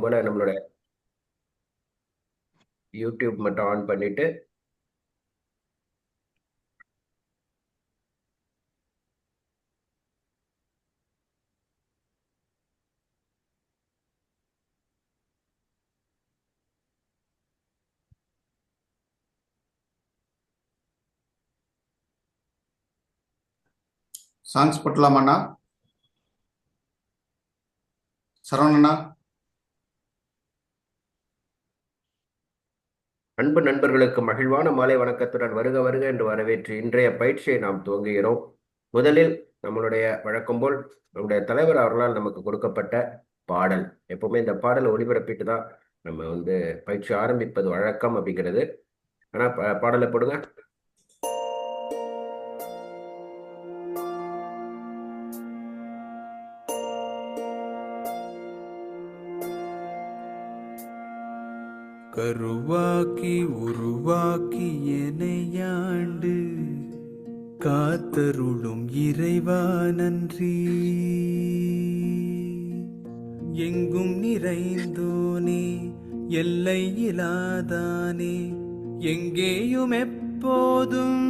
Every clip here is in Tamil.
போல நம்மளோட யூடியூப் மட்டும் ஆன் பண்ணிட்டு சாங்ஸ் போட்டலாமாண்ணா? சரவணண்ணா. அன்பு நண்பர்களுக்கு மகிழ்வான மாலை வணக்கத்துடன் வருக வருக என்று வரவேற்று இன்றைய பயிற்சியை நாம் துவங்குகிறோம். முதலில் நம்மளுடைய வழக்கம் போல் நம்முடைய தலைவர் அவர்களால் நமக்கு கொடுக்கப்பட்ட பாடல், எப்பவுமே இந்த பாடலை ஒளிபரப்பிட்டு தான் நம்ம பயிற்சி ஆரம்பிப்பது வழக்கம் அப்படிங்கிறது. ஆனால் பாடலை போடுங்க. கருவாக்கி உருவாக்கி எனையாண்டு காத்தருளும் இறைவா நன்றி. எங்கும் நிறைந்தோனே எல்லை இலாதானே, எங்கேயும் எப்போதும்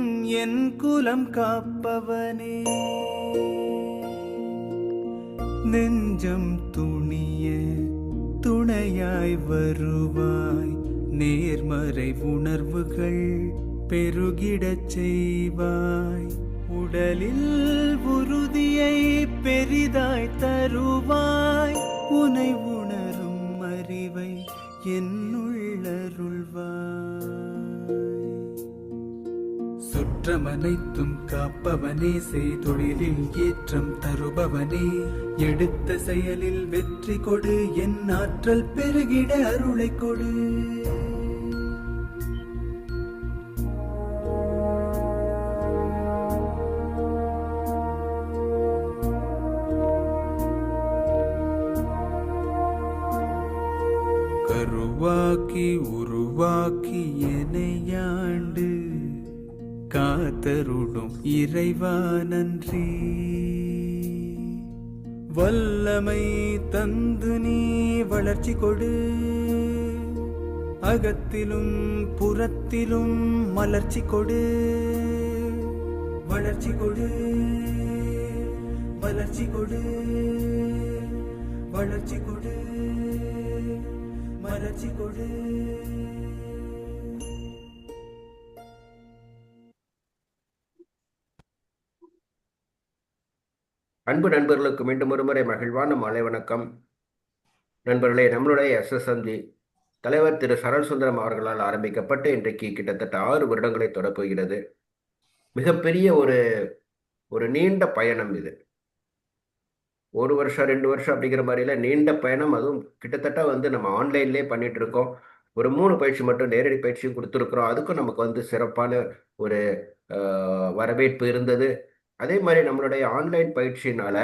என் குலம் காப்பவனே. நெஞ்சம் துணிய துணையாய் வருவாய், நேர்மறை உணர்வுகள் பெருகிடச் செய்வாய். உடலில் உறுதியை பெரிதாய் தருவாய், உனை உணரும் அறிவை என்னுள்ளருள்வாய். சுற்றமனைத்தும் காப்பவனே, செய்தொழிலில் ஏற்றம் தருபவனே, எடுத்த செயலில் வெற்றி கொடு, என் ஆற்றல் பெருகிட அருளை கொடு. கருவாக்கி உருவாக்கி எனையாண்டு காத்தருளும் இறைவா நன்றி. வல்லமை தந்து நீ வளர்ச்சி கொடு, அகத்திலும் புறத்திலும் மலர்ச்சி கொடு. வளர்ச்சி கொடு, வளர்ச்சி கொடு, வளர்ச்சி கொடு, மலர்ச்சி கொடு. அன்பு நண்பர்களுக்கு மீண்டும் ஒரு முறை மகிழ்வான மாலை வணக்கம். நண்பர்களே, நம்மளுடைய SSMG தலைவர் திரு சரள் சுந்தரம் அவர்களால் ஆரம்பிக்கப்பட்டு இன்றைக்கு கிட்டத்தட்ட 6 வருடங்களை தொடர்புகிறது. மிகப்பெரிய ஒரு நீண்ட பயணம் இது. 1 வருஷம் 2 வருஷம் அப்படிங்கிற மாதிரில நீண்ட பயணம். அதுவும் கிட்டத்தட்ட நம்ம ஆன்லைன்லேயே பண்ணிட்டு இருக்கோம். ஒரு 3 பயிற்சி மட்டும் நேரடி பயிற்சியும் கொடுத்துருக்குறோம். அதுக்கும் நமக்கு சிறப்பான ஒரு வரவேற்பு இருந்தது. அதே மாதிரி நம்மளுடைய ஆன்லைன் பயிற்சியினால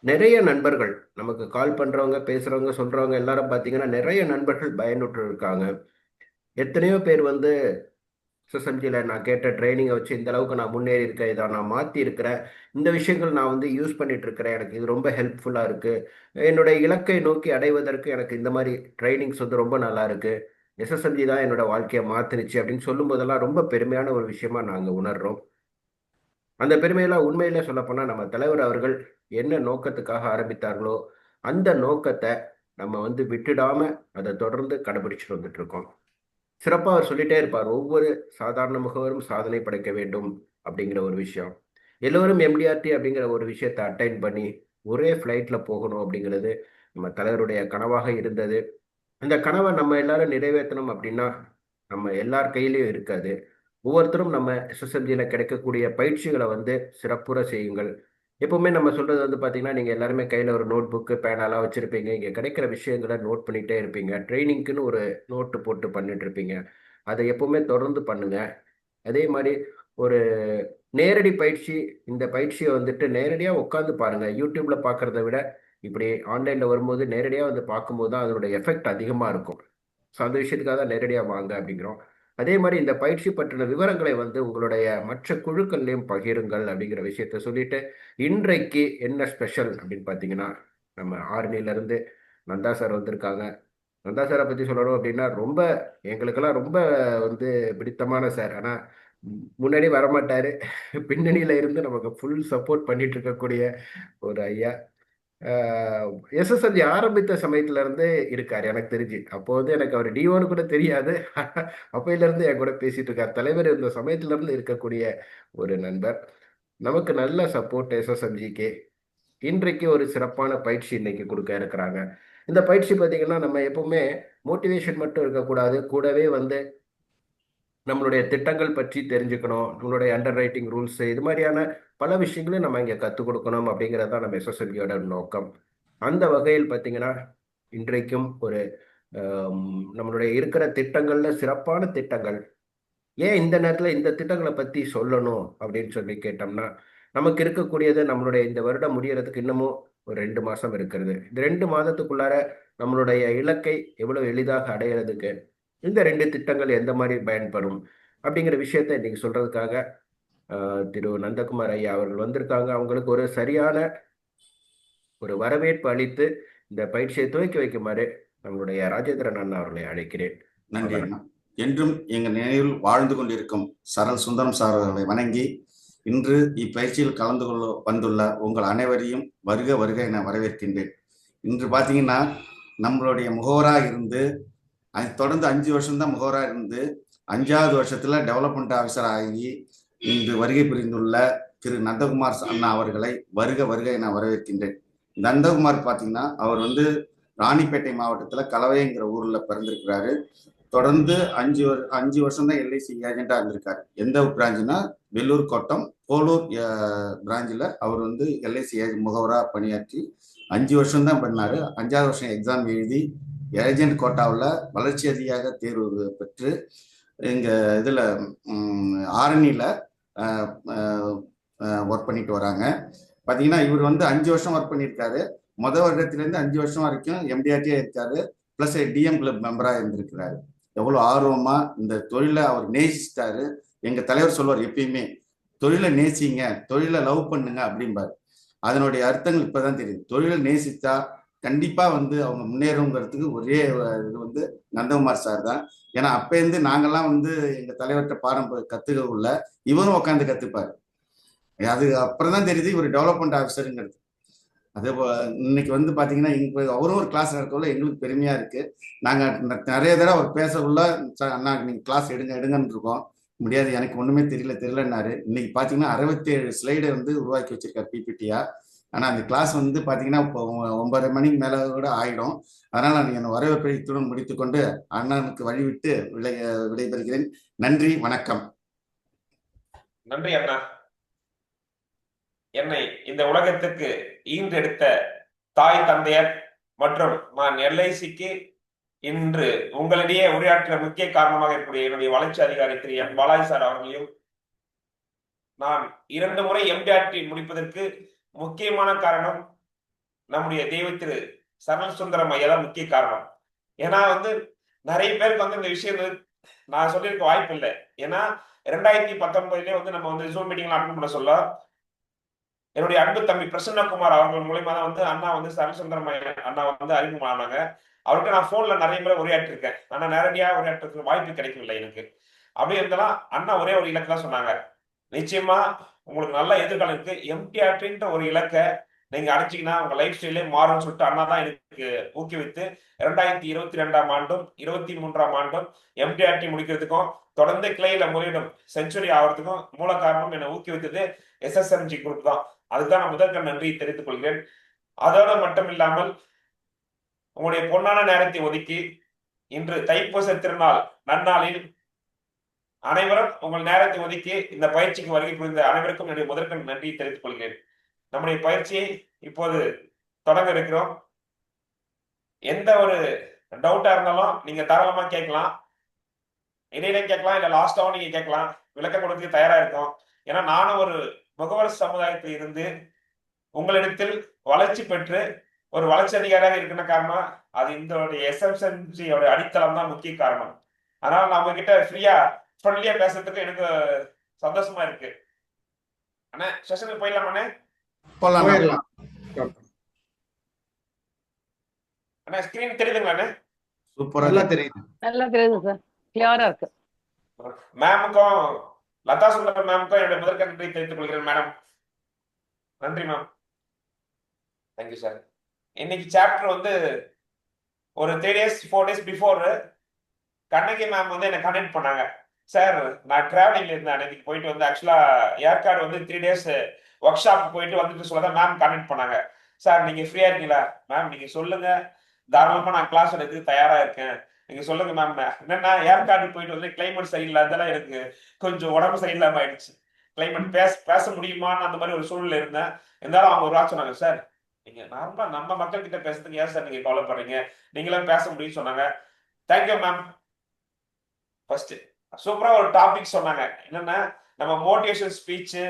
நிறைய நண்பர்கள் நமக்கு கால் பண்ணுறவங்க, பேசுகிறவங்க, சொல்கிறவங்க எல்லாரும் பார்த்தீங்கன்னா நிறைய நண்பர்கள் பயனுற்று இருக்காங்க. எத்தனையோ பேர் SSMGயில் நான் கேட்ட ட்ரைனிங்கை வச்சு இந்த அளவுக்கு நான் முன்னேறி இருக்கேன், இதை நான் மாற்றி இருக்கிறேன், இந்த விஷயங்கள் நான் யூஸ் பண்ணிட்டு இருக்கிறேன், எனக்கு இது ரொம்ப ஹெல்ப்ஃபுல்லாக இருக்குது, என்னுடைய இலக்கை நோக்கி அடைவதற்கு எனக்கு இந்த மாதிரி ட்ரைனிங்ஸ் ரொம்ப நல்லா இருக்குது, SSMG தான் என்னோட வாழ்க்கையை மாற்றினுச்சு அப்படின்னு சொல்லும்போதெல்லாம் ரொம்ப பெருமையான ஒரு விஷயமா நாங்கள் உணர்கிறோம். அந்த பெருமையெல்லாம் உண்மையிலே சொல்லப்போனால் நம்ம தலைவர் அவர்கள் என்ன நோக்கத்துக்காக ஆரம்பித்தார்களோ அந்த நோக்கத்தை நம்ம விட்டுடாம அதை தொடர்ந்து கடைபிடிச்சிட்டு வந்துட்டு இருக்கோம். சிறப்பாக அவர் சொல்லிட்டே இருப்பார், ஒவ்வொரு சாதாரண முகவரும் சாதனை படைக்க வேண்டும் அப்படிங்கிற ஒரு விஷயம். எல்லோரும் MDRT அப்படிங்கிற ஒரு விஷயத்தை அட்டைன் பண்ணி ஒரே ஃப்ளைட்டில் போகணும் அப்படிங்கிறது நம்ம தலைவருடைய கனவாக இருந்தது. அந்த கனவை நம்ம எல்லாரும் நிறைவேற்றணும் அப்படின்னா நம்ம எல்லார் கையிலையும் இருக்காது. ஒவ்வொருத்தரும் நம்ம SSMGயில் கிடைக்கக்கூடிய பயிற்சிகளை சிறப்புற செய்யுங்கள். எப்பவுமே நம்ம சொல்றது பார்த்தீங்கன்னா, நீங்கள் எல்லாருமே கையில் ஒரு நோட் புக்கு பேனாலாம் வச்சுருப்பீங்க. இங்கே கிடைக்கிற விஷயங்களை நோட் பண்ணிகிட்டே இருப்பீங்க. ட்ரைனிங்க்குன்னு ஒரு நோட்டு போட்டு பண்ணிட்டு இருப்பீங்க. அதை எப்பவுமே தொடர்ந்து பண்ணுங்க. அதே மாதிரி ஒரு நேரடி பயிற்சி, இந்த பயிற்சியை நேரடியாக உட்காந்து பாருங்கள். யூடியூப்பில் பார்க்குறத விட இப்படி ஆன்லைனில் வரும்போது நேரடியாக பார்க்கும்போது தான் அதனுடைய எஃபெக்ட் அதிகமாக இருக்கும். ஸோ அந்த விஷயத்துக்காக தான் நேரடியாக வாங்க அப்படிங்கிறோம். அதே மாதிரி இந்த பயிற்சி பற்றின விவரங்களை உங்களுடைய மற்ற குழுக்கள்லையும் பகிருங்கள் அப்படிங்கிற விஷயத்த சொல்லிட்டு, இன்றைக்கு என்ன ஸ்பெஷல் அப்படின்னு பார்த்தீங்கன்னா, நம்ம ஆரணியிலேருந்து நந்தா சார் வந்திருக்காங்க. நந்தா சாரை பற்றி சொல்லணும் அப்படின்னா ரொம்ப எங்களுக்கெல்லாம் ரொம்ப வந்து பிடித்தமான சார். ஆனால் முன்னாடி வரமாட்டார், பின்னணியில் இருந்து நமக்கு ஃபுல் சப்போர்ட் பண்ணிட்டு இருக்கக்கூடிய ஒரு ஐயா. எஸ்எஸ்எல்சி ஆரம்பித்த சமயத்துல இருந்து இருக்காரு எனக்கு தெரிஞ்சு. அப்போ வந்து எனக்கு அவர் டிஓன்னு கூட தெரியாது. அப்பையில இருந்து என் கூட பேசிட்டு இருக்கார். தலைவர் இந்த சமயத்துல இருந்து இருக்கக்கூடிய ஒரு நண்பர். நமக்கு நல்ல சப்போர்ட் எஸ்எஸ்எம்ஜிக்கு. இன்றைக்கு ஒரு சிறப்பான பயிற்சி இன்னைக்கு கொடுக்க இருக்கிறாங்க. இந்த பயிற்சி பார்த்தீங்கன்னா நம்ம எப்பவுமே மோட்டிவேஷன் மட்டும் இருக்கக்கூடாது, கூடவே வந்து நம்மளுடைய திட்டங்கள் பற்றி தெரிஞ்சுக்கணும், நம்மளுடைய அண்டர் ரைட்டிங் ரூல்ஸ், இது மாதிரியான பல விஷயங்களையும் நம்ம இங்கே கற்றுக் கொடுக்கணும் அப்படிங்கிறது தான் நம்ம எஸ்எஸ்எல்சியோட நோக்கம். அந்த வகையில் பார்த்தீங்கன்னா இன்றைக்கும் ஒரு நம்மளுடைய இருக்கிற திட்டங்கள்ல சிறப்பான திட்டங்கள். ஏன் இந்த நேரத்தில் இந்த திட்டங்களை பற்றி சொல்லணும் அப்படின்னு சொல்லி கேட்டோம்னா, நமக்கு இருக்கக்கூடியது நம்மளுடைய இந்த வருடம் முடியறதுக்கு இன்னமும் ஒரு 2 மாதம் இருக்கிறது. இந்த 2 மாதத்துக்குள்ளார நம்மளுடைய இலக்கை எவ்வளவு எளிதாக அடையிறதுக்கு இந்த 2 திட்டங்கள் எந்த மாதிரி பயன்படும் அப்படிங்கிற விஷயத்தை இன்னைக்கு சொல்றதுக்காக திரு நந்தகுமார் ஐயா அவர்கள் வந்திருக்காங்க. அவங்களுக்கு ஒரு சரியான ஒரு வரவேற்பு அளித்து இந்த பயிற்சியை துவக்கி வைக்குமாறு நம்மளுடைய ராஜேந்திரன் அண்ணா அவர்களை அழைக்கிறேன். நன்றி அண்ணா. என்றும் எங்கள் நினைவில் வாழ்ந்து கொண்டிருக்கும் சரல் சுந்தரம் சார் அவர்களை வணங்கி இன்று இப்பயிற்சியில் கலந்து கொள்ள வந்துள்ள உங்கள் அனைவரையும் வருக வருக என வரவேற்கின்றேன். இன்று பார்த்தீங்கன்னா நம்மளுடைய முகவராக இருந்து தொடர்ந்து 5 வருஷம்தான் முகவராக இருந்து 5வது வருஷத்துல டெவலப்மெண்ட் ஆஃபீஸர் ஆகி இன்று வருகை புரிந்துள்ள திரு நந்தகுமார் அண்ணா அவர்களை வருக வருக என வரவேற்கின்றேன். நந்தகுமார் பார்த்தீங்கன்னா அவர் வந்து ராணிப்பேட்டை மாவட்டத்துல கலவைங்கிற ஊர்ல பிறந்திருக்கிறாரு. தொடர்ந்து 5 வருஷம் தான் எல்ஐசி ஏஜென்டா இருந்திருக்காரு. எந்த பிரான்ச்னா வெள்ளூர் கோட்டம் போலூர் பிரான்ச்சில் அவர் வந்து எல்ஐசி முகவராக பணியாற்றி 5 வருஷம் தான் பண்ணாரு. 5வது வருஷம் எக்ஸாம் எழுதி ஏஜென்ட் கோட்டாவில் வளர்ச்சி அதிகார தேர்வு பெற்று இங்கே இதில் ஆரணியில் ஒர்க் பண்ணிட்டு வராங்க. பார்த்தீங்கன்னா இவர் வந்து 5 வருஷம் ஒர்க் பண்ணியிருக்காரு. முதல் வருடத்திலேருந்து 5 வருஷம் வரைக்கும் எம்டிஆர்டியாக இருக்காரு. ப்ளஸ் டிஎம் கிளப் மெம்பராக இருந்திருக்கிறாரு. எவ்வளோ ஆர்வமா இந்த தொழிலை அவர் நேசிச்சிட்டாரு. எங்க தலைவர் சொல்வார் எப்பயுமே, தொழிலை நேசிங்க, தொழிலை லவ் பண்ணுங்க அப்படிம்பாரு. அதனுடைய அர்த்தங்கள் இப்பதான் தெரியுது. தொழிலை நேசித்தா கண்டிப்பா வந்து அவங்க முன்னேறுங்கிறதுக்கு ஒரே இது வந்து நந்தகுமார் சார் தான். ஏன்னா அப்ப இருந்து நாங்கெல்லாம் வந்து எங்க தலைவர்கிட்ட பாடம் கத்துக்க உள்ள இவரும் உட்காந்து கத்துப்பாரு. அது அப்புறம் தான் தெரியுது இவர் டெவலப்மெண்ட் ஆஃபீஸருங்கிறது. அதே போல இன்னைக்கு வந்து பாத்தீங்கன்னா அவரும் ஒரு கிளாஸ் நடக்கல, எங்களுக்கு பெருமையா இருக்கு. நாங்க நிறைய தடவை அவர் பேசக்குள்ள அண்ணா நீங்க கிளாஸ் எடுங்கன்னு இருக்கோம். முடியாது, எனக்கு ஒண்ணுமே தெரியலன்னாரு. இன்னைக்கு பாத்தீங்கன்னா 67 ஸ்லைடு வந்து உருவாக்கி வச்சிருக்காரு பிபிடியா. ஆனா அந்த கிளாஸ் வந்து பாத்தீங்கன்னா இப்போ 9:30 மணிக்கு மேல கூட ஆயிடும். அதனால நான் என் வரவேற்புடன் முடித்துக்கொண்டு அண்ணனுக்கு வழிவிட்டு விடைபெறுகிறேன். நன்றி, வணக்கம். நன்றி அண்ணா. என்னை இந்த உலகத்துக்கு ஈன்றெடுத்த தாய் தந்தையர் மற்றும் நான் எல்ஐசிக்கு இன்று உங்களிடையே உரையாற்ற முக்கிய காரணமாக இருக்கக்கூடிய என்னுடைய வளர்ச்சி அதிகாரி திரு எம் பாலாஜி சார் அவர்களையும், நான் 2 முறை எம்டிஆர்டி முடிப்பதற்கு முக்கியமான காரணம் நம்முடைய தெய்வ திரு சரல் சுந்தரம் ஐயா தான் முக்கிய காரணம். ஏன்னா வந்து நிறைய பேருக்கு வந்து இந்த விஷயம் நான் சொல்லியிருக்க வாய்ப்பு இல்லை. ஏன்னா 2019 வந்து நம்ம வந்து ஜூம் மீட்டிங்ல அட்டன் பண்ண சொல்ல என்னுடைய அன்பு தம்பி பிரசன்னகுமார் அவர்கள் மூலமா தான் வந்து அண்ணா வந்து சரல் சுந்தரம் அண்ணா வந்து அறிமுகமானாங்க. அவர்கிட்ட நான் போன்ல நிறைய முறை உரையாற்றிருக்கேன். ஆனா நேரடியா உரையாற்றுறதுக்கு வாய்ப்பு கிடைக்கவில்லை எனக்கு. அப்படி இருந்தாலும் அண்ணா ஒரே ஒரு இலக்கு தான் சொன்னாங்க, நிச்சயமா உங்களுக்கு நல்ல எதிர்காலம் இருக்கு, எம்டிஆர்டின்ற ஒரு இலக்கை நீங்க அடைச்சிங்கன்னா உங்க லைஃப் ஸ்டைலே மாறும்னு சொல்லிட்டு அண்ணா தான் எனக்கு ஊக்குவித்து 2022ஆம் ஆண்டும் 23ஆம் ஆண்டும் எம்டிஆர்டி முடிக்கிறதுக்கும் தொடர்ந்து கிளையில முறையிடும் செஞ்சுரி ஆகிறதுக்கும் மூல காரணம் என்னை ஊக்குவித்தது எஸ்எஸ்எம்ஜி குரூப் தான். அதுதான் நான் முதற்க நன்றி தெரிவித்துக் கொள்கிறேன். அதோட மட்டும் இல்லாமல் உங்களுடைய பொன்னான நேரத்தை ஒதுக்கி இன்று தைப்பூச திருநாள் நன்னாளில் அனைவரும் உங்கள் நேரத்தை ஒதுக்கி இந்த பயிற்சிக்கு வருகை புரிந்த அனைவருக்கும் என்னுடைய முதற்க நன்றி தெரிவித்துக் கொள்கிறேன். நம்முடைய பயிற்சியை இப்போது தொடங்க இருக்கிறோம். எந்த ஒரு டவுட்டா இருந்தாலும் நீங்க தாராளமா கேட்கலாம், இடையில கேட்கலாம், இல்ல லாஸ்டாவும் நீங்க கேட்கலாம். விளக்கம் கொடுக்க தயாரா இருக்கும். ஏன்னா நானும் ஒரு முகவர் சமுதாயத்தில் இருந்து உங்களிடத்தில் வளர்ச்சி பெற்று ஒரு வளர்ச்சி அதிகாரியாக இருக்கிற காரணம் அது இந்த எஸ்எம்சியோட அடித்தளம் தான் முக்கிய காரணம். அதனால நம்ம கிட்ட ஃப்ரெண்ட்லியா பேசுறதுக்கு எனக்கு சந்தோஷமா இருக்கு. அண்ணா செஷனுக்கு போயிடலாமாண்ணே? போயிடலாம். அண்ணா ஸ்கிரீன் தெரியுதுங்களாண்ணே? சூப்பரா நல்லா இருக்கு. தெரியுது. நல்லா தெரியுது சார், கிளியரா இருக்கு. மேமுக்கும் லதா சுந்தரம் மேமுக்கும் என்னுடைய முதற்க நன்றி தெரிவித்துக் கொள்கிறேன் மேடம். நன்றி மேம். Thank you sir. இன்னைக்கு சாப்டர் வந்து ஒரு 3 days 4 days before Kannagi ma'am வந்து என்ன கனெக்ட் பண்ணாங்க. சார் நான் டிராவலிங்ல இருந்தேன் அன்னைக்கு போயிட்டு வந்து ஆக்சுவலா ஏற்காடு வந்து 3 days ஒர்க் ஷாப் போயிட்டு வந்துட்டு சொல்லதான் மேம் கனெக்ட் பண்ணாங்க. சார் நீங்க ஃப்ரீயா இருக்கீங்களா மேம், நீங்க சொல்லுங்க, தாராளமா நான் கிளாஸ் எடுத்து தயாரா இருக்கேன், நீங்க சொல்லுங்க மேம். என்னன்னா ஏற்காடு போயிட்டு வந்து கிளைமேட் சரியில்லாதெல்லாம் எனக்கு கொஞ்சம் உடம்பு சரியில்லாம ஆயிடுச்சு. கிளைமேட் பேச முடியுமான்னு அந்த மாதிரி ஒரு சூழ்நிலை இருந்தேன். இருந்தாலும் அவங்க ஒரு வாரம் சொன்னாங்க, சார் நீங்க நார்மலா நம்ம மக்கள் கிட்ட பேசுறதுக்கு ஏன் சார் நீங்க கவலைப்படுறீங்க, நீங்களும் பேச முடியும்னு சொன்னாங்க. Thank you ma'am. ஃபர்ஸ்ட் சூப்பரா ஒரு டாபிக் சொன்னாங்க. என்னன்னா நம்ம மோட்டிவேஷன் ஸ்பீச்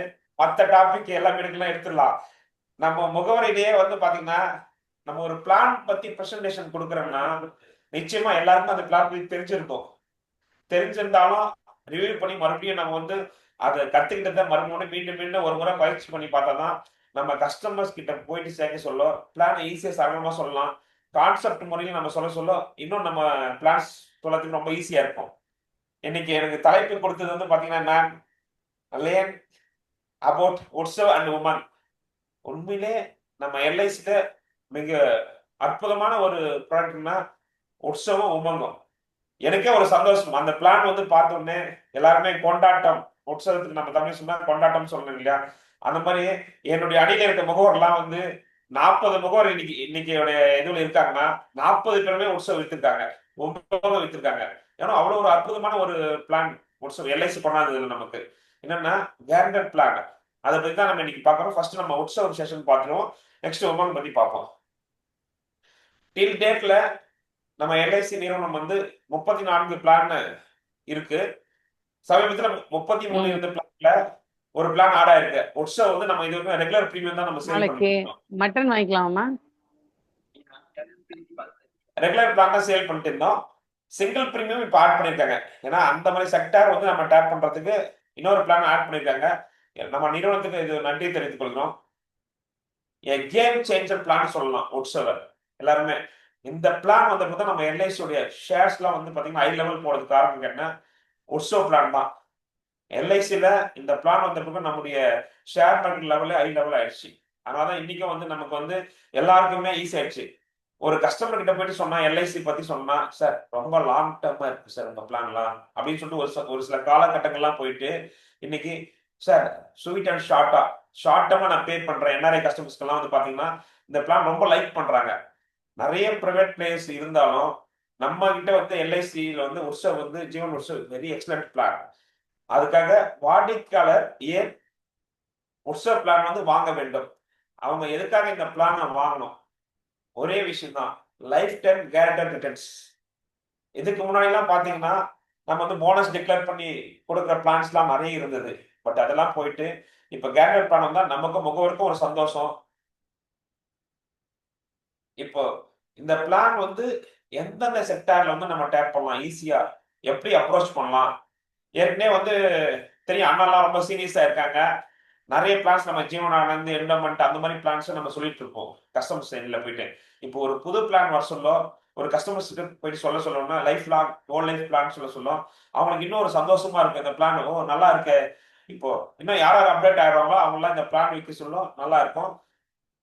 மற்ற டாபிக் எல்லாமே எடுத்துடலாம். நம்ம முகவரியிலேயே வந்து பாத்தீங்கன்னா நம்ம ஒரு பிளான் பத்தி பிரசன்டேஷன் கொடுக்குறோம்னா நிச்சயமா எல்லாருக்கும் அந்த பிளான் பத்தி தெரிஞ்சிருக்கும். தெரிஞ்சிருந்தாலும் ரிவ்யூ பண்ணி மறுபடியும் நம்ம வந்து அதை கத்துக்கிட்டத மறுபடியும் மீண்டும் மீண்டும் ஒரு முறை பயிற்சி பண்ணி பார்த்தாதான் நம்ம கஸ்டமர்ஸ் கிட்ட போயிட்டு சேர்க்க சொல்ல பிளான் ஈஸியா சரளமா சொல்லலாம். கான்செப்ட் முறையில் நம்ம சொல்ல இன்னும் நம்ம பிளான்ஸ் சொல்லத்துக்கு ரொம்ப ஈஸியா இருக்கும். இன்னைக்கு எனக்கு தலைப்பு கொடுத்தது வந்து பாத்தீங்கன்னா நான் learn about Utsav and women. உண்மையிலே நம்ம எல்ஐசில மிக அற்புதமான ஒரு ப்ராடக்ட்னா உற்சவம் உமங்கம். எனக்கே ஒரு சந்தோஷம். அந்த பிளான் வந்து பார்த்த உடனே எல்லாருமே கொண்டாட்டம், உற்சவத்துக்கு நம்ம தமிழ் சொன்னா கொண்டாட்டம் சொல்லணும் இல்லையா, அந்த மாதிரி என்னுடைய அணியில இருக்க முகவர்லாம் வந்து 40 முகவர் இன்னைக்கு இதுல இருக்காங்கன்னா 40 பேருமே உற்சவம் வித்துருக்காங்க, உமங்கம் வித்துருக்காங்க. ஏன்னா அவ்வளவு ஒரு அற்புதமான ஒரு பிளான் உற்சவம் எல்ஐசி பண்ணாதது நமக்கு. என்னன்னா கேரண்டட் பிளான், அதை பத்தி தான் நம்ம இன்னைக்கு பார்க்கறோம். ஃபர்ஸ்ட் நம்ம உற்சவம் செஷன் பார்த்துருவோம், நெக்ஸ்ட் உமங் பத்தி பார்ப்போம். டில் டேட்ல நம்ம எல்ஐசி நிறுவனம் வந்து 34 பிளான் இருக்கு. சமீபத்தில் 33 இருந்த பிளான்ல ஒரு பிளான் ஆட் ஆயிருக்கு. உற்சவம் வந்து நம்ம இது வந்து ரெகுலர் பிரீமியம் தான் நம்ம சேல் நாளைக்கு பண்ணிருக்கோம். மட்டன் வாங்கிக்கலாமா? ரெகுலர் பிளான் தான் சேல் பண்ணிட்டு இருந்தோம். சிங்கிள் பிரீமியம் இப்ப ஆட் பண்ணிருக்காங்க. ஏன்னா அந்த மாதிரி செக்டார் வந்து நம்ம டேப் பண்றதுக்கு இன்னொரு பிளான் ஆட் பண்ணிருக்காங்க. நம்ம நிறுவனத்துக்கு இது நன்றி தெரிவித்துக் கொள்கிறோம். கேம் சேஞ்சர் பிளான் சொல்லலாம் உற்சவர் எல்லாருமே. இந்த பிளான் வந்தப்போ நம்ம எல்ஐசியோடைய ஷேர்ஸ்லாம் வந்து பாத்தீங்கன்னா ஹை லெவல் போறதுக்கு காரணம் என்ன, உற்சவ பிளான் தான். எல்ஐசியில இந்த பிளான் வந்தப்போ நம்முடைய ஷேர் மார்க்கெட் லெவலே ஹை லெவல் ஆயிடுச்சு. அதனாலதான் இன்னைக்கும் வந்து நமக்கு வந்து எல்லாருக்குமே ஈஸி ஆயிடுச்சு. ஒரு கஸ்டமர் கிட்ட போயிட்டு சொன்னா எல்ஐசி பத்தி சொன்னா, சார் ரொம்ப லாங் டேர்மா இருக்கு சார் உங்க பிளான்லாம் அப்படின்னு சொல்லிட்டு ஒரு சில காலகட்டங்கள்லாம் போயிட்டு இன்னைக்கு சார் ஸ்வீட் அண்ட் ஷார்ட் டேர்மா நான் பே பண்றேன். என்ஆர்ஐ கஸ்டமர்ஸ்க்கெல்லாம் வந்து பாத்தீங்கன்னா இந்த பிளான் ரொம்ப லைக் பண்றாங்க. நிறைய பிரைவேட் பிளேயர்ஸ் இருந்தாலும் நம்ம கிட்ட வந்து எல்ஐசியில வந்து உற்சவ் வந்து ஜீவன் உற்சவ் வெரி எக்ஸலண்ட் பிளான். அதுக்காக வாடிக்கையாளர் ஏன் உற்சவ் பிளான் வந்து வாங்க வேண்டும், அவங்க எதுக்காக இந்த பிளானை வாங்கணும், ஒரே விஷயம் தான், லைஃப் டைம் கேரண்டட் ரிட்டர்ன்ஸ். இதுக்கு முன்னாடி எல்லாம் பாத்தீங்கன்னா நம்ம வந்து போனஸ் டிக்ளேர் பண்ணி கொடுக்குற பிளான்ஸ் எல்லாம் நிறைய இருந்தது. பட் அதெல்லாம் போயிட்டு இப்ப கேரண்டட் பிளான் வந்தா நமக்கும் முகவருக்கும் ஒரு சந்தோஷம். இப்போ இந்த பிளான் வந்து எந்தெந்த செக்டார்ல வந்து நம்ம டேப் பண்ணலாம், ஈஸியா எப்படி அப்ரோச் பண்ணலாம். ஏற்கனவே வந்து தெரியும், அண்ணாலாம் ரொம்ப சீரியஸா இருக்காங்க. நிறைய பிளான்ஸ் நம்ம ஜீவனானந்த் என்டோமெண்ட் அந்த மாதிரி பிளான்ஸ் நம்ம சொல்லிட்டு இருப்போம் கஸ்டமர் சைட்ல போயிட்டு. இப்போ ஒரு புது பிளான் வர சொல்ல ஒரு கஸ்டமர்ஸ்க்கு போயிட்டு சொல்லணும்னா லைஃப் லாங் ஓல் லைஃப் பிளான் சொல்லும். அவங்களுக்கு இன்னும் ஒரு சந்தோஷமா இருக்கு. இந்த பிளான் ஓ நல்லா இருக்கு, இப்போ இன்னும் யாராவது அப்டேட் ஆயிடுவாங்களோ அவங்களாம் இந்த பிளான் விற்க சொல்லும், நல்லா இருக்கும்.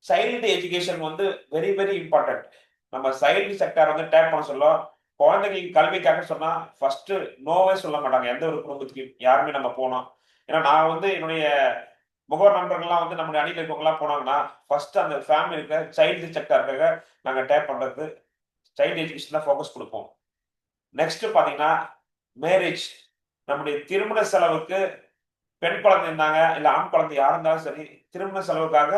சைல்டு எஜுகேஷன் வந்து வெரி வெரி இம்பார்ட்டன்ட். நம்ம சைல்டு செக்டார் வந்து டேப் பண்ண சொல்ல குழந்தைங்களுக்கு கல்விக்காக சொன்னா ஃபர்ஸ்ட் நோவே சொல்ல மாட்டாங்க எந்த ஒரு குடும்பத்துக்கு யாருமே நம்ம போனோம். ஏன்னா நான் வந்து என்னுடைய முகவர் நண்பர்கள்லாம் வந்து நம்மளுடைய அணியில் இருக்கவங்கலாம் போனாங்கன்னா ஃபர்ஸ்ட் அந்த ஃபேமிலி இருக்க சைல்டு செக்டாருக்காக நாங்கள் டேப் பண்றது சைல்டு எஜுகேஷன் தான் ஃபோக்கஸ் கொடுப்போம். நெக்ஸ்ட் பாத்தீங்கன்னா மேரேஜ், நம்முடைய திருமண செலவுக்கு பெண் குழந்தை இருந்தாங்க இல்ல ஆண் குழந்தை யார் இருந்தாலும் சரி, திருமண செலவுக்காக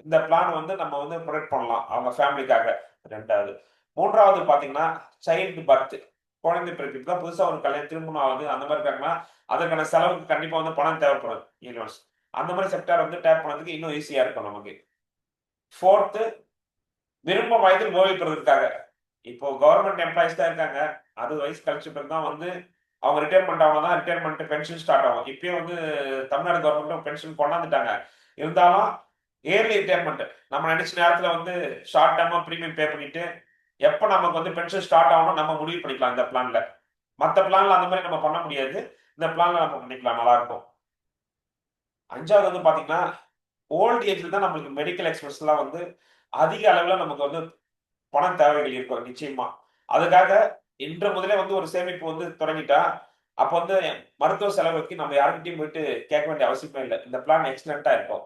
இந்த பிளான் வந்து நம்ம வந்து ப்ரொடெக்ட் பண்ணலாம் அவங்க ஃபேமிலிக்காக. ரெண்டாவது, மூன்றாவது பாத்தீங்கன்னா சைல்டு பர்த், குழந்தை பிறப்பு தான் புதுசா ஒரு கல்யாணம் திருமணம் ஆகுது அந்த மாதிரி இருக்காங்கன்னா அதற்கான செலவுக்கு கண்டிப்பா வந்து பணம் தேவைப்படும் யூனிவர்ஸ். அந்த மாதிரி செக்டார் வந்து டேப் பண்ணதுக்கு இன்னும் ஈஸியா இருக்கும் நமக்கு. ஃபோர்த்து, விரும்ப வயதில் ஓய்வு பெறுவதற்காக. இப்போ கவர்மெண்ட் எம்ப்ளாயிஸ் தான் இருக்காங்க, 60 வயசு கழிச்சு பிறகு தான் வந்து அவங்க ரிட்டையர்மெண்ட் ஆகணும் தான் ரிட்டையர்மெண்ட் பென்ஷன் ஸ்டார்ட் ஆகும். இப்பயும் வந்து தமிழ்நாடு கவர்மெண்ட்டும் பென்ஷன் கொண்டாந்துட்டாங்க. இருந்தாலும் ஏர்லி ரிட்டையர்மெண்ட் நம்ம நினைச்ச நேரத்துல வந்து ஷார்ட் டேர்மா ப்ரீமியம் பே பண்ணிட்டு எப்ப நமக்கு வந்து பென்ஷன் ஸ்டார்ட் ஆகணும் நம்ம முடிவு பண்ணிக்கலாம் இந்த பிளான்ல. மற்ற பிளான்ல அந்த மாதிரி நம்ம பண்ண முடியாது. இந்த பிளான்ல நம்ம பண்ணிக்கலாம், நல்லா இருக்கும். 5வது வந்து பாத்தீங்கன்னா ஓல்ட் ஏஜ்ல தான் நம்மளுக்கு மெடிக்கல் எக்ஸ்பென்ஸ்லாம் வந்து அதிக அளவுல நமக்கு வந்து பண தேவைகள் இருக்கும் நிச்சயமா. அதுக்காக இன்று முதலே வந்து ஒரு சேமிப்பு வந்து தொடங்கிட்டா, அப்ப வந்து மருத்துவ செலவுக்கு நம்ம யார்கிட்டயும் போயிட்டு கேட்க வேண்டிய அவசியமே இல்ல. இந்த பிளான் எக்ஸலென்ட்டா இருக்கும்.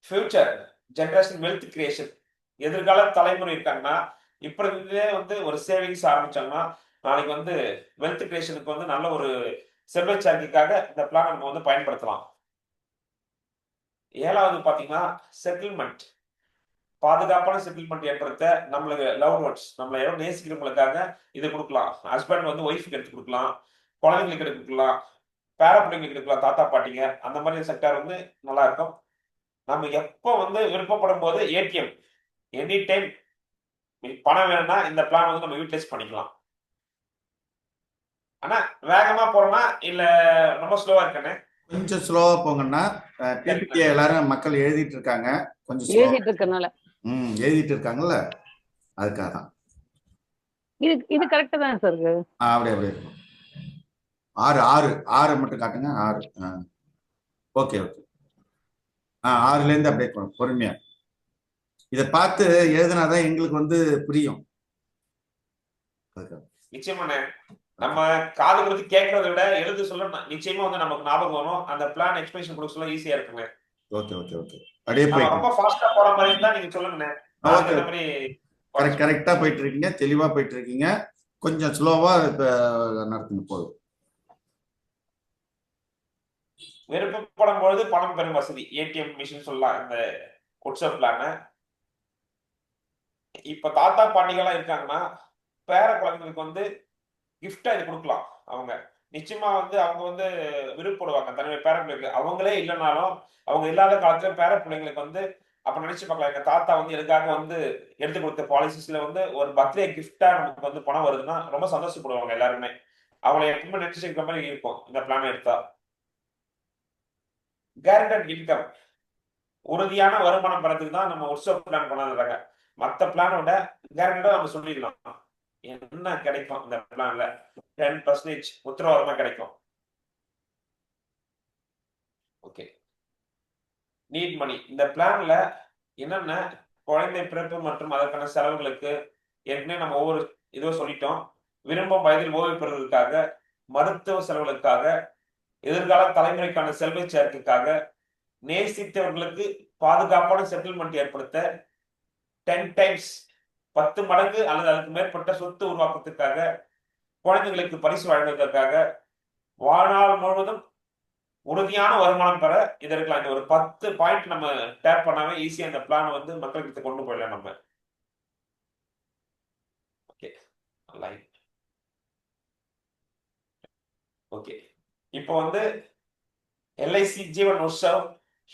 Future generation wealth creation. எதிர்கால தலைமுறை இருக்காங்கன்னா, இப்ப இருந்தே வந்து ஒரு சேவிங்ஸ் ஆரம்பிச்சாங்கன்னா, நாளைக்கு வந்து வெல்த் கிரியேஷனுக்கு வந்து நல்ல ஒரு செல்வச் சேர்க்கைக்காக இந்த பிளான நம்ம வந்து பயன்படுத்தலாம். 7வது பாத்தீங்கன்னா, செட்டில்மென்ட். பாதுகாப்பான செட்டில்மெண்ட் ஏற்படுத்த நம்மளுக்கு லவ் ஒன்ஸ் நம்மள யாரோ நேசிக்கிறவங்களுக்காக இது குடுக்கலாம். ஹஸ்பண்ட் வந்து ஒய்ஃப்க்கு எடுத்து குடுக்கலாம். குழந்தைங்களுக்கு எடுத்து குடுக்கலாம். பேர பிள்ளைங்களுக்கு எடுக்கலாம். தாத்தா, பாட்டிங்க அந்த மாதிரி செக்டார் வந்து நல்லா இருக்கும். நம்ம எப்போ வந்து விருப்பப்படும்போது ஏடிஎம் எனி டைம் பணம் வேணும்னா இந்த பிளான் வந்து நம்ம யூட்டிலைஸ் பண்ணிக்கலாம். ஆனா வேகமா போறோமா இல்ல ரொம்ப ஸ்லோவா இருக்கனே? கொஞ்சம் ஸ்லோவா போங்கன்னா பிபிடி எல்லாரும் மக்கள் எழுதிட்டு இருக்காங்க. கொஞ்சம் ஸ்லோவா எழுதிட்டு இருக்கறனால எழுதிட்டு இருக்காங்கல்ல, அதுக்காக தான். இது கரெக்டா தான் சார் இருக்கு. அப்படியே அப்படியே இருக்கும். 6 மட்டும் காட்டுங்க. 6 ஓகே ஓகே. 6லேருந்து அப்படியே பொறுமையா இதை பார்த்து எழுதுனாதான் எங்களுக்கு வந்து புரியும். நிச்சயமாண்ணே. நம்ம காது கொடுத்து கேட்கறத விட எழுத சொல்ல நிச்சயமா வந்து நமக்கு ஞாபகம் வரும். அந்த பிளான் எக்ஸ்பிளேஷன் கொடுக்க சொல்ல ஈஸியா இருக்குங்க. Okay okay okay. அப்படியே நம்ம போயிட்டு ரொம்ப ஃபாஸ்டா போற மாதிரி இருந்தா நீங்க சொல்லுங்கண்ணே. ஓகே. அந்த மாதிரி கரெக்டா போயிட்டு இருக்கீங்க, தெளிவா போயிட்டு இருக்கீங்க. கொஞ்சம் ஸ்லோவா நடத்துங்க போதும். விருப்பப்படும் பொழுது பணம் பெறும் வசதி ஏடிஎம் மிஷின் சொல்லலாம் இந்த வாட்ஸ்அப் பிளான. இப்ப தாத்தா பாட்டிகள்லாம் இருக்காங்கன்னா பேர குழந்தைங்களுக்கு வந்து கிஃப்டா இது கொடுக்கலாம். அவங்க நிச்சயமா வந்து அவங்க வந்து விருப்பப்படுவாங்க தன்னுடைய பேர பிள்ளைங்களுக்கு. அவங்களே இல்லைனாலும் அவங்க இல்லாத காலத்துல பேர பிள்ளைங்களுக்கு வந்து அப்ப நினைச்சு பார்க்கலாம், எங்க தாத்தா வந்து எனக்காக வந்து எடுத்து கொடுத்த பாலிசிஸ்ல வந்து ஒரு பர்த்டே கிஃப்டா நமக்கு வந்து பணம் வருதுன்னா ரொம்ப சந்தோஷப்படுவாங்க எல்லாருமே. அவங்களை எப்பவுமே நினைச்சிருக்கிற மாதிரி இருக்கும் இந்த பிளான் எடுத்தா. கேரண்டட் இன்கம், உறுதியான வருமானம் பெறதுக்கு தான் நம்ம வாட்ஸ்அப் பிளான் கொண்டாந்துறாங்க. மற்ற பிளானோட கேரண்டா நம்ம சொல்லிடலாம் என்ன கிடைக்கும் இந்த பிளான்ல. 10% உத்தரவாதமா கிடைக்கும். ஓகே. நீட் மணி, இந்த பிளான்ல என்னென்ன குழந்தை பிறப்பு மற்றும் அதற்கான செலவுகளுக்கு ஏற்கனவே நம்ம ஒவ்வொரு இதுவும் சொல்லிட்டோம். விரும்பும் வயதில் ஓய்வு பெறுவதற்காக, மருத்துவ செலவுகளுக்காக, எதிர்கால தலைமுறைக்கான செல்வ சேர்க்கைக்காக, நேசித்தவர்களுக்கு பாதுகாப்பான செட்டில்மெண்ட் ஏற்படுத்த, 10 டைம்ஸ் 10 மடங்கு அல்லது அதுக்கு மேற்பட்ட சொத்து உருவாக்கத்துக்காக, குழந்தைகளுக்கு பரிசு வழங்குவதற்காக, வாழ்நாள் முழுவதும் உறுதியான வருமானம் பெற இது இருக்கலாம். இந்த ஒரு 10 பாயிண்ட் நம்ம டேப் பண்ணாவே ஈஸியா இந்த பிளான் வந்து மக்களுக்கு கொண்டு போயிடலாம் நம்ம. ஓகே. ஓகே. இப்போ வந்து எல்ஐசி ஜீவன் உற்சவ்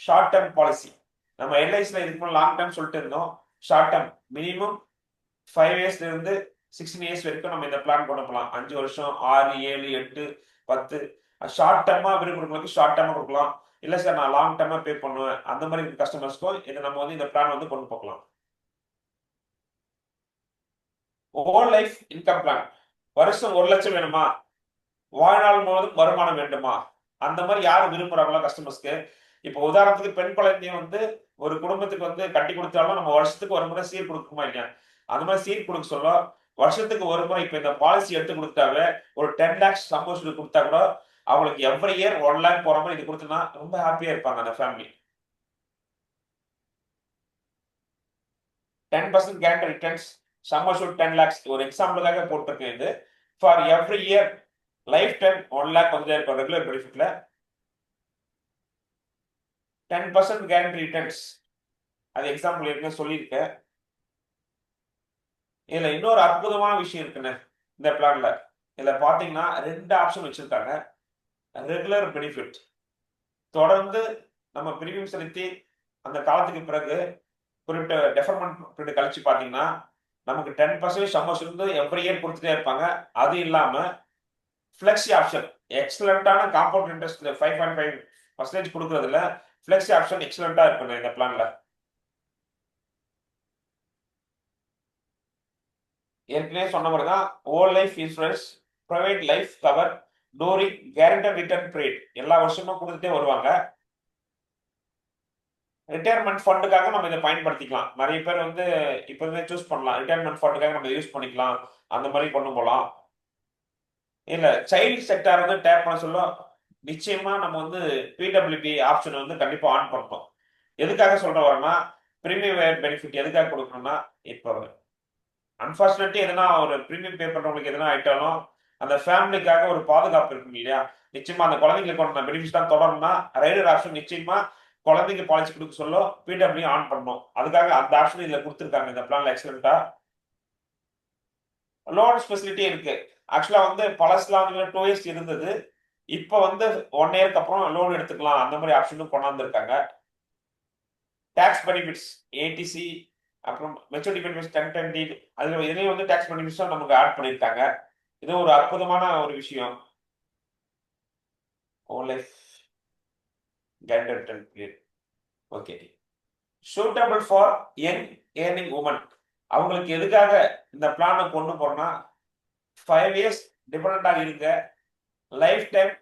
ஷார்ட் டேர்ம் பாலிசி. நம்ம எல்ஐசில இதுக்கு லாங் டேர்ம் சொல்லிட்டு இருந்தோம். ஷார்ட் டேர்ம் மினிமம் 5 இயர்ஸ்ல இருந்து 16 இயர்ஸ் வரைக்கும் நம்ம இந்த பிளான் கொண்டு போகலாம். 5 வருஷம், 6, 7, 8, 10. ஷார்ட் டேர்மா விரும்புறவங்களுக்கு ஷார்ட் டேர்மா கொடுக்கலாம். இல்ல சார் நான் லாங் டேர்மா பே பண்ணுவேன் அந்த மாதிரி கஸ்டமர்ஸ்க்கும் இதை நம்ம வந்து இந்த பிளான் வந்து கொண்டு போகலாம். ஹோல் லைஃப் இன்கம் பிளான், வருஷம் 1 லட்சம் வேணுமா, வாழ்நாள் முழுவதும் வருமானம் வேண்டுமா, அந்த மாதிரி யாரு விரும்புறாங்களோ கஸ்டமர்ஸ்க்கு. இப்போ உதாரணத்துக்கு பெண் குழந்தைய வந்து ஒரு குடும்பத்துக்கு வந்து கட்டி கொடுத்தாலும் நம்ம வருஷத்துக்கு ஒரு முறை சீர் கொடுக்குமா இல்லையா, அந்த மாதிரி சீர் கொடுக்க சொல்ல வருஷத்துக்கு ஒரு முறை இப்ப இந்த பாலிசி எடுத்து கொடுத்தாவே ஒரு 10 lakhs சப்போஸ் கொடுத்தா கூட அவங்களுக்கு எவ்ரி இயர் 1 lakh போற மாதிரி இது கொடுத்தனா ரொம்ப ஹாப்பியா இருப்பாங்க அந்த family. 10% guarantee returns, some assured 10 lakhs ஒரு எக்ஸாம்பிளுக்காக போட்டிருக்கேன். இது for every year life time 1 lakh வந்து இருக்கும் ரெகுலர் பெனிஃபிட்ல. 10% கேரண்டி ரிட்டர்ன்ஸ் அது எக்ஸாம்பிள் ஏற்கனவே சொல்லியிருக்கேன். இதுல இன்னொரு அற்புதமான விஷயம் இருக்குன்னு இந்த பிளான்ல. இதுல பாத்தீங்கன்னா 2 ஆப்ஷன் வச்சிருக்காங்க. ரெகுலர் பெனிஃபிட், தொடர்ந்து நம்ம பிரீமியம் செலுத்தி அந்த காலத்துக்கு பிறகு குறிப்பிட்ட டெஃபர்மெண்ட் பீரியட் கழிச்சு பாத்தீங்கன்னா நமக்கு 10% சம்மர்ஸ் இருந்து எவ்ரி இயர் கொடுத்துட்டே இருப்பாங்க. அது இல்லாம ஃபிளெக்ஸி ஆப்ஷன், எக்ஸலண்டான காம்பவுண்ட் இன்ட்ரெஸ்ட் 5.5% கொடுக்கறதுல ஃபிளெக்ஸி ஆப்ஷன் எக்ஸலண்டா இருக்கும் இந்த பிளான்ல. ஏற்கனவே சொன்ன மாதிரி தான் whole life insurance, private life cover, during guaranteed return period எல்லா வருஷமும் கொடுத்துட்டே வருவாங்க. ரிட்டையர்மெண்ட் ஃபண்டுக்காக நம்ம இதை பயன்படுத்திக்கலாம். நிறைய பேர் வந்து இப்போ இருந்தே சூஸ் பண்ணலாம். ரிட்டையர்மெண்ட் ஃபண்டுக்காக நம்ம யூஸ் பண்ணிக்கலாம், அந்த மாதிரி கொண்டு போகலாம். இல்ல சைல்டு செக்டார் வந்து டேப் பண்ண சொல்ல நிச்சயமா நம்ம வந்து பிடபிள்யூபி ஆப்ஷன் வந்து கண்டிப்பா ஆன் பண்ணணும். எதுக்காக சொல்ற வரேன்னா, பிரீமியம் வேர் பெனிஃபிட் எதுக்காக கொடுக்கணும்னா, இப்போ அன்பார்ச்சுனேட்லி எதனா ஒரு பிரீமியம் பே பண்றவங்களுக்கு எதனா ஆயிட்டாலும் அந்த ஃபேமிலிக்காக ஒரு பாதுகாப்பு இருக்கும் இல்லையா? நிச்சயமா அந்த குழந்தைங்களுக்கு கொண்ட பெனிஃபிட்ஸ் தான் தொடரணும்னா ரைடர் ஆப்ஷன் நிச்சயமா குழந்தைங்க பாலிசி கொடுக்க சொல்ல பிடபிள்யூ ஆன் பண்ணணும். அதுக்காக அந்த ஆப்ஷன் இதுல கொடுத்துருக்காங்க. இந்த பிளான்ல எக்ஸலண்டா லோன் ஃபெசிலிட்டி இருக்கு. ஆக்சுவலா வந்து பழசுலாம் வந்து 2 இயர்ஸ் இருந்தது. இப்போ வந்து 1 இயர்க்கு அப்புறம் லோன் எடுத்துக்கலாம், அந்த மாதிரி ஆப்ஷனும் கொண்டாந்துருக்காங்க. டாக்ஸ் பெனிஃபிட்ஸ் ஏடிசி, அப்புறம் மெச்சூரிட்டி பெனிஃபிட்ஸ் கண்டென்ட், அதுல இதுலயும் வந்து டாக்ஸ் பெனிஃபிட்ஸும் நமக்கு ஆட் பண்ணியிருக்காங்க. இது ஒரு அற்புதமான ஒரு விஷயம். Okay, suitable for young earning women. அவங்களுக்கு எதுக்காக இந்த பிளானை கொண்டு போறோம்னா, 5 இயர்ஸ் டிபெண்டா இருங்க, லைஃப் டைம்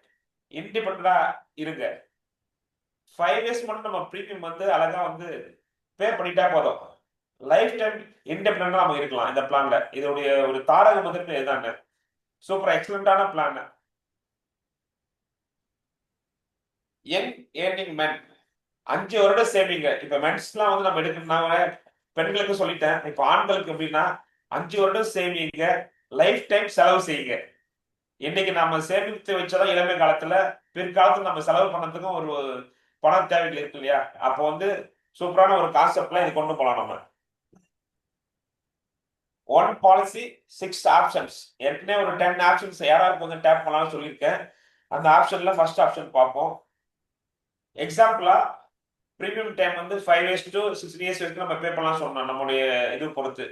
இண்டிபெண்டா இருங்க. 5 இயர்ஸ் மட்டும் நம்ம பிரீமியம் வந்து அழகா வந்து பே பண்ணிட்டா போதும், லைஃப் டைம் இண்டிபெண்டா நம்ம இருக்கலாம் இந்த பிளான்ல. இதோடைய ஒரு தாரக முதல் இதுதாங்க. சூப்பர் எக்ஸலண்டான பிளான். யங் ஏர்னிங் மென் 5 வருடம் சேவிங்க. இப்ப மென்ஸ்லாம் வந்து நம்ம எடுக்கணும்னா பெண்களுக்கு சொல்லிட்டேன். இப்ப ஆண்களுக்கு எப்படின்னா 5 வருடம் சேவிங்க, லைஃப் டைம் செலவு செய்யுங்க. இன்னைக்கு நம்ம சேமித்து வச்சதான் இளமை காலத்துல, பிற்காலத்துல நம்ம செலவு பண்ணதுக்கும் ஒரு பண தேவைகள் இருக்கு இல்லையா? அப்போ வந்து சூப்பரான ஒரு கான்செப்ட்ல இது கொண்டு போகலாம் நம்ம. 1 பாலிசி 6 ஆப்ஷன்ஸ். ஏற்கனவே ஒரு 10 ஆப்ஷன்ஸ் யாராருக்கு வந்து டேப் பண்ணலாம்னு சொல்லியிருக்கேன். அந்த ஆப்ஷன்ல ஃபர்ஸ்ட் ஆப்ஷன் பார்ப்போம். எக்ஸாம்பிளா பிரீமியம் டைம் வந்து 5 இயர்ஸ் டு 6 இயர்ஸ் வரைக்கும் நம்ம பே பண்ணலாம் சொன்னோம். நம்மளுடைய இது பொறுத்து,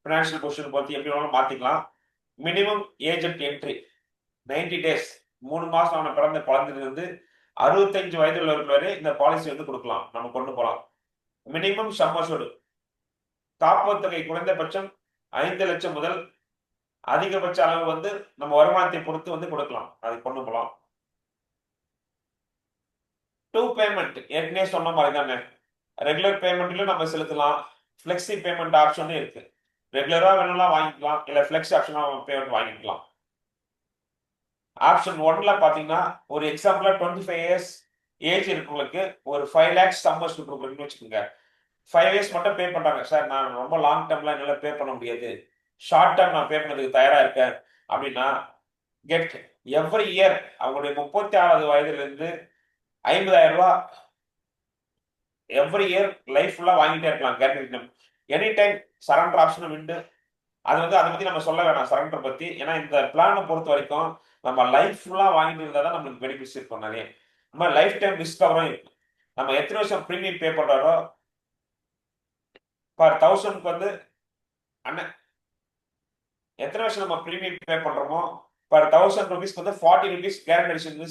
ஃபினான்ஷியல் பொசிஷன் பொறுத்து எப்படி வேணாலும் மாத்திக்கலாம். Minimum age at entry 90 days. 3 மாசம் அவனை பிறந்த குழந்தையிலிருந்து 65 வயது உள்ளவர்கள் வரை இந்த பாலிசி வந்து கொடுக்கலாம், நம்ம கொண்டு போகலாம். மினிமம் சம் அஷ்யூர்டு, காப்புத் தொகை குறைந்தபட்சம் 5 லட்சம் முதல் அதிகபட்ச அளவு வந்து நம்ம வருமானத்தை பொறுத்து வந்து கொடுக்கலாம், அது கொண்டு போகலாம். 2 பேமெண்ட் ஏற்கனவே சொன்ன மாதிரி தானே, ரெகுலர் பேமெண்ட்லயும் நம்ம செலுத்தலாம், ஃபிளெக்சி பேமெண்ட் ஆப்ஷனும் இருக்கு. ரெகுலரா வேணும்லாம் வாங்கிக்கலாம், இல்ல ஃபிளெக்ஸ் ஆப்ஷனா பேமெண்ட் வாங்கிக்கலாம். ஆப்ஷன் 1ல பாத்தீங்கன்னா ஒரு எக்ஸாம்பிளா 25 இயர்ஸ் ஏஜ் இருக்கவங்களுக்கு ஒரு 5 lakhs சம்மர்ஸ் கொடுக்குறீங்கன்னு வச்சுக்கோங்க. 5 இயர்ஸ் மட்டும் பே பண்றாங்க. சார் நான் ரொம்ப லாங் டேர்ம்ல என்னால பே பண்ண முடியாது, ஷார்ட் டேர்ம் நான் பே பண்ணதுக்கு தயாரா இருக்கேன் அப்படின்னா, கெட் எவ்ரி இயர் அவங்களுடைய 36வது வயதுல இருந்து 50,000 ரூபாய் எவ்ரி இயர் லைஃப் ஃபுல்லா வாங்கிட்டே இருக்கலாம். கேரண்டி எனி டைம் சரண்டர் ஆப்ஷனும் உண்டு. அது வந்து அதை பத்தி நம்ம சொல்ல வேணாம் சரண்டர் பத்தி. ஏன்னா இந்த பிளானை பொறுத்த வரைக்கும் நம்ம லைஃப் ஃபுல்லா வாங்கிட்டு இருந்தா தான் நம்மளுக்கு பெனிஃபிட்ஸ் இருக்கும் நிறைய. நம்ம லைஃப் டைம் டிஸ்கவரும் இருக்கும். நம்ம எத்தனை வருஷம் ப்ரீமியம் பே பண்றாரோ பர் 1000க்கு வந்து அண்ணன் எத்தனை வருஷம் நம்ம ப்ரீமியம் பே பண்றோமோ பர் 1000 ருபீஸ்க்கு வந்து 40 ருபீஸ் கேரண்டி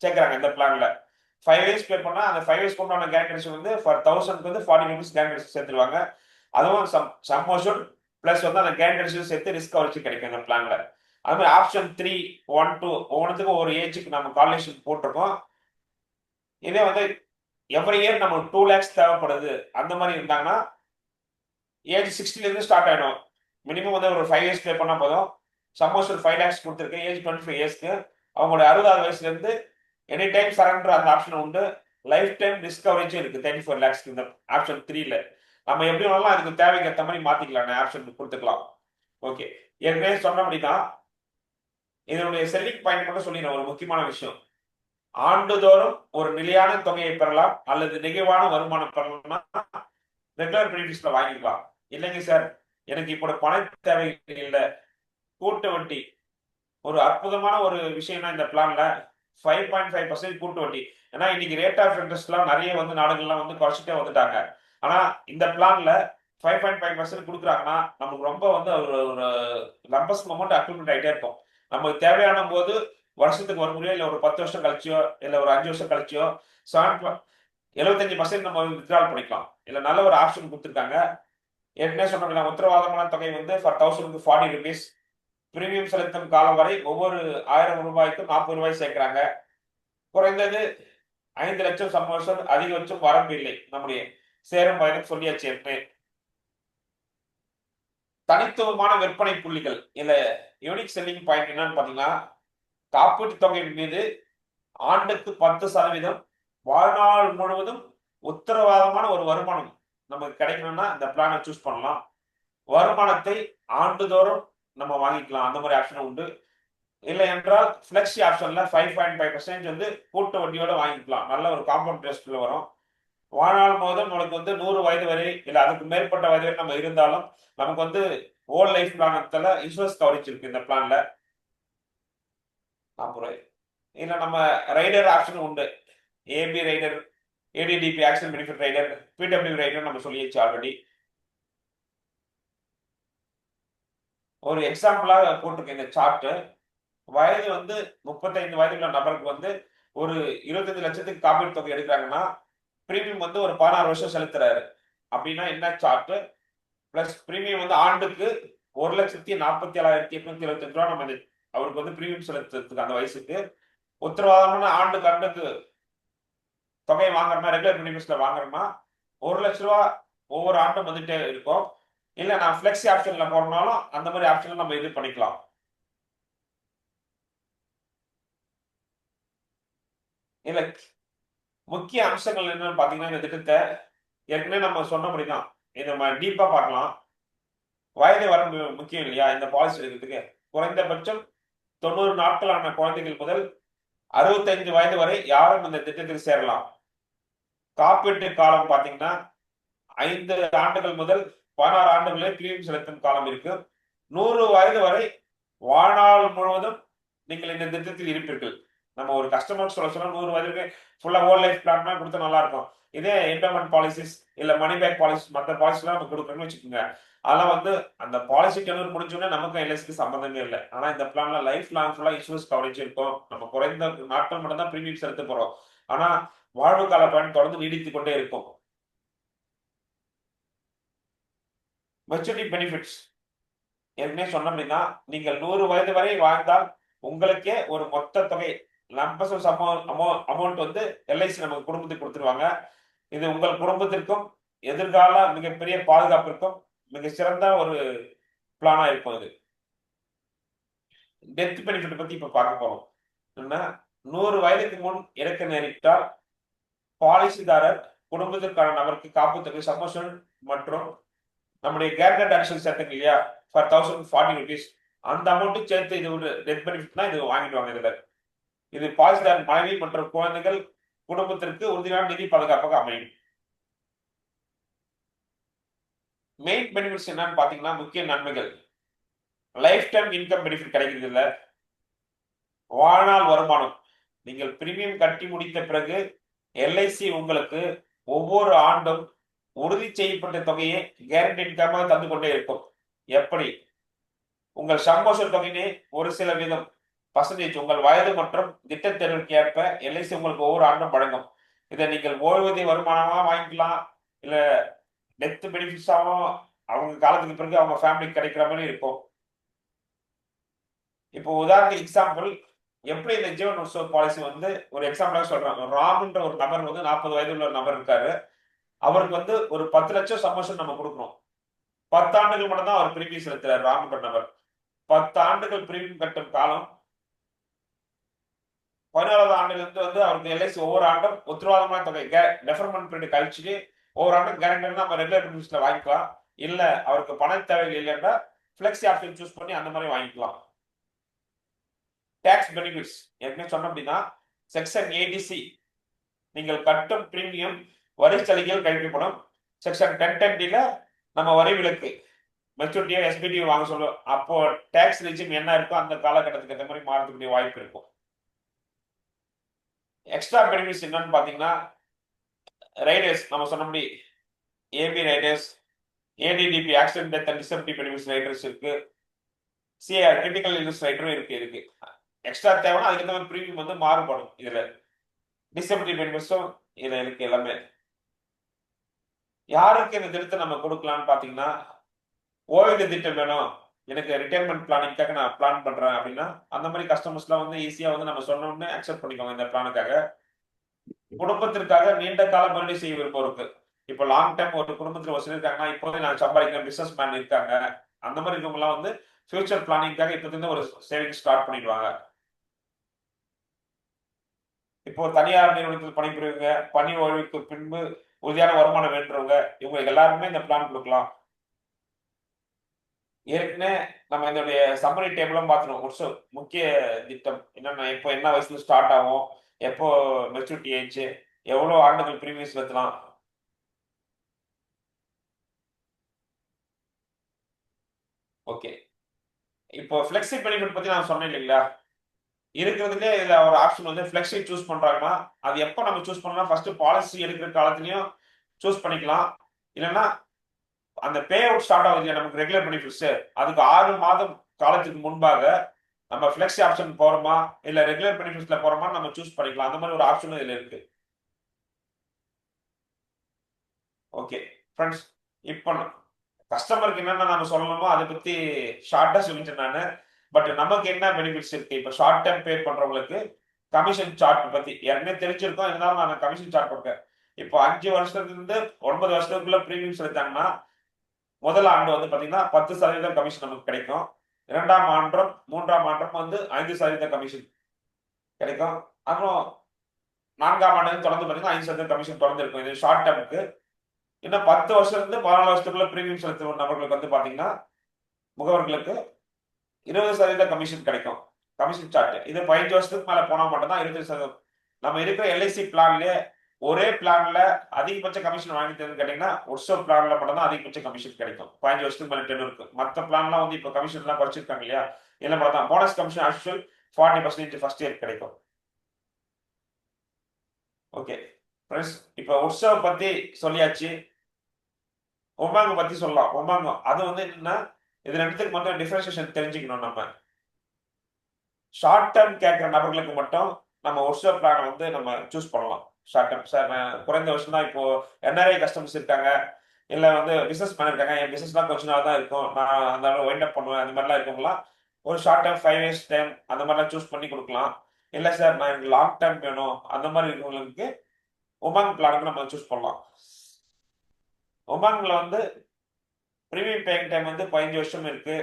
சேர்க்கிறாங்க இந்த பிளான்ல. 5 இயர்ஸ் பே பண்ணா அந்த 5 இயர்ஸ் கொண்டான கேரண்டி வந்து ஃபார் 1000க்கு வந்து 40 ருபீஸ் கேரண்டி சேர்த்துருவாங்க. அதுவும் சம் அஷ்யூர்ட் பிளஸ் வந்து அந்த கேரண்டி சேர்த்து ரிஸ்க் கவரேஜ் கிடைக்கும் இந்த பிளான்ல. அது மாதிரி ஆப்ஷன் 3, 1, 2 ஒவ்வொன்றுத்துக்கும் ஒரு ஏஜுக்கு நம்ம கால்குலேஷன் போட்டிருக்கோம். இதே வந்து எவ்ரி இயர் நம்ம 2 lakhs தேவைப்படுது அந்த மாதிரி இருந்தாங்கன்னா ஏஜ் 60ல இருந்து ஸ்டார்ட் ஆயிடும். மினிமம் வந்து ஒரு 5 இயர்ஸ் பே பண்ணா போதும். சப்போஸ் ஒரு 5 lakhs கொடுத்துருக்கு ஏஜ் 25 இயர்ஸ்க்கு, அவங்களோட 60வது வயசுல இருந்து எனி டைம் சரண்டர் அந்த ஆப்ஷன் உண்டு. லைஃப் டைம் ரிஸ்க் கவரேஜும் இருக்கு 34 lakhs இந்த ஆப்ஷன் 3ல. நம்ம எப்படி வேணாலும் அதுக்கு தேவைக்கு ஏற்ற மாதிரி மாத்திக்கலாம், ஆப்ஷன் கொடுத்துக்கலாம். ஓகே, ஏற்கனவே சொன்னபடி தான் இதனுடைய செல்லிங் பாயிண்ட் மட்டும் சொல்லிடுறேன். ஒரு முக்கியமான விஷயம், ஆண்டுதோறும் ஒரு நிலையான தொகையை பெறலாம் அல்லது நெகிழ்வான வருமானம் பெறலாம்னா ரெகுலர் பெனிஃபிட்ஸ்ல வாங்கிக்கலாம். இல்லைங்க சார் எனக்கு இப்போ பண தேவை இல்லை, கூட்டு வட்டி ஒரு அற்புதமான ஒரு விஷயம்னா இந்த பிளான்ல 5.5% கூட்டு வட்டி. ஏன்னா இன்னைக்கு ரேட் ஆஃப் இன்ட்ரெஸ்ட்லாம் நிறைய வந்து நாடுகள்லாம் வந்து குறைச்சிட்டே வந்துட்டாங்க. ஆனா இந்த பிளான்ல 5.5% கொடுக்குறாங்கன்னா நமக்கு ரொம்ப வந்து ஒரு லம்பஸ் அமௌண்ட் அக்யூமுலேட் ஆகிட்டே இருக்கும். நமக்கு தேவையான போது வருஷத்துக்கு ஒரு முறையோ இல்லை ஒரு 10 வருஷம் கழிச்சியோ இல்லை ஒரு 5 வருஷம் கழிச்சியோ 75% நம்ம வித்ட்ரால் பண்ணிக்கலாம். இல்லை நல்ல ஒரு ஆப்ஷன் கொடுத்துருக்காங்க. ஏற்கனவே சொன்ன உத்தரவாதமான தொகை வந்து ஃபார் 1000க்கு 40 ருபீஸ். பிரீமியம் செலுத்தும் காலம் வரை ஒவ்வொரு 1000 ரூபாய்க்கும் 40 ரூபாய் சேர்க்கிறாங்க. குறைந்தது 5 லட்சம் சம்பளம், அதிகபட்சம் வரம்பு இல்லை. நம்முடைய சேரும் வயதும் சொல்லியாச்சு ஏற்கனவே. தனித்துவமான விற்பனை புள்ளிகள் இல்ல யூனிக் செல்லிங் பாயிண்ட் என்னன்னு பாத்தீங்கன்னா, காப்பீட்டு தொகையின் மீது ஆண்டுக்கு 10% வாழ்நாள் முழுவதும் உத்தரவாதமான ஒரு வருமானம் நமக்கு கிடைக்கணும்னா இந்த பிளானை சூஸ் பண்ணலாம். வருமானத்தை ஆண்டுதோறும் நம்ம வாங்கிக்கலாம், அந்த மாதிரி ஆப்ஷன் உண்டு. இல்லை என்றால் ஃபிளெக்ஸி ஆப்ஷன்ல 5.5% வந்து கூட்டு வட்டியோட வாங்கிக்கலாம். நல்ல ஒரு காம்பவுண்ட் இன்ட்ரெஸ்ட்ல வரும். வாழ்நாள் முழுவதும் நம்மளுக்கு வந்து 100 வயது வரை இல்ல அதுக்கு மேற்பட்ட வயது வரை நம்ம இருந்தாலும் நமக்கு வந்து ஓல்ட் லைஃப் பிளானத்துல இன்சூரன்ஸ் கவரேஜ் இருக்கு இந்த பிளான்ல. அப்புறம் இல்ல நம்ம ரைடர் ஆப்ஷன் உண்டு. AB rider, ADDB accident benefit rider, PW rider நம்ம சொல்லியாச்சு ஆல்ரெடி. ஒரு எக்ஸாம்பிளாக போட்டிருக்கேன் இந்த சார்ட். வயது வந்து 35 வயது உள்ள நபருக்கு வந்து ஒரு 25 லட்சத்துக்கு காப்பீடு தொகை எடுக்கிறாங்கன்னா பிரீமியம் வந்து ஒரு 16 வருஷம் செலுத்துறாரு அப்படின்னா என்ன சார்ட் பிளஸ் பிரீமியம் வந்து ஆண்டுக்கு 1,47,875 ரூபா நம்ம அவருக்கு வந்து பிரீமியம் செலுத்துறதுக்கு அந்த வயசுக்கு உத்தரவாதமான ஆண்டுக்கு தொகை வாங்குறோம்னா ரெகுலர் பிரீமியம்ஸ்ல வாங்குறோம்னா 1 லட்ச ரூபா ஒவ்வொரு ஆண்டும் வந்துட்டே இருக்கும். இல்ல நான் ஃபிளெக்ஸி ஆப்ஷன்ல போறனாலும் அந்த மாதிரி ஆப்ஷன்ல நம்ம இது பண்ணிக்கலாம். இல்ல முக்கிய அம்சங்கள் என்னன்னு பாத்தீங்கன்னா இந்த திட்டத்தை ஏற்கனவே நம்ம சொன்னபடிதான் இதை நம்ம டீப்பா பார்க்கலாம். வயது வரம்பு முக்கியம் இல்லையா இந்த பாலிசி எடுக்கிறதுக்கு? குறைந்தபட்சம் 90 நாட்களான குழந்தைகள் முதல் 65 வயது வரை யாரும் இந்த திட்டத்தில் சேரலாம். காப்பீட்டு காலம் பாத்தீங்கன்னா 5 ஆண்டுகள் முதல் 16 ஆண்டுகளில் பிரீமியம் செலுத்தும் காலம் இருக்கு. 100 வயது வரை வாழ்நாள் முழுவதும் நீங்கள் இந்த திட்டத்தில் இருப்பீர்கள். நம்ம ஒரு கஸ்டமர் சொல்ல 100 வயதுக்கு ஃபுல்லா ஓல்ட் லைஃப் பிளான் கொடுத்தா நல்லா இருக்கும். இதே என்டர்மெண்ட் பாலிசிஸ் இல்ல மணி பேக் பாலிசி மற்ற பாலிசிலாம் நம்ம கொடுக்குறோம்னு வச்சுக்கோங்க. அதெல்லாம் வந்து அந்த பாலிசி டெனூர் முடிஞ்சோடனே நமக்கு எல்ஐசிக்கு சம்பந்தமே இல்லை. ஆனா இந்த பிளான்ல லைஃப் லாங் ஃபுல்லா இன்சூரன்ஸ் கவரேஜ் இருக்கும். நம்ம குறைந்த நாட்கள் மட்டும் தான் பிரீமியம் செலுத்த போறோம். ஆனா வாழ்வு கால பயன் தொடர்ந்து நீடித்துக் கொண்டே இருக்கும். மெச்சூரிட்டி பெனிஃபிட்ஸ் ஏற்கனவே சொன்ன அப்படின்னா நீங்கள் 100 வயது வரை வாழ்ந்தால் உங்களுக்கே ஒரு மொத்த தொகை லம்பசம் அமௌண்ட் வந்து எல்ஐசி நமக்கு குடும்பத்துக்கு கொடுத்துருவாங்க. இது உங்கள் குடும்பத்திற்கும் எதிர்கால மிகப்பெரிய பாதுகாப்பிற்கும் மிக சிறந்த ஒரு பிளானா இருக்கும். இது டெத் பெனிஃபிட் பத்தி இப்ப பார்க்க போறோம். 100 வயதுக்கு முன் இறக்க நேரிட்டால் பாலிசிதாரர் குடும்பத்திற்கான நபருக்கு காப்பு தொகை சம்மோஷன் மற்றும் நம்முடைய கேரண்டட் ஆக்ஷன் சேர்த்துங்க இல்லையா ஃபார் 1040 ருபீஸ் அந்த அமௌண்ட் சேர்த்து இது ஒரு டெத் பெனிஃபிட்னா இது வாங்கிடுவாங்க. இதுல இது பாலிசிதாரர் மனைவி மற்றும் குழந்தைகள் குடும்பத்திற்கு உறுதியான நிதி பாதுகாப்பாக அமையும். மெயின் பெனிஃபிட்ஸ் என்னன்னு பாத்தீங்கன்னா முக்கிய நன்மைகள் லைஃப் டைம் இன்கம் பெனிஃபிட் கிடைக்கிறது இல்ல. வாழ்நாள் வருமானம் நீங்கள் பிரீமியம் கட்டி முடித்த பிறகு எல்ஐசி உங்களுக்கு ஒவ்வொரு ஆண்டும் உறுதி செய்யப்பட்ட தொகையை கேரண்டி இன்கமாக தந்து கொண்டே இருக்கும். எப்படி? உங்கள் சம்பள தொகையினே ஒரு சில வீதம் பர்சன்டேஜ் உங்கள் வயது மற்றும் திட்ட தேர்வுக்கு ஏற்ப எல்ஐசி உங்களுக்கு ஒவ்வொரு ஆண்டும் வழங்கும். இதை நீங்கள் ஓய்வூதிய வருமானமா வாங்கிக்கலாம், இல்ல டெத் பெனிஃபிட்ஸாவும் அவங்க காலத்துக்கு பிறகு அவங்க ஃபேமிலிக்கு கிடைக்கிற மாதிரி இருக்கும். இப்போ உதாரணத்துக்கு எக்ஸாம்பிள் எப்படி இந்த ஜீவன் உற்சவ பாலிசி வந்து ஒரு எக்ஸாம்பிளாக சொல்றாங்க. ராம்ன்ற ஒரு நபர் வந்து 40 வயது உள்ள ஒரு நபர் இருக்காரு. அவருக்கு வந்து ஒரு 10 லட்சம் சம்மோஷன் நம்ம கொடுக்கணும். 10 ஆண்டுகள் மட்டும் தான் அவர் பிரீமியம் செலுத்துறாரு. ராம்ன்ற நபர் 10 ஆண்டுகள் பிரீமியம் கட்டும் காலம் 17வது ஆண்டிலிருந்து வந்து அவருக்கு எல்ஐசி ஒவ்வொரு ஆண்டும் உத்தரவாதமான தொகை டெஃபர்மெண்ட் பீரியட் கழிச்சுட்டு ஒவ்வொரு ஆண்டும் கேரண்டர் நம்ம ரெகுலர் பெனிஃபிட்ஸ்ல வாங்கிக்கலாம். இல்ல அவருக்கு பண தேவைகள் இல்லைன்னா ஃபிளெக்ஸி ஆப்ஷன் சூஸ் பண்ணி அந்த மாதிரி வாங்கிக்கலாம். டாக்ஸ் பெனிஃபிட்ஸ் ஏற்கனவே சொன்ன அப்படின்னா செக்ஷன் ஏடிசி நீங்கள் கட்டும் பிரீமியம் வரி சலுகைகள் கழிக்கப்படும். செக்ஷன் 1010ல நம்ம வரி விலக்கு மெச்சூரிட்டியா எஸ்பிடி வாங்க சொல்லுவோம். அப்போ டாக்ஸ் ரிஜிம் என்ன இருக்கோ அந்த காலகட்டத்துக்கு ஏற்ற மாதிரி மாறக்கூடிய வாய்ப்பு இருக்கும். எக்ஸ்ட்ரா பெனிஃபிட்ஸ் என்னன்னு பாத்தீங்கன்னா ரைடர்ஸ் நம்ம சொன்னபடி AB riders, ADDB accident death and disability benefits riders இருக்கு. சிஆர் கிரிட்டிக்கல் இல்னஸ் ரைடரும் இருக்கு. எக்ஸ்ட்ரா தேவைன்னா அதுக்கு ஏற்ற மாதிரி பிரீமியம் வந்து மாறுபடும். இதுல டிசபிலிட்டி பெனிஃபிட்ஸும் இதுல இருக்கு எல்லாமே. யாருக்கு இந்த திட்டத்தை நம்ம கொடுக்கலாம்னு பாத்தீங்கன்னா, ஓய்வு திட்டம் வேணும், எனக்கு ரிட்டையர்மெண்ட் பிளானிங்காக நான் பிளான் பண்றேன் அப்படின்னா, அந்த மாதிரி கஸ்டமர்ஸ்லாம் வந்து ஈஸியா வந்து நம்ம சொன்ன உடனே அக்செப்ட் பண்ணிக்கோங்க இந்த பிளானுக்காக. குடும்பத்திற்காக நீண்ட கால முதலீடு செய்ய விரும்புவோருக்கு, இப்போ லாங் டைம் ஒரு குடும்பத்துல ஒரு சிலர் இருக்காங்கன்னா, இப்போதே நான் சம்பாதிக்கிறேன், பிசினஸ் மேன் இருக்காங்க, அந்த மாதிரி இருக்கவங்க எல்லாம் வந்து ஃபியூச்சர் பிளானிங்காக இப்போதுலேருந்து ஒரு சேவிங் ஸ்டார்ட் பண்ணிடுவாங்க. இப்போ தனியார் நிறுவனத்தில் பணிபுரியுங்க, பணி ஓய்வுக்கு பின்பு உறுதியான வருமானம் வேண்டுறவங்க, இவங்க எல்லாருமே இந்த பிளான் கொடுக்கலாம். ஏற்கனவே நம்ம இதனுடைய சம்மரி டேபிளும் பார்த்துருவோம். ஒரு முக்கிய திட்டம் என்னென்ன, எப்போ என்ன வயசுல ஸ்டார்ட் ஆகும், எப்போ மெச்சூரிட்டி ஏஜ், எவ்வளோ ஆண்டுகள் ப்ரீமியம் செலுத்தலாம். ஓகே, இப்போ ஃபிளெக்சி பெனிஃபிட் பத்தி நான் சொன்னேன் இல்லைங்களா, இருக்கிறதுலே இதுல ஒரு ஆப்ஷன் வந்து ஃபிளெக்சி சூஸ் பண்றாங்கன்னா, அது எப்போ நம்ம சூஸ் பண்ணலாம், ஃபர்ஸ்ட் பாலிசி எடுக்கிற காலத்துலயும் சூஸ் பண்ணிக்கலாம். இல்லைன்னா அந்த பே அவுட் ஸ்டார்ட் ஆகுது இல்லையா நமக்கு ரெகுலர் பெனிஃபிட்ஸ், அதுக்கு 6 மாதம் காலத்துக்கு முன்பாக நம்ம ஃபிளெக்சி ஆப்ஷன் போறோமா இல்ல ரெகுலர் பெனிஃபிட்ஸ்ல போறோமா நம்ம சூஸ் பண்ணிக்கலாம். அந்த மாதிரி ஒரு ஆப்ஷனும் இதுல இருக்கு. ஓகே ஃப்ரெண்ட்ஸ், இப்போ கஸ்டமருக்கு என்னென்ன நம்ம சொல்லணுமோ அதை பத்தி ஷார்ட்டா சொல்லிட்டேன் நான். பட் நமக்கு என்ன பெனிஃபிட்ஸ் இருக்கு, இப்போ ஷார்ட் டேர்ம் பே பண்றவங்களுக்கு கமிஷன் சார்ட் பத்தி ஏற்கனவே தெரிஞ்சிருக்கோம், இருந்தாலும் நான் கமிஷன் சார்ட் கொடுக்கேன். இப்போ 5 வருஷத்துல இருந்து 9 வருஷத்துக்குள்ள பிரீமியம் செலுத்தாங்கன்னா, முதல் ஆண்டு வந்து பாத்தீங்கன்னா 10% கமிஷன் நமக்கு கிடைக்கும். 2ஆம் ஆண்டும் 3ஆம் ஆண்டும் வந்து 5% கமிஷன் கிடைக்கும். அப்புறம் 4ஆம் ஆண்டு தொடர்ந்து பாத்தீங்கன்னா 5% கமிஷன் தொடர்ந்து இருக்கும். இது ஷார்ட் டேர்முக்கு. இன்னும் 10 வருஷத்துல இருந்து 14 வருஷத்துக்குள்ள பிரீமியம் செலுத்தும் நபர்களுக்கு வந்து பாத்தீங்கன்னா, முகவர்களுக்கு 20% கமிஷன் கிடைக்கும். கமிஷன் சார்ட் இது 15 வருஷத்துக்கு மேல போனா மட்டும்தான் 20%. நம்ம இருக்கிற எல்ஐசி பிளான்லயே ஒரே பிளான்ல அதிகபட்ச கமிஷன் வாங்கிட்டதுன்னு கேட்டீங்கன்னா, ஒர்க்ஷாப் பிளான்ல மட்டும்தான் அதிகபட்ச கமிஷன் கிடைக்கும் 15 வருஷத்துக்கு மேல டென் இருக்கு. மற்ற பிளான்லாம் வந்து இப்போ கமிஷன் எல்லாம் குறைச்சிருக்காங்க இல்லையா, இல்ல மட்டும் bonus commission actual 40% first year கிடைக்கும். ஓகே ஃப்ரெண்ட்ஸ், இப்போ ஒர்க்ஷாப் பத்தி சொல்லியாச்சு. ஒமாங்க பத்தி சொல்லலாம். ஒமாங்க அது வந்து என்னன்னா, இது ரெண்டுத்துக்கு மட்டும் டிஃபரன்சியேஷன் தெரிஞ்சுக்கணும். நம்ம ஷார்ட் டேர்ம் கேட்கிற நபர்களுக்கு மட்டும் நம்ம ஒர்க்ஷாப் பிளான் வந்து நம்ம சூஸ் பண்ணலாம். ஷார்ட் டேர்ம் சார் குறைந்த வருஷம் தான், இப்போ என்ஆர்ஐ கஸ்டமர்ஸ் இருக்காங்க, இல்லை வந்து பிசினஸ் மேன் இருக்காங்க, என் பிசினஸ்லாம் கொஞ்ச நாள் தான் இருக்கும், நான் அந்த வைண்ட் அப் பண்ணுவேன், அந்த மாதிரிலாம் இருக்கவங்களாம் ஒரு ஷார்ட் டேர்ம் 5 இயர்ஸ் டைம் அந்த மாதிரிலாம் சூஸ் பண்ணி கொடுக்கலாம். இல்லை சார் நான் எனக்கு லாங் டேர்ம் வேணும், அந்த மாதிரி இருக்கவங்களுக்கு உமாங் பிளானுக்கு நம்ம சூஸ் பண்ணலாம். உமாங்ல வந்து ப்ரீமியம் பேயிங் டைம் வந்து 15 வருஷம் இருக்கு,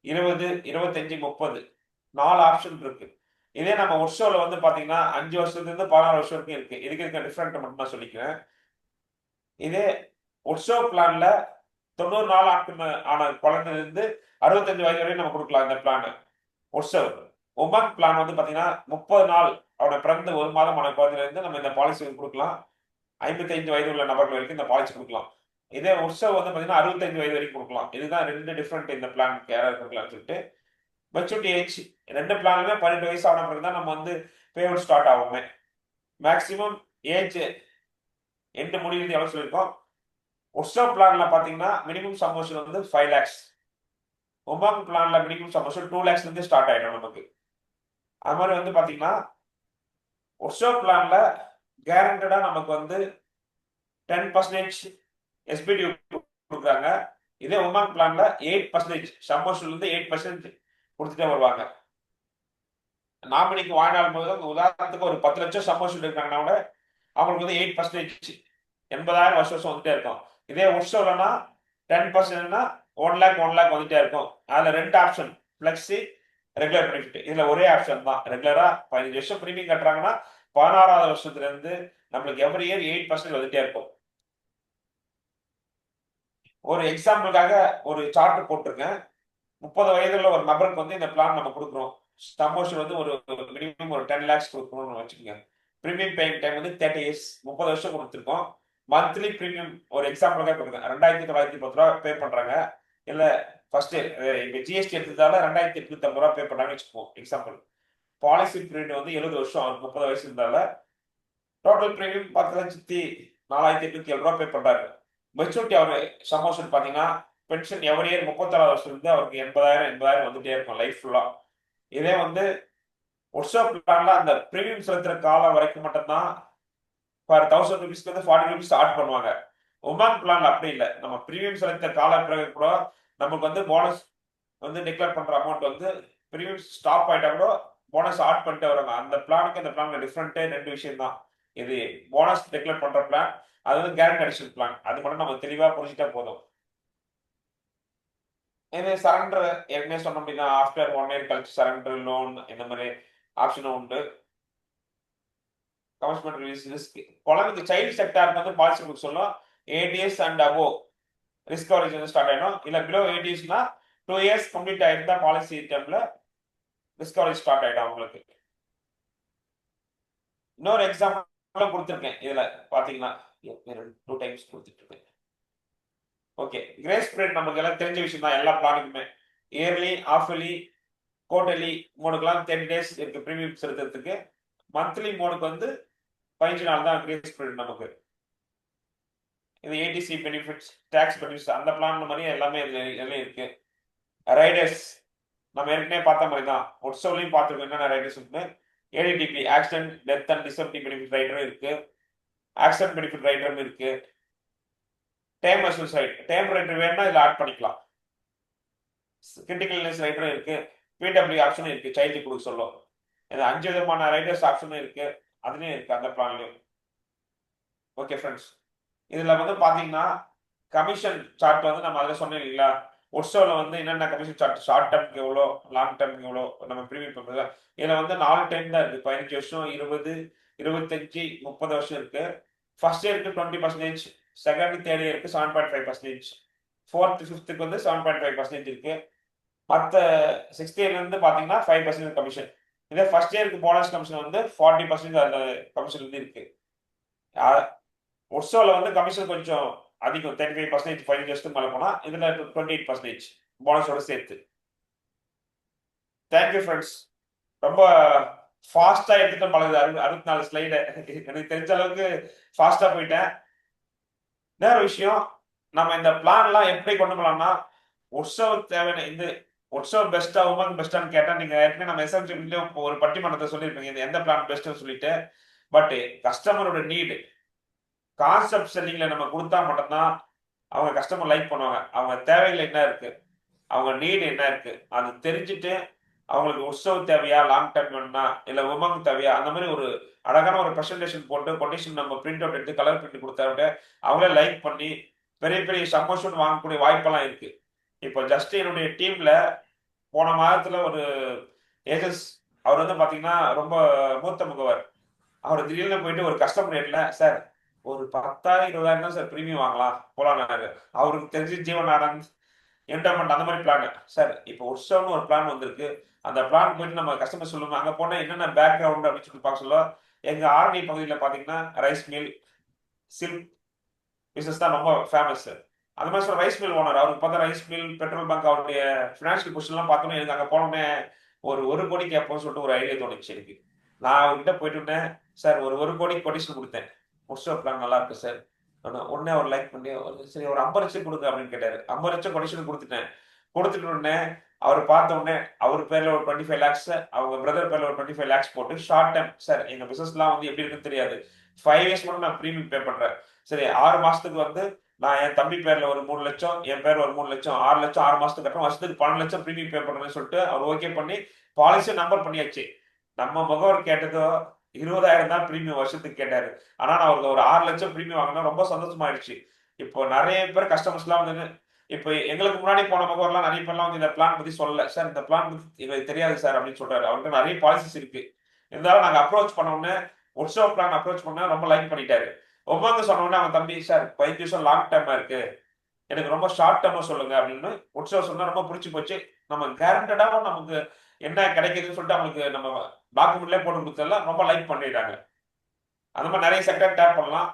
20, 25, 30 4 ஆப்ஷன் இருக்கு. இதே நம்ம ஒர்க்ஷோல வந்து பாத்தீங்கன்னா 5 வருஷத்துல இருந்து 16 வருஷம் வரைக்கும் இருக்கு. இதுக்கு இருக்க டிஃபரெண்ட் மட்டும் நான் சொல்லிக்கிறேன். இதே ஒர்க்ஷோ பிளான்ல 90 நாள் ஆன குழந்தைல இருந்து 65 வயது வரையும் நம்ம கொடுக்கலாம் இந்த பிளான். ஒர்க்ஷோ உமன் பிளான் வந்து பாத்தீங்கன்னா 30 நாள் அவனை பிறந்த 1 மாதம் ஆன குழந்தைல இருந்து நம்ம இந்த பாலிசி கொடுக்கலாம். 55 வயது உள்ள நபர்கள் வரைக்கும் இந்த பாலிசி கொடுக்கலாம். இதே ஒர்க்ஷோ வந்து பாத்தீங்கன்னா 65 வயது வரைக்கும் கொடுக்கலாம். இதுதான் 2 டிஃபரெண்ட் இந்த பிளான் யாரா இருக்கலாம் சொல்லிட்டு. மெச்சூரிட்டி ஏஜ் 2 பிளானுமே 18 வயசு ஆன பிறகு தான் நம்ம வந்து பே அவுட் ஸ்டார்ட் ஆகுமே. மேக்சிமம் ஏஜ் எண்டு முடிவு எவ்வளவு சொல்லியிருக்கோம். ஒர்க்ஷோ பிளான்ல பாத்தீங்கன்னா மினிமம் சம்மோஷன் வந்து 5 lakhs. உமங் பிளான்ல மினிமம் சம்மோஷன் 2 lakhs இருந்து ஸ்டார்ட் ஆயிடும் நமக்கு. அது மாதிரி வந்து பாத்தீங்கன்னா ஒர்க்ஷோ பிளான்ல கேரண்டடா நமக்கு வந்து 10% எஸ்பிடி கொடுக்குறாங்க. இதே உமங் பிளான்ல 8% சம்மோஷன்ல இருந்து 8% கொடுத்துட்டே வருவாங்க. நாமினிக்கு வாழ்நாள் போது உதாரணத்துக்கு ஒரு 10 லட்சம் சம்மோஷன் இருக்காங்கன்னா கூட அவங்களுக்கு வந்து 8% 80,000 வருஷம் வந்துட்டே இருக்கும். இதே ஒர்க்ஷோலனா 10%னா 1 lakh வந்துட்டே இருக்கும். அதுல 2 ஆப்ஷன், பிளெக்சி, ரெகுலர் பெனிஃபிட். இதுல ஒரே ஆப்ஷன் தான். ரெகுலரா 15 வருஷம் பிரீமியம் கட்டுறாங்கன்னா 16வது வருஷத்துல இருந்து நம்மளுக்கு எவ்ரி இயர் 8% வந்துட்டே இருக்கும். ஒரு எக்ஸாம்பிளுக்காக ஒரு சார்ட் போட்டிருக்கேன். 30 வயதுல ஒரு நபருக்கு வந்து இந்த பிளான் நம்ம கொடுக்குறோம். சம்மோஷன் வந்து ஒரு மினிமம் ஒரு 10 lakhs கொடுக்கணும்னு வச்சுக்கோங்க. பிரீமியம் பேயிங் டைம் வந்து 30 இயர்ஸ், 30 வருஷம் கொடுத்துருக்கோம். மந்த்லி பிரீமியம் ஒரு எக்ஸாம்பிளுக்காக கொடுக்குறேன். 2,910 ரூபா பே பண்றாங்க. இல்ல ஃபர்ஸ்ட் இப்போ ஜிஎஸ்டி எடுத்ததால 2,850 ரூபா பே பண்றாங்கன்னு வச்சுக்கோம் எக்ஸாம்பிள். பாலிசி பீரியட் வந்து 70 வருஷம், 30 வயசு இருந்தால டோட்டல் பிரீமியம் 10,04,807 ரூபா பே பண்றாரு. மெச்சூரிட்டி அவர் சம்மோஷன் பாத்தீங்கன்னா பென்ஷன் எவ்ரி இயர் 36 வருஷம் இருந்து அவருக்கு 80,000 வந்துட்டே இருக்கும் லைஃப் ஃபுல்லா. இதே வந்து ஒர்க்ஷோ பிளான்ல அந்த பிரீமியம் செலுத்துற காலம் வரைக்கும் மட்டும்தான் ஃபார் 1000 rupees வந்து 40 rupees ஸ்டார்ட் பண்ணுவாங்க. உமங் பிளான் அப்படி இல்லை. நம்ம பிரீமியம் செலுத்த கால பிறகு கூட நமக்கு வந்து போனஸ் வந்து டிக்ளேர் பண்ற அமௌண்ட் வந்து பிரீமியம் ஸ்டாப் ஆயிட்டா கூட போனஸ் ஆட் பண்ணிட்டு வராங்க. அந்த பிளானுக்கு இந்த பிளான் டிஃப்ரெண்டே 2 விஷயம் தான். இது போனஸ் டிக்ளேர் பண்ற பிளான், அது வந்து கேரண்டி அடிஷன் பிளான். அது மட்டும் நம்ம தெளிவா புரிஞ்சுட்டா போதும். இது சரண்டர் ஏற்கனவே சொன்ன அப்படின்னா ஆஃப்டர் 1 இயர் கழிச்சு சரண்டர் லோன் இந்த மாதிரி ஆப்ஷனும் உண்டு. கமிட்மெண்ட் ரிலீஸ் ரிஸ்க் குழந்தைக்கு சைல்டு செக்டாருக்கு வந்து பாலிசி கொடுக்க சொல்லும். 8 years and above risk coverage வந்து ஸ்டார்ட் ஆயிடும். இல்ல பிலோ 8 இயர்ஸ்னா 2 இயர்ஸ் கம்ப்ளீட் ஆயிருந்தா பாலிசி டைம்ல ரிஸ்க் கவரேஜ் ஸ்டார்ட் ஆயிடும் அவங்களுக்கு. இன்னொரு எக்ஸாம்பிள் கொடுத்துருக்கேன் இதுல பாத்தீங்கன்னா 2 டைம்ஸ் கொடுத்துட்டு இருக்கேன். ஓகே, கிரேஸ் பீரியட் நமக்கு எல்லாம் தெரிஞ்ச விஷயம் தான். எல்லா பிளானுக்குமே இயர்லி, ஆஃப்லி, குவார்டர்லி மோடுக்கெல்லாம் 30 டேஸ் இருக்கு பிரீமியம் செலுத்துறதுக்கு. மந்த்லி மோடுக்கு வந்து 15 நாள் தான் கிரேஸ் பீரியட் நமக்கு. இது ஏடிசி பெனிஃபிட்ஸ், டாக்ஸ் பெனிஃபிட்ஸ் அந்த பிளான் மாதிரி எல்லாமே இதுல இருக்கு. ரைடர்ஸ் நம்ம ஏற்கனவே பார்த்த மாதிரி தான். ஒட்ஸோலையும் பார்த்துருக்கோம் என்னென்ன ரைடர்ஸ் இருக்கு. ADDB accident death and disability benefit ரைடரும் இருக்கு. ஆக்சிடென்ட் பெனிஃபிட் ரைடரும் இருக்கு. டேம் அசூஸ் ரைட், டேம் ரைடர் வேணும்னா இதில் ஆட் பண்ணிக்கலாம். கிரிட்டிக்கல் இல்னஸ் ரைடரும் இருக்கு. பிடபிள்யூ ஆப்ஷனும் இருக்கு, சைல்டு கொடுக்க சொல்லும். இது 5 விதமான ரைடர்ஸ் ஆப்ஷனும் இருக்கு, அதுலயும் இருக்கு அந்த பிளான்லயும். ஓகே ஃப்ரெண்ட்ஸ், இதுல வந்து பாத்தீங்கன்னா கமிஷன் சார்ட் வந்து நம்ம அதில் சொன்னோம் இல்லைங்களா. ஒட்ஸோவில் வந்து என்னென்ன கமிஷன் சார்ட், ஷார்ட் டேர்ம்க்கு எவ்வளோ, லாங் டேர்ம்க்கு எவ்வளோ நம்ம ப்ரீமியம் பண்ணுறது. இதில் வந்து 4 டைம் தான் இருக்குது. 15 வருஷம், 20, 25, 30 வருஷம் இருக்கு. ஃபர்ஸ்ட் இயருக்கு 20%, செகண்ட், தேர்ட் இயருக்கு 7.5%, ஃபோர்த், ஃபிஃப்த்துக்கு வந்து 7.5% இருக்கு. மற்ற 6th இயர்லேருந்து பார்த்தீங்கன்னா 5% கமிஷன். இதே ஃபர்ஸ்ட் இயருக்கு போனஸ் கமிஷன் வந்து 40% அந்த கமிஷன் வந்து இருக்கு. ஒட்ஸோவில் வந்து கமிஷன் கொஞ்சம் அதிகம், 35% 5 வருஷத்துக்கு மேலே போனால். இதில் 28% போனஸோட சேர்த்து. Thank you friends. ரொம்ப ஃபாஸ்ட்டாக எடுத்துட்டு பழகுது. 64 ஸ்லைடு எனக்கு தெரிஞ்ச அளவுக்கு ஃபாஸ்ட்டாக போயிட்டேன். இன்னொரு விஷயம், நம்ம இந்த பிளான்லாம் எப்படி கொண்டு போகலாம்னா, ஒட்ஸோவ் தேவையான இந்த ஒட்ஸோவ் பெஸ்ட்டா உமங் பெஸ்ட்டான்னு கேட்டால் நீங்கள் ஏற்கனவே நம்ம எஸ்எம்ஜிலையும் ஒரு பட்டிமன்றத்தை சொல்லியிருப்பீங்க இந்த எந்த பிளான் பெஸ்ட்டுன்னு சொல்லிட்டு. பட் கஸ்டமரோட நீடு, கான்செப்ட் செல்லிங்ல நம்ம கொடுத்தா மட்டும்தான் அவங்க கஸ்டமர் லைக் பண்ணுவாங்க. அவங்க தேவைகள் என்ன இருக்கு, அவங்க நீடு என்ன இருக்கு, அது தெரிஞ்சுட்டு அவங்களுக்கு உற்சவ் தேவையா, லாங் டர்ம் வேணும்னா, இல்ல உமங் தேவையா, அந்த மாதிரி ஒரு அழகான ஒரு ப்ரெசன்டேஷன் போட்டு கொட்டேஷன் நம்ம பிரிண்ட் அவுட் எடுத்து கலர் பிரிண்ட் கொடுத்தா அவங்களே லைக் பண்ணி பெரிய பெரிய சம்மோஷன் வாங்கக்கூடிய வாய்ப்பெல்லாம் இருக்கு. இப்போ ஜஸ்ட் என்னுடைய டீம்ல போன மாதத்துல ஒரு ஏஜென்ஸ், அவர் வந்து பாத்தீங்கன்னா ரொம்ப மூத்த முகவர். அவர் திடீர்னு போயிட்டு ஒரு கஸ்டமர் ரேட்ல, சார் ஒரு 10,000 20,000 தான் சார் பிரீமியம் வாங்கலாம் போலான்னாரு. அவருக்கு தெரிஞ்சு ஜீவன் ஆனந்த், என்டர்மெண்ட் அந்த மாதிரி பிளான். சார் இப்போ உற்சவம்னு ஒரு பிளான் வந்திருக்கு, அந்த பிளான் போயிட்டு நம்ம கஸ்டமர் சொல்லுங்க, அங்கே போனால் என்னென்ன பேக்ரவுண்ட் அப்படின்னு சொல்லி பார்க்க சொல்ல. எங்கள் ஆரணி பகுதியில் பார்த்தீங்கன்னா ரைஸ் மில், சில்க் பிஸ்னஸ் தான் ரொம்ப ஃபேமஸ். அந்த மாதிரி சொல்ல ரைஸ் மில் ஓனர், அவருக்கு பார்த்தா ரைஸ் மில், பெட்ரோல் பங்க், அவருடைய ஃபினான்ஷியல் பொசிஷன்லாம் பார்த்தோன்னே எனக்கு அங்கே போனோடனே ஒரு 1 கோடி கேட்போம்னு சொல்லிட்டு ஒரு ஐடியா தோணுச்சு எனக்கு. நான் அவர்கிட்ட போயிட்டு சார் ஒரு 1 கோடி கொட்டேஷன் கொடுத்தேன், உற்சவ பிளான் நல்லா இருக்கு சார். உடனே அவர் லைக் பண்ணி சரி ஒரு 50 லட்சம் கொடுங்க அப்படின்னு கேட்டாரு. 50 லட்சம் கொட்டேஷன் கொடுத்துட்டேன். கொடுத்துட்டு உடனே அவர் பார்த்த உடனே அவர் பேர்ல ஒரு 25 lakhs, அவங்க பிரதர் பேர்ல ஒரு 25 lakhs போட்டு ஷார்ட் டைம், சார் எங்க பிசினஸ்லாம் வந்து எப்படி இருக்குன்னு தெரியாது, 5 இயர்ஸ் மட்டும் நான் ப்ரீமியம் பே பண்றேன். சரி 6 மாசத்துக்கு வந்து நான் என் தம்பி பேர்ல ஒரு 3 லட்சம், என் பேர்ல ஒரு 3 லட்சம், 6 லட்சம் 6 மாசத்துக்கு கட்டுறோம், வருஷத்துக்கு 12 லட்சம் ப்ரீமியம் பே பண்றேன்னு சொல்லிட்டு அவர் ஓகே பண்ணி பாலிசியை நம்பர் பண்ணியாச்சு. நம்ம முகவர் கேட்டதோ 20,000 தான் பிரீமியம் வருஷத்துக்கு கேட்டாரு. ஆனா நான் அவருக்கு ஒரு 6 லட்சம் பிரீமியம் வாங்கினா ரொம்ப சந்தோஷமாயிடுச்சு. இப்போ நிறைய பேர் கஸ்டமர்ஸ்லாம் வந்து, இப்போ எங்களுக்கு முன்னாடி போன முகவர்லாம் நிறைய பேர்லாம் வந்து இந்த பிளான் பத்தி சொல்லல, சார் இந்த பிளான் எங்களுக்கு தெரியாது சார் அப்படின்னு சொல்றாரு. அவருக்கு நிறைய பாலிசிஸ் இருக்கு. இருந்தாலும் நாங்க அப்ரோச் பண்ண உடனே உற்சவ பிளான் அப்ரோச் பண்ண ரொம்ப லைக் பண்ணிட்டாரு. ஒவ்வொரு சொன்ன உடனே அவன் தம்பி, சார் 5 வருஷம் லாங் டேர்மா இருக்கு, எனக்கு ரொம்ப ஷார்ட் டேர்மா சொல்லுங்க அப்படின்னு உற்சவ சொன்னா ரொம்ப பிடிச்சி போச்சு. நம்ம கேரண்டடா நமக்கு என்ன கிடைக்குதுன்னு சொல்லிட்டு அவங்களுக்கு நம்ம டாக்குமெண்ட்லேயே போட்டு கொடுத்ததெல்லாம் ரொம்ப லைக் பண்ணிட்டாங்க. அந்த மாதிரி நிறைய செக்டர் டேப் பண்ணலாம்.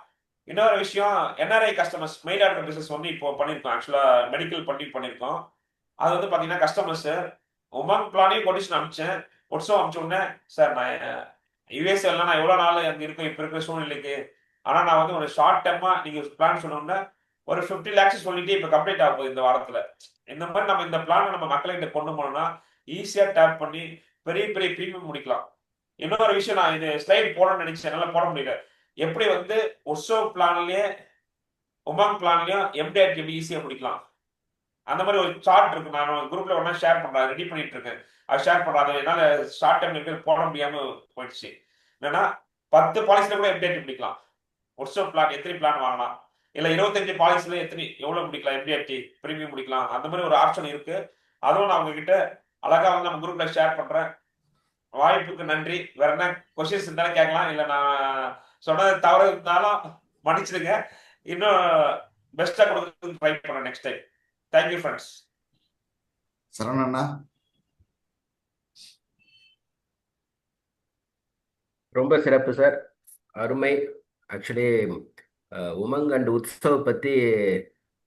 இன்னொரு விஷயம், NRI customers mail order business வந்து இப்போ பண்ணியிருக்கோம். ஆக்சுவலா மெடிக்கல் பண்ணியிருக்கோம். அது வந்து பார்த்தீங்கன்னா கஸ்டமர்ஸ் உமங் பிளானையும் கொட்டேஷன் அனுப்பிச்சேன், ஒட்ஸும் அனுப்பிச்ச உடனே, சார் நான் யூஎஸ்எல்லாம் நான் எவ்வளோ நாள் அங்கே இருக்கேன் இப்போ இருக்கிற சூழ்நிலைக்கு, ஆனால் நான் வந்து ஒரு ஷார்ட் டேர்மா நீங்கள் பிளான் சொன்னோன்னே ஒரு 50 lakhs சொல்லிட்டு இப்போ கம்ப்ளீட் ஆக போகுது இந்த வாரத்தில். இந்த மாதிரி நம்ம இந்த பிளானை நம்ம மக்கள்கிட்ட கொண்டு போனோம்னா ஈஸியாக டேப் பண்ணி பெரிய பெரிய ப்ரீமியம் முடிக்கலாம். இன்னொரு விஷயம், நான் இது ஸ்லைட் போடணும்னு நினைச்சேன், என்னால் போட முடியல. எப்படி வந்து ஒர்க்ஷாப் பிளான்லயே உமங் பிளான்லயும் எம்டிஆர்டி எப்படி ஈஸியா பிடிக்கலாம் அந்த மாதிரி ஒரு சார்ட் இருக்கு. நான் குரூப்ல ஒன்னா ஷேர் பண்றேன், ரெடி பண்ணிட்டு இருக்கேன். அது ஷேர் பண்றேன். என்னால ஷார்ட் டைம் போட முடியாம போயிடுச்சு. என்னன்னா 10 பாலிசில கூட எம்டிஆர்டி பிடிக்கலாம். வாட்ஸ்அப் பிளான் எத்தனை பிளான் வாங்கலாம், இல்ல 25 பாலிசில எவ்வளவு முடிக்கலாம், எம்டிஆர்டி பிரீமியம் முடிக்கலாம், அந்த மாதிரி ஒரு ஆப்ஷன் இருக்கு. அதுவும் நான் உங்ககிட்ட அழகா வந்து நம்ம குரூப்ல ஷேர் பண்றேன். வாய்ப்புக்கு நன்றி. வேற என்ன கொஸ்டின்ஸ் இருந்தாலும் கேட்கலாம், இல்ல நான் சொன்னது தவறு இருந்தாலும் மன்னிச்சிடுங்க. இன்னும் பெஸ்டா கொடுக்கறதுக்கு ட்ரை பண்றேன் நெக்ஸ்ட் டைம். Thank you friends. சரவணண்ணா. ரொம்ப சிறப்பு சார், அருமை. ஆக்சுவலி உமங் அண்ட் உத்சவ் பற்றி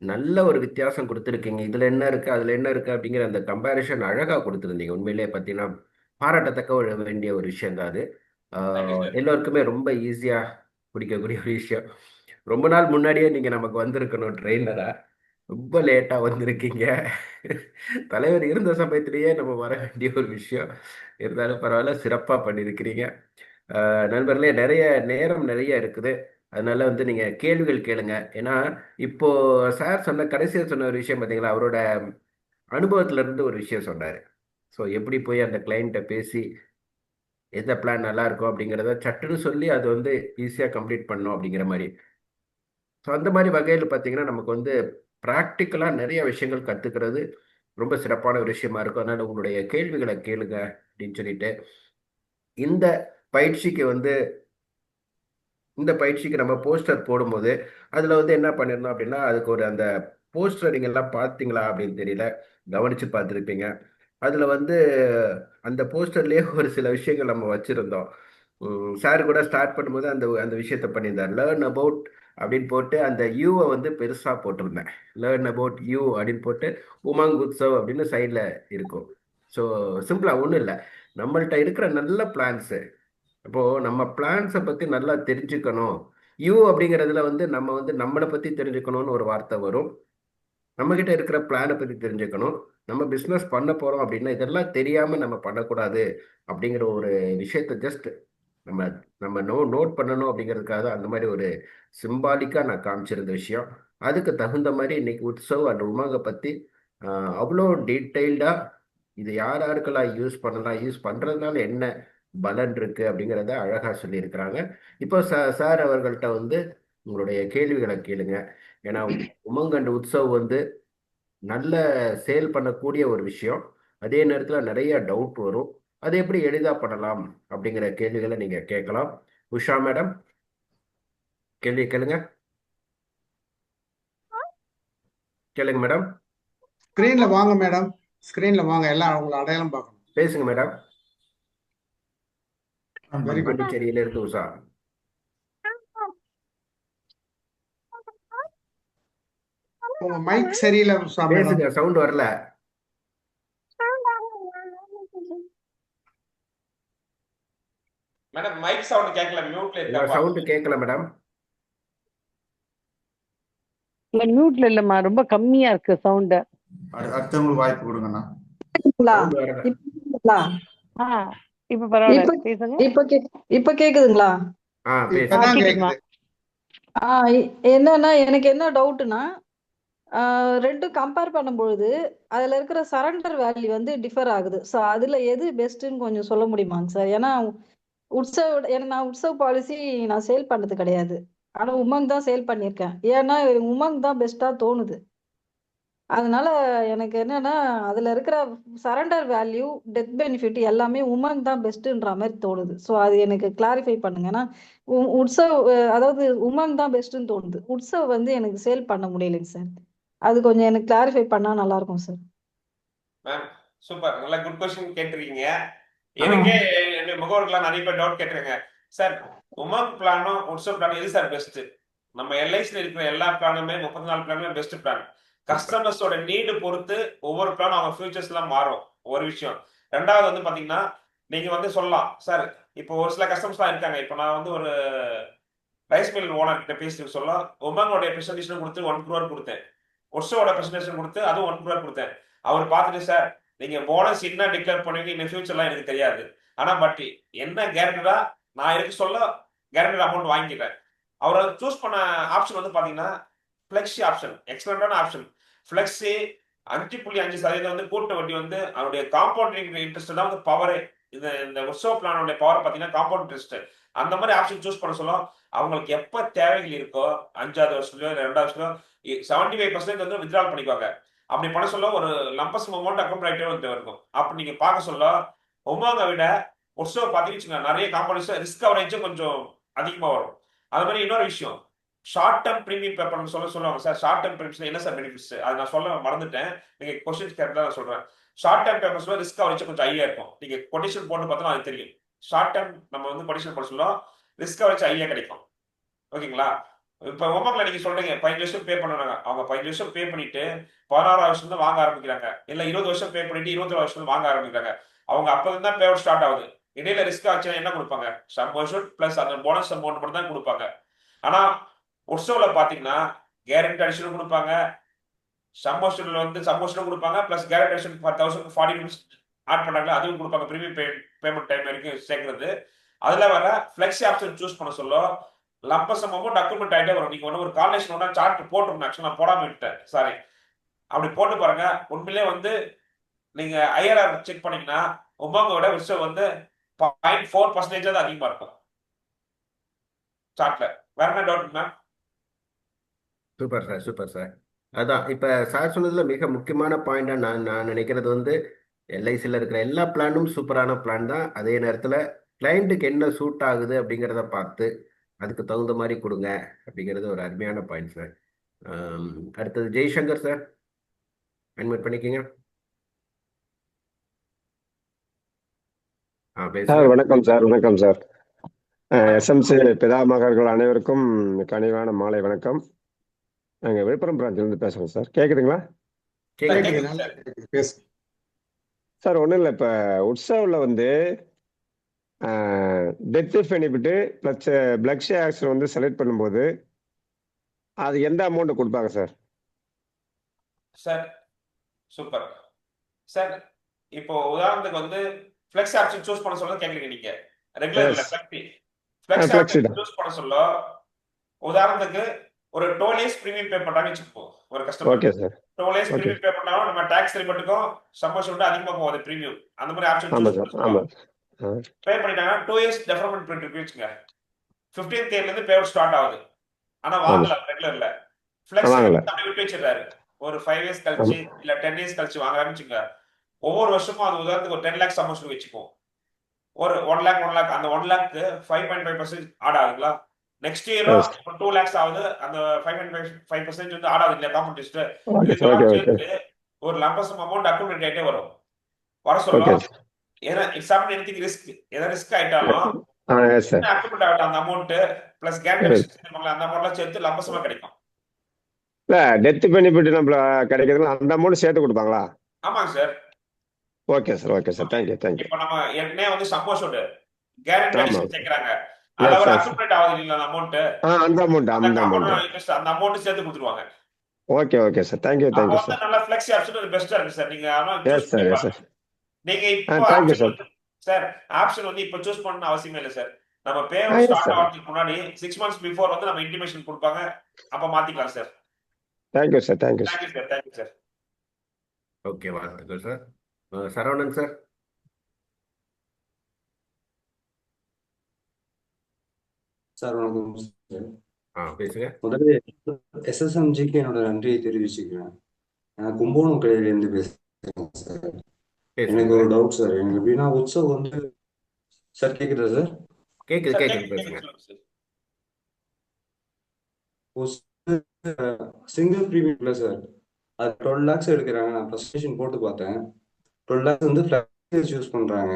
நல்ல ஒரு வித்தியாசம் கொடுத்துருக்கீங்க. இதில் என்ன இருக்குது அதில் என்ன இருக்குது அப்படிங்கிற அந்த கம்பேரிஷன் அழகாக கொடுத்துருந்தீங்க. உண்மையிலே பார்த்தீங்கன்னா பாராட்டத்தக்க வேண்டிய ஒரு விஷயம் தான் அது. எல்லோருக்குமே ரொம்ப ஈஸியாக பிடிக்கக்கூடிய ஒரு விஷயம். ரொம்ப நாள் முன்னாடியே நீங்கள் நமக்கு வந்திருக்கணும் ட்ரெயினராக. ரொம்ப லேட்டாக வந்திருக்கீங்க. தலைவர் இருந்த சமயத்திலேயே நம்ம வர வேண்டிய ஒரு விஷயம். இருந்தாலும் பரவாயில்ல, சிறப்பாக பண்ணியிருக்கிறீங்க. நண்பர்களே, நிறைய இருக்குது. அதனால வந்து நீங்கள் கேள்விகள் கேளுங்க. ஏன்னா இப்போ சார் கடைசியாக சொன்ன ஒரு விஷயம் பார்த்தீங்களா, அவரோட அனுபவத்துல இருந்து ஒரு விஷயம் சொன்னார். ஸோ எப்படி போய் அந்த கிளைண்ட்டை பேசி எந்த பிளான் நல்லா இருக்கும் அப்படிங்கிறத சட்டுன்னு சொல்லி அது வந்து ஈஸியாக கம்ப்ளீட் பண்ணணும் அப்படிங்கிற மாதிரி. ஸோ அந்த மாதிரி வகையில் பார்த்தீங்கன்னா நமக்கு வந்து ப்ராக்டிக்கலாக நிறைய விஷயங்கள் கற்றுக்கிறது ரொம்ப சிறப்பான ஒரு விஷயமா இருக்கும். அதனால் உங்களுடைய கேள்விகளை கேளுங்க அப்படின்னு சொல்லிட்டு இந்த பயிற்சிக்கு வந்து நம்ம போஸ்டர் போடும்போது அதில் வந்து என்ன பண்ணிடணும் அப்படின்னா, அதுக்கு ஒரு அந்த போஸ்டர் நீங்கள்லாம் பார்த்தீங்களா அப்படின்னு தெரியல, கவனித்து பார்த்துருப்பீங்க. அதில் வந்து அந்த போஸ்டர்லேயே ஒரு சில விஷயங்கள் நம்ம வச்சுருந்தோம். சார் கூட ஸ்டார்ட் பண்ணும்போது அந்த அந்த விஷயத்த பண்ணியிருந்தார். லேர்ன் அபவுட் அப்படின்னு போட்டு அந்த யூவை வந்து பெருசாக போட்டிருந்தேன். லேர்ன் அபவுட் யூ அப்படின்னு போட்டு உமங் உத்சவ் அப்படின்னு சைடில் இருக்கும். ஸோ சிம்பிளாக ஒன்றும் இல்லை, நம்மள்கிட்ட இருக்கிற நல்ல பிளான்ஸு, இப்போது நம்ம பிளான்ஸை பற்றி நல்லா தெரிஞ்சுக்கணும். யூ அப்படிங்கிறதுல வந்து நம்ம வந்து நம்மளை பற்றி தெரிஞ்சுக்கணும்னு ஒரு வார்த்தை வரும். நம்மக்கிட்ட இருக்கிற பிளானை பற்றி தெரிஞ்சுக்கணும். நம்ம பிஸ்னஸ் பண்ண போகிறோம் அப்படின்னா இதெல்லாம் தெரியாமல் நம்ம பண்ணக்கூடாது அப்படிங்கிற ஒரு விஷயத்தை ஜஸ்ட் நம்ம நம்ம நோட் பண்ணணும் அப்படிங்கிறதுக்காக அந்த மாதிரி ஒரு சிம்பாலிக்காக நான் காமிச்சிருந்த விஷயம். அதுக்கு தகுந்த மாதிரி இன்னைக்கு உத்சவ் அண்ட் உமங்கை பற்றி அவ்வளோ டீட்டெயில்டாக இது யார் யாருக்கெல்லாம் யூஸ் பண்ணலாம், யூஸ் பண்ணுறதுனால என்ன பலன் இருக்குது அப்படிங்கிறத அழகாக சொல்லியிருக்கிறாங்க. இப்போ சார் அவர்கள்ட்ட வந்து உங்களுடைய கேள்விகளை கேளுங்க. ஏன்னா உமங் அண்ட் உத்சவ் வந்து நல்ல சேல் பண்ணக்கூடிய ஒரு விஷயம். அதே நேரத்தில் நிறைய டவுட் வரும். அதை எப்படி எளிதாக பண்ணலாம் அப்படிங்கிற கேள்விகளை நீங்கள் கேட்கலாம். உஷா மேடம், கேள்வி கேளுங்க. கேளுங்க மேடம். ஸ்கிரீன்ல வாங்க மேடம், ஸ்கிரீன்ல வாங்க, எல்லாம் உங்களை அடையாளம் பார்க்கணும். பேசுங்க மேடம். Very good. பாண்டிச்சேரியிலிருந்து உஷா. உங்க மைக் சரியில்லை உஷா மேடம். பேசுங்க, சவுண்ட் வரல. மேடம் மைக் சவுண்ட் கேட்கல, மியூட்ல இருக்கா? சவுண்ட் கேட்கல மேடம். மியூட்ல இல்லம்மா, ரொம்ப கம்மியா இருக்கு சவுண்ட். அடுத்தவங்களுக்கு வாய்ப்பு கொடுங்கண்ணா. Sound வரல. இப்ப பரவாயில்ல, பேசுங்க. இப்ப கேக்குதுங்களா? பேசுங்க. இப்பதான் கேக்குதுமா. கேக்குது. என்னன்னா எனக்கு என்ன டவுட்னா, ரெண்டும் கம்பேர் பண்ணும்பொழுது அதுல இருக்கிற சரண்டர் வேல்யூ வந்து டிஃபர் ஆகுது. ஸோ அதுல எது பெஸ்ட்னு கொஞ்சம் சொல்ல முடியுமாங்க சார்? ஏன்னா நான் உற்சவ் பாலிசி நான் சேல் பண்ணது கிடையாது, ஆனா உமங் தான் சேல் பண்ணியிருக்கேன். ஏன்னா உமங் தான் பெஸ்டா தோணுது. அதனால எனக்கு என்னன்னா அதுல இருக்கிற சரண்டர் வேல்யூ, டெத் பெனிஃபிட் எல்லாமே உமங் தான் பெஸ்ட்ன்ற மாதிரி தோணுது. ஸோ அது எனக்கு கிளாரிஃபை பண்ணுங்க. ஏன்னா உற்சவ் அதாவது உமங் தான் பெஸ்ட்னு தோணுது, உற்சவ் வந்து எனக்கு சேல் பண்ண முடியலைங்க சார். அது கொஞ்சம் எனக்கு கிளாரிஃபை பண்ணா நல்லா இருக்கும் சார். மேம் சூப்பர், நல்ல குட் கொஸ்டின் கேட்டிருக்கீங்க. எனக்கே என்னுடைய முகவர்கள்லாம் நிறைய பேர் டவுட் கேட்டிருக்காங்க. சார் உமங் பிளானும் உற்சவ் பிளானும் எது சார் பெஸ்ட்? நம்ம எல்ஐசியில் இருக்கிற எல்லா பிளானுமே 34 பிளானுமே பெஸ்ட் பிளான். கஸ்டமர்ஸோட நீடு பொறுத்து ஒவ்வொரு பிளானும் அவங்க ஃபியூச்சர்ஸ் எல்லாம் மாறும், ஒரு விஷயம். ரெண்டாவது வந்து பாத்தீங்கன்னா நீங்க வந்து சொல்லலாம் சார், இப்போ ஒரு சில கஸ்டமர்ஸ்லாம் இருக்காங்க. இப்போ நான் வந்து ஒரு ரைஸ் மில் ஓனர் கிட்ட பேசி சொல்லலாம், உமங்கோட பிரசன்டேஷன் கொடுத்து 1 crore கொடுத்தேன், உற்சவோட பிரசன்டேஷன் கொடுத்து அதுவும் 1 crore கொடுத்தேன். அவர் பார்த்துட்டு சார் நீங்க போனஸ் என்ன டிக்ளேர் பண்ணுவீங்க இந்த ஃபியூச்சர்லாம் எனக்கு தெரியாது, ஆனா பட் என்ன கேரண்டடா நான் எனக்கு சொல்ல கேரண்டட் அமௌண்ட் வாங்கிக்கிறேன். அவரை சூஸ் பண்ண ஆப்ஷன் வந்து பாத்தீங்கன்னா ஃபிளெக்ஸி ஆப்ஷன் எக்ஸலண்டான ஆப்ஷன். ஃபிளெக்ஸி 5.5% வந்து கூட்டு வட்டி வந்து அவருடைய காம்பவுண்டிங் இன்ட்ரெஸ்ட் தான் வந்து பவரே. இந்த உற்சவ பிளானோட பவர் பார்த்தீங்கன்னா காம்பவுண்ட் இன்ட்ரெஸ்ட். அந்த மாதிரி ஆப்ஷன் சூஸ் பண்ண சொல்லும். அவங்களுக்கு எப்ப தேவைகள் இருக்கோ 5வது வருஷத்துலயோ இல்லை 2வது வருஷத்துலயோ 75% வந்து வித்ட்ரால் பண்ணிக்குவாங்க. அப்படி பண்ண சொல்ல ஒரு லம்பசம் அமௌண்ட் அக்கௌண்ட் ஆகிட்டே வந்து இருக்கும். அப்படி நீங்க பார்க்க சொல்ல ஒமாங்க விட உற்சவ பார்த்தீங்கன்னா நிறைய காம்பவுண்ட்ஸ் ரிஸ்க் கவரேஜும் கொஞ்சம் அதிகமா வரும். அது மாதிரி இன்னொரு விஷயம், ஷார்ட் டேர்ம் ப்ரீமியம் பேப்பர்னு சொல்லுவாங்க சார். ஷார்ட் டேர்ம் ப்ரீமியம்ஸ்ல என்ன சார் பெனிஃபிட்ஸ், அது நான் சொல்ல மறந்துட்டேன். நீங்க கொஸ்டின்ஸ் கேட்டா நான் சொல்றேன். ஷார்ட் டேர்ம் பேப்பர்ஸ்ல ரிஸ்க் கவரேஜ் கொஞ்சம் ஹையா இருக்கும். நீங்க கொட்டேஷன் போட்டு பார்த்தா அது தெரியும். ஷார்ட் டேர்ம் நம்ம வந்து கொட்டேஷன் போட சொல்ல ரிஸ்க் கவரேஜ் ஹையா கிடைக்கும். ஓகேங்களா? இப்ப ஒமாக்ல நீங்க சொல்றீங்க 15 வருஷம் பே பண்ணுறாங்க. அவங்க 15 வருஷம் பே பண்ணிட்டு 16 வருஷம் தான் வாங்க ஆரம்பிக்கிறாங்க. இல்ல 20 வருஷம் பே பண்ணிட்டு 21 வருஷம் வாங்க ஆரம்பிக்கிறாங்க. அவங்க அப்ப தான் பே அவுட் ஸ்டார்ட் ஆகுது. இடையில ரிஸ்க் ஆச்சுன்னா என்ன கொடுப்பாங்க? சம் அஷூர்ட் பிளஸ் அந்த போனஸ் அமௌண்ட் மட்டும் தான் கொடுப்பாங்க. ஆனா உற்சவ்ல பாத்தீங்கன்னா கேரண்டி அடிஷனும் கொடுப்பாங்க, சம் அஷூர்ட்ல வந்து சம் அஷூர்டும் கொடுப்பாங்க, plus guarantee addition 1040 rupees add பண்ணாங்களா அதுவும் கொடுப்பாங்க. ப்ரீமியம் பேமெண்ட் டைம் வரைக்கும் சேர்க்கறது. அதுல வர ஃபிளெக்ஸி ஆப்ஷன் சூஸ் பண்ண சொல்ல லம்பசம் அமௌண்ட் அக்குமெண்ட் ஆகிட்டே வரும். நீங்க வந்து ஒரு கால்குலேஷன் ஒன்றா சார்ட் போட்டுருங்க. ஆக்சுவலா நான் போடாம விட்டேன், சாரி. அப்படி போட்டு பாருங்க. உண்மையிலே வந்து நீங்க ஐஆர்ஆர் செக் பண்ணீங்கன்னா உமாங்கோட விஷயம் வந்து 0.4% தான் அதிகமா இருக்கும் சார்ட்ல. வேற என்ன doubt ma'am? Super sir, super sir. அதான் இப்போ சார் சொன்னதில் மிக முக்கியமான பாயிண்டாக நான் நினைக்கிறது வந்து எல்ஐசியில் இருக்கிற எல்லா பிளானும் சூப்பரான பிளான் தான். அதே நேரத்தில் கிளைண்ட்டுக்கு என்ன சூட் ஆகுது அப்படிங்கிறத பார்த்து அதுக்கு தகுந்த மாதிரி கொடுங்க அப்படிங்கிறது ஒரு அருமையான பாயிண்ட் சார். அடுத்தது ஜெய்சங்கர் சார், அட்மிட் பண்ணிக்கோங்க. சார் பேசுங்க. வணக்கம் சார். வணக்கம் சார். எஸ்எம்சி பிதாமகர்கள் அனைவருக்கும் கனிவான மாலை வணக்கம். நாங்கள் விழுப்புரம் பிரான்ச்சிலிருந்து பேசுகிறோம் சார். கேட்குதுங்களா கேக்குது, நல்லா கேக்குது. பேசு. சார்? ஒன்றும் இல்லை, இப்போ உற்சவில் வந்து death benefit plus blood share வந்து செலக்ட் பண்ணும்போது அது எந்த அமௌண்ட் கொடுப்பாங்க சார்? Sir super sir. இப்போ உதாரணத்துக்கு வந்து ஃபிளெக்ஸ் ஆப்ஷன் சூஸ் பண்ண சொல்ல கேக்குறீங்க நீங்க. ரெகுலர் இல்ல, ஃபிளெக்ஸ் ஆப்ஷன் சூஸ் பண்ண சொல்ல உதாரணத்துக்கு ஒரு டோலேஸ் பிரீமியம் பே பண்றாங்கன்னு வச்சுப்போம். ஒரு கஸ்டமர் ஓகே சார். டோலேஸ் பிரீமியம் பே பண்ணாலும் நம்ம டாக்ஸ் ரிபேட்டுக்கும் சம்பளம் விட்டு அதிகமா போகுது பிரீமியம். அந்த மாதிரி ஆப்ஷன் ஆமாம் சூஸ் சார். ஆமாம். பே பண்ணிட்டாங்கன்னா 2 இயர்ஸ் டெஃபர்மென்ட் பீரியட் வச்சுங்க. 15th இயர்ல இருந்து பே அவுட் ஸ்டார்ட் ஆகுது. ஆனா வாங்கல ரெகுலர்ல. ஃபிளெக்ஸ் அப்படி விட்டு வச்சிருக்காரு. ஒரு 5 இயர்ஸ் கழிச்சு இல்ல 10 இயர்ஸ் கழிச்சு வாங்குறான்னு வச்சுங்க. ஒவ்வொரு வருஷமும் அது உதாரணத்துக்கு ஒரு 10 lakhs சம்பளம் வச்சுப்போம். ஒரு 1 lakh அந்த 1 lakhக்கு 5.5% ஆட் ஆகுங்களா? நெக்ஸ்ட் இயரும் 2 lakhs ஆகுது. அந்த 5.5% வந்து ஆட் ஆகுது இல்லையா காம்பவுண்ட் சேர்த்து ஒரு லம்பசம் அமௌண்ட் அக்குமுலேட் ஆகிட்டே வரும். வர சொல்ல ஏன்னா எக்ஸாம்பிள் எனிதிங் ரிஸ்க், ஏதாவது ரிஸ்க் ஆயிட்டாலும் அக்குமுலேட் ஆகட்டும் அந்த அமௌண்ட் பிளஸ் கேரண்டி அந்த அமௌண்ட்லாம் சேர்த்து லம்பசமா கிடைக்கும். இல்ல டெத் பெனிஃபிட் நம்ம கிடைக்கிறதுல அந்த அமௌண்ட் சேர்த்து கொடுப்பாங்களா? ஆமாங்க sir. Okay sir. Okay sir. Thank you thank you. இப்போ நம்ம ஏற்கனவே வந்து சப்போஸ் கேரண்டி சேர்க்கறாங்க. அத ஒரு அக்குமுலேட் ஆகுது இல்ல அந்த அமௌண்ட். அந்த அமௌண்ட் சேர்த்து கொடுத்துருவாங்க. Okay okay sir. Thank you thank you sir. நல்ல ஃபிளெக்ஸி ஆப்ஷன் ஒரு பெஸ்டா இருக்கு சார். நீங்க ஆனா எஸ் சார். Yes sir. நீங்க இப்போ தேங்க்யூ சார். சார் ஆப்ஷன் வந்து இப்போ சூஸ் பண்ணனும் அவசியமே இல்ல சார். நம்ம பே ஸ்டார்ட் ஆகிறதுக்கு முன்னாடி 6 months பிஃபோர் வந்து நம்ம இன்டிமேஷன் கொடுப்பாங்க. அப்ப மாத்திக்கலாம் sir. Thank you sir. Thank you sir. Thank you sir. Thank you sir. Okay, வாழ்த்துக்கள் சார். சரவணன் சார். சார் வணக்கம் சார். பேசுங்க. முதல்ல எஸ்எஸ்எம்ஜிக்கு என்னோட நன்றியை தெரிவிச்சுக்கிறேன். நான் கும்பகோணம் கிளையிலேருந்து பேசுறேன் சார். எனக்கு ஒரு டவுட் சார். எனக்கு எப்படின்னா உற்சவ் வந்து சார் கேக்குதா சார்? கேக்குது கேக்குது, பேசுங்க. சிங்கிள் பிரீமியம் இல்லை சார். அது 12 lakhs எடுக்கிறாங்க. நான் ப்ரெசன்டேஷன் போட்டு பார்த்தேன். 12 lakhs வந்து ஃபிளெக்ஸ் யூஸ் பண்றாங்க.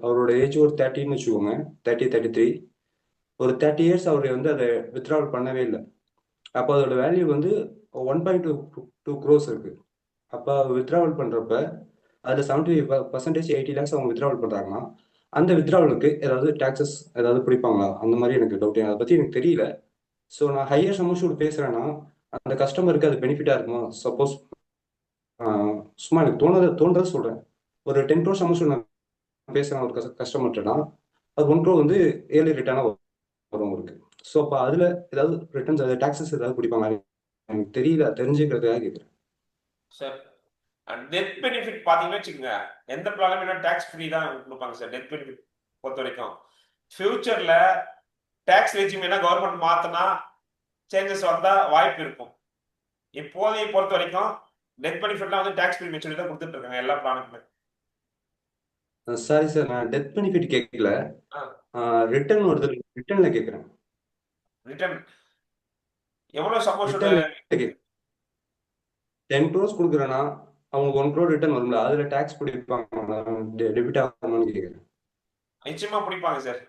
அவரோட ஏஜ் ஒரு 30ன்னு வச்சுக்கோங்க, 33. ஒரு 30 years அவர் வந்து அதை வித்ட்ராவல் பண்ணவே இல்லை. அப்போ அதோட வேல்யூ வந்து 1.2 crores இருக்கு. அப்போ வித்ட்ராவல் பண்றப்ப அதுல 75% 80 lakhs அவங்க வித்ட்ராவல் பண்றாங்கன்னா அந்த வித்ட்ராவலுக்கு ஏதாவது டாக்ஸஸ் ஏதாவது பிடிப்பாங்களா? அந்த மாதிரி எனக்கு டவுட். அதை பத்தி எனக்கு தெரியல. ஸோ நான் ஹையர் சம்மர்ஷூட் பேசுறேன்னா அந்த கஸ்டமருக்கு அது பெனிஃபிட்டா இருக்குமா? சப்போஸ் சும்மா எனக்கு தோன்றதை சொல்றேன். ஒரு 10 crore சம்மர்ஷூட் நான் பேசுறேன் ஒரு கஸ்டமர்ட்டா, அது 1 crore வந்து ஏர்லி ரிட்டர்னா வரும் உங்களுக்கு. ஸோ அப்போ அதில் ஏதாவது ரிட்டர்ன்ஸ் அது டாக்ஸஸ் ஏதாவது பிடிப்பாங்க எனக்கு தெரியல, தெரிஞ்சுக்கிறதுக்காக கேட்குறேன். சார் டெத் பெனிஃபிட் பார்த்தீங்கன்னு வச்சுக்கோங்க, எந்த பிளானுமே டேக்ஸ் ஃப்ரீ தான் கொடுப்பாங்க சார். டெத் பெனிஃபிட் பொறுத்த வரைக்கும் ஃபியூச்சர்ல டேக்ஸ் ரெஜிம் கவர்மெண்ட் மாத்தினா சேஞ்சஸ் வந்தா வாய்ப்பு இருக்கும். இப்போதைய பொறுத்த வரைக்கும் டெத் பெனிஃபிட்லாம் வந்து டேக்ஸ் ஃப்ரீ மெச்சூரிட்டி தான் கொடுத்துட்டு இருக்காங்க எல்லா பிளானுக்குமே. சாரி சார், நான் டெத் பெனிஃபிட் கேட்கல, ரிட்டர்ன் வருது, ரிட்டர்ன்ல கேட்குறேன். ரிட்டர்ன் எவ்வளவு சப்போஸ் ரிட்டர்ன் 10 crores கொடுக்குறேன்னா அவங்களுக்கு 1 crore ரிட்டர்ன் வரும்ல, அதுல டாக்ஸ் பிடிப்பாங்க, டெபிட் ஆகணும்னு கேட்குறேன். நிச்சயமா பிடிப்பாங்க சார்.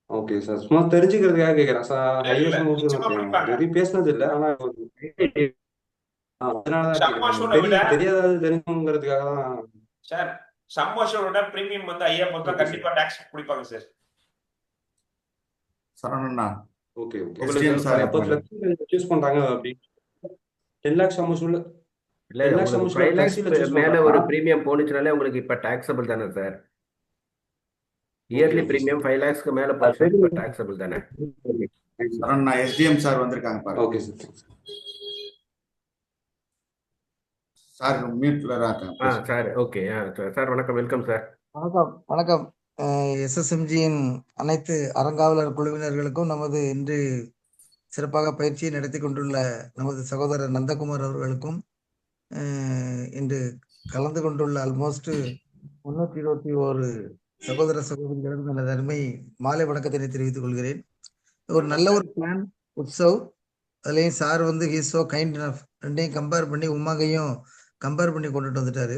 ஓகே சார், சும்மா தெரிஞ்சுக்கிறதுக்காக கேட்குறேன் சார். இல்ல, ஹையர் நிச்சயமா பிடிப்பாங்க. இதுவரையும் பேசினது இல்லை, ஆனா அதனாலதான் சம் கேட்குறேன். அஷ்யூர்டை விட தெரியாதது தெரிஞ்சுங்கிறதுக்காக தான். சார் சம் அஷ்யூர்டோட பிரீமியம் வந்து 5000 தான் ஓகே சார். கண்டிப்பா டாக்ஸ் பிடிப்பாங்க சார். சரவணண்ணா, ஓகே ஓகே உங்களுக்கு சார். சார் அப்போ ஃபிளெக்சிபிள் சூஸ் பண்றாங்க அப்படின்னு 10 lakhs சம்மூல இல்ல 10 lakhs உங்களுக்கு சம்மூல 5 lakhs ஃபிளெக்சிபிள் சூஸ் மேல பண்றாங்க. ஒரு பிரீமியம் போனுச்சுனாலே உங்களுக்கு இப்ப டாக்ஸபிள் தானே sir? Yearly okay premium sir. 5 lakhsக்கு மேல போச்சுன்னா இப்ப டாக்ஸபிள் தானே? சரவணண்ணா, SDM சார் வந்திருக்காங்க பாருங்க. Okay sir. சார் மியூட்ல இருக்காங்க. Sir okay. சார் வணக்கம், வெல்கம் சார். வணக்கம் வணக்கம். SSMGயின் அனைத்து அறங்காவலர் குழுவினர்களுக்கும் நமது இன்று சிறப்பாக பயிற்சியை நடத்தி கொண்டுள்ள நமது சகோதரர் நந்தகுமார் அவர்களுக்கும் இன்று கலந்து கொண்டுள்ள ஆல்மோஸ்ட் 321 சகோதர சகோதரிகளுக்கும் எனது அருமை மாலை வணக்கத்தினை தெரிவித்துக் கொள்கிறேன். ஒரு நல்ல ஒரு பிளான் உற்சவ், அதுலேயும் சார் வந்து ஹீஸ் ஸோ கைண்ட் இனஃப், ரெண்டையும் கம்பேர் பண்ணி உமாகையும் கம்பேர் பண்ணி கொண்டுட்டு வந்துட்டாரு.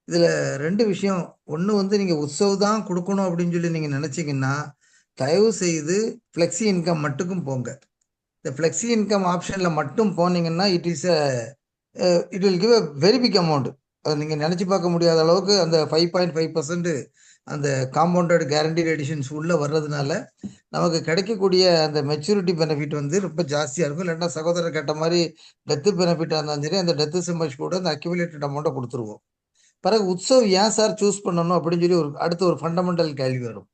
இதில் 2 விஷயம். ஒன்று வந்து நீங்கள் உற்சவ் தான் கொடுக்கணும் அப்படின்னு சொல்லி நீங்கள் நினச்சிங்கன்னா தயவு செய்து ஃப்ளெக்ஸி இன்கம் மட்டுக்கும் போங்க. இந்த ஃப்ளெக்ஸி இன்கம் ஆப்ஷனில் மட்டும் போனீங்கன்னா it will give a very big amount. அதை நீங்கள் நினச்சி பார்க்க முடியாத அளவுக்கு அந்த 5.5% அந்த காம்பவுண்டட் கேரண்டீட் எடிஷன்ஸ் உள்ளே வர்றதுனால நமக்கு கிடைக்கக்கூடிய அந்த மெச்சூரிட்டி பெனிஃபிட் வந்து ரொம்ப ஜாஸ்தியாக இருக்கும். இல்லைன்னா சகோதரர் கேட்ட மாதிரி டெத்து பெனிஃபிட்டாக இருந்தாலும் சரி, அந்த டெத்து சிம்மர்ஸ் கூட அந்த அக்யூமுலேட்டட் அமௌண்ட்டை கொடுத்துருவோம். பிறகு உற்சவ் ஏன் சார் சூஸ் பண்ணணும் அப்படின்னு சொல்லி அடுத்த ஒரு ஃபண்டமெண்டல் கேள்வி வரும்.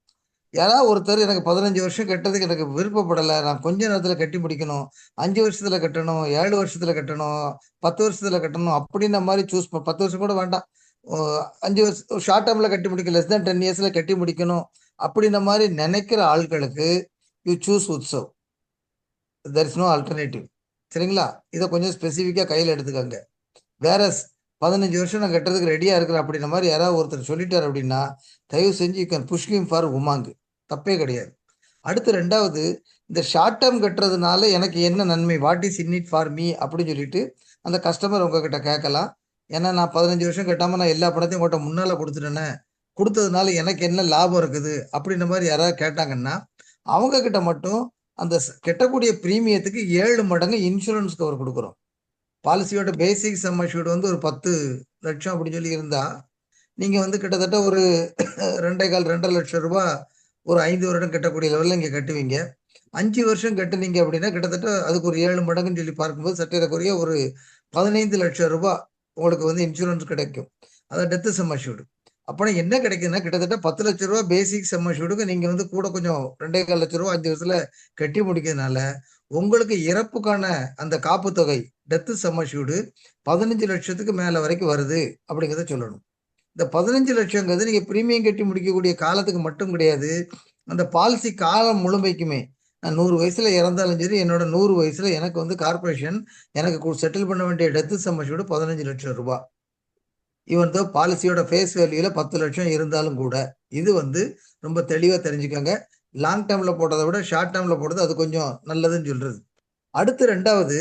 யாராவது ஒருத்தர் எனக்கு 15 வருஷம் கட்டுறதுக்கு எனக்கு விருப்பப்படலை, நான் கொஞ்ச நேரத்தில் கட்டி முடிக்கணும், 5 வருஷத்துல கட்டணும், 7 வருஷத்துல கட்டணும், 10 வருஷத்துல கட்டணும் அப்படின்ற மாதிரி சூஸ் 10 வருஷம் கூட வேண்டாம், 5 வருஷம் ஷார்ட் டேர்ம்ல கட்டி முடிக்க, லெஸ் தேன் 10 yearsல கட்டி முடிக்கணும் அப்படின்ற மாதிரி நினைக்கிற ஆட்களுக்கு you choose Utsav. There is no alternative. சரிங்களா? இதை கொஞ்சம் ஸ்பெசிஃபிக்காக கையில் எடுத்துக்கோங்க. வேற 15 வருஷம் நான் கட்டுறதுக்கு ரெடியாக இருக்கிறேன் அப்படின்ற மாதிரி யாராவது ஒருத்தர் சொல்லிட்டார் அப்படின்னா தயவு செஞ்சு you can push him for Umang, தப்பே கிடையாது. அடுத்து 2வது, இந்த ஷார்ட் டேர்ம் கட்டுறதுனால எனக்கு என்ன நன்மை, what is in it for me அப்படின்னு சொல்லிட்டு அந்த கஸ்டமர் உங்ககிட்ட கேட்கலாம். ஏன்னா நான் 15 வருஷம் கட்டாமல் நான் எல்லா பணத்தையும் உங்கள்கிட்ட முன்னால் கொடுத்துட்டேனே, கொடுத்ததுனால எனக்கு என்ன லாபம் இருக்குது அப்படின்ற மாதிரி யாராவது கேட்டாங்கன்னா அவங்க கிட்ட மட்டும் அந்த கட்டக்கூடிய பிரீமியத்துக்கு 7 மடங்கு இன்சூரன்ஸ் கவர் கொடுக்குறோம். பாலிசியோட பேசிக் சம் அஷ்யூர்ட் வந்து ஒரு 10 லட்சம் அப்படின்னு சொல்லி இருந்தா நீங்க வந்து கிட்டத்தட்ட ஒரு 2.5 லட்சம் ரூபாய் ஒரு 5 வருடம் கட்டக்கூடிய லெவலில் இங்கே கட்டுவீங்க. 5 வருஷம் கட்டுனீங்க அப்படின்னா கிட்டத்தட்ட அதுக்கு ஒரு 7 மடங்குன்னு சொல்லி பார்க்கும்போது சற்றேறக்குறைய ஒரு 15 லட்சம் ரூபாய் உங்களுக்கு வந்து இன்சூரன்ஸ் கிடைக்கும். அதான் டெத்து சம் அஷ்யூர்டு. அப்புறம் என்ன கிடைக்குதுன்னா கிட்டத்தட்ட 10 லட்சம் ரூபாய் பேசிக் சம் அஷ்யூர்டுக்கு நீங்க வந்து கூட கொஞ்சம் 2.25 லட்சம் ரூபாய் 5 வருஷத்துல கட்டி முடிக்கிறதுனால உங்களுக்கு இறப்புக்கான அந்த காப்பு தொகை டெத்து சம் அஷ்யூர்டு 15 லட்சத்துக்கு மேல வரைக்கும் வருது அப்படிங்கிறத சொல்லணும். இந்த 15 லட்சங்கிறது நீங்க பிரீமியம் கட்டி முடிக்கக்கூடிய காலத்துக்கு மட்டும் கிடையாது, அந்த பாலிசி காலம் முழுமைக்குமே. நான் 100 வயசுல இறந்தாலும் சரி, என்னோட 100 வயசுல எனக்கு வந்து கார்பரேஷன் எனக்கு செட்டில் பண்ண வேண்டிய டெத்து சம் அஷ்யூர்டு 15 லட்சம் ரூபாய். ஈவன் தோ பாலிசியோட ஃபேஸ் வேல்யூல 10 லட்சம் இருந்தாலும் கூட இது வந்து ரொம்ப தெளிவா தெரிஞ்சுக்கோங்க. லாங் டேர்ம்ல போட்டதை விட ஷார்ட் டேர்ம்ல போடுறது அது கொஞ்சம் நல்லதுன்னு சொல்றது. அடுத்து 2வது,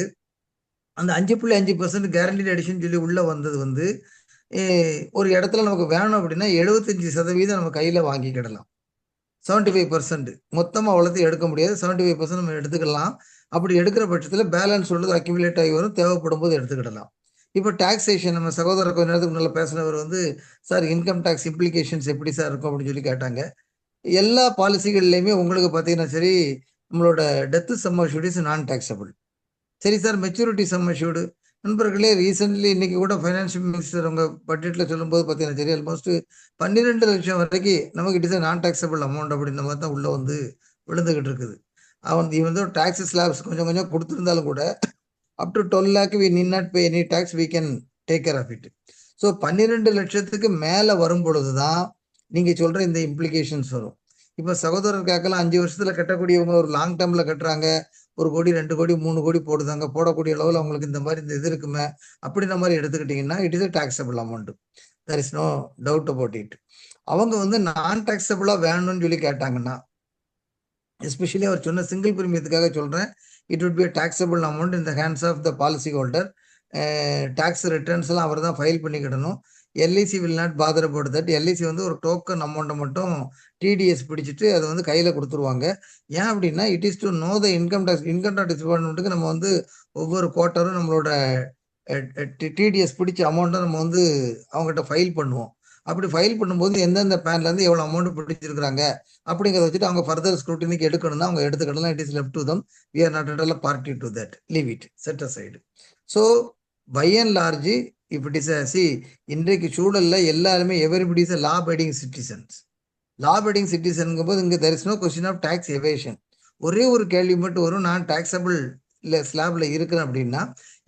அந்த 5.5% கேரண்டீட் எடிஷன் சொல்லி உள்ள வந்தது வந்து ஒரு இடத்துல நமக்கு வேணும் அப்படின்னா 75% நம்ம கையில வாங்கிக்கிடலாம். 75% மொத்தமாக அவ்வளோத்தையும் எடுக்க முடியாது, 75% நம்ம எடுத்துக்கலாம். அப்படி எடுக்கிற பட்சத்தில் பேலன்ஸ் உள்ளது அக்யூமுலேட் ஆகி வரும், தேவைப்படும் போது எடுத்துக்கிடலாம். இப்போ டாக்ஸேஷன், நம்ம சகோதரர் கொஞ்ச நேரத்துக்கு முன்னால் பேசினவர் வந்து சார் இன்கம் டேக்ஸ் இம்ப்ளிகேஷன்ஸ் எப்படி சார் இருக்கும் அப்படின்னு சொல்லி கேட்டாங்க. எல்லா பாலிசிகள்லையுமே உங்களுக்கு பார்த்தீங்கன்னா சரி, நம்மளோட டெத்து சம் அஷ்யூர்ட் இஸ் நான் டாக்ஸபிள். சரி சார், மெச்சூரிட்டி சம் அஷ்யூர்டு நண்பர்களே, ரீசென்ட்லி இன்னைக்கு கூட ஃபைனான்சியல் மினிஸ்டர் அவங்க பட்ஜெட்டில் சொல்லும்போது பார்த்தீங்கன்னா சரி, ஆல்மோஸ்ட் 12 லட்சம் வரைக்கும் நமக்கு இட் இஸ் நான் டாக்ஸபிள் அமௌண்ட் அப்படின்ற மாதிரி தான் உள்ள வந்து விழுந்துகிட்டு இருக்குது. இவன் டாக்ஸ் ஸ்லாப்ஸ் கொஞ்சம் கொஞ்சம் கொடுத்துருந்தாலும் கூட up to 12 lakh we need not pay any tax, we can take care of it. So 12 லட்சத்துக்கு மேல வரும் பொழுதுதான் நீங்க சொல்ற இந்த இம்ப்ளிகேஷன்ஸ் வரும். இப்ப சகோதரர் கேட்கலாம், 5 வருஷத்துல கட்டக்கூடியவங்க ஒரு லாங் டேர்ம்ல கட்டுறாங்க, 1 கோடி 2 கோடி 3 கோடி போடுதாங்க, போடக்கூடிய அளவுல அவங்களுக்கு இந்த மாதிரி இந்த இது இருக்குமே அப்படின்ற மாதிரி எடுத்துக்கிட்டீங்கன்னா it is taxable amount. There is no doubt about it. அவங்க நான் டாக்ஸபிளா வேணும்னு சொல்லி கேட்டாங்கன்னா, எஸ்பெஷலி அவர் சொன்ன சிங்கிள் பிரீமியத்துக்காக சொல்றேன், it would be taxable amount in the hands of the policy holder. Tax returns எல்லாம் அவர் தான் ஃபைல் பண்ணிக்கிடணும். LIC will not bother about that. LIC ஒரு டோக்கன் அமௌண்ட்டை மட்டும் டிடிஎஸ் பிடிச்சிட்டு அதை கையில் கொடுத்துருவாங்க. ஏன் அப்படின்னா it is to know the income tax டிபார்ட்மெண்ட்டுக்கு நம்ம ஒவ்வொரு குவார்ட்டரும் நம்மளோட டிடிஎஸ் பிடிச்ச அமௌண்ட்டை நம்ம அவங்ககிட்ட ஃபைல் பண்ணுவோம். அப்படி ஃபைல் பண்ணும்போது எந்தெந்த பேன்லேருந்து எவ்வளோ அமௌண்ட் பிடிச்சிருக்கிறாங்க அப்படிங்கிறத வச்சுட்டு அவங்க ஃபர்தர் ஸ்க்ரூட்டினிக்கு எடுக்கணும்னா அவங்க எடுத்துக்கிடலாம். It is left to them. We are not at all party to that. Leave it, set aside. So by and large if it is இன்றைக்கு சூழல்ல எல்லாருமே everybody is law abiding citizens. Law abiding சிட்டிசன்ங்கும் போது இங்கே there is no question of tax evasion. ஒரே ஒரு கேள்வி மட்டும் வரும், நான் டாக்ஸபிள் ஸ்லாப்ல இருக்கிறேன் அப்படின்னா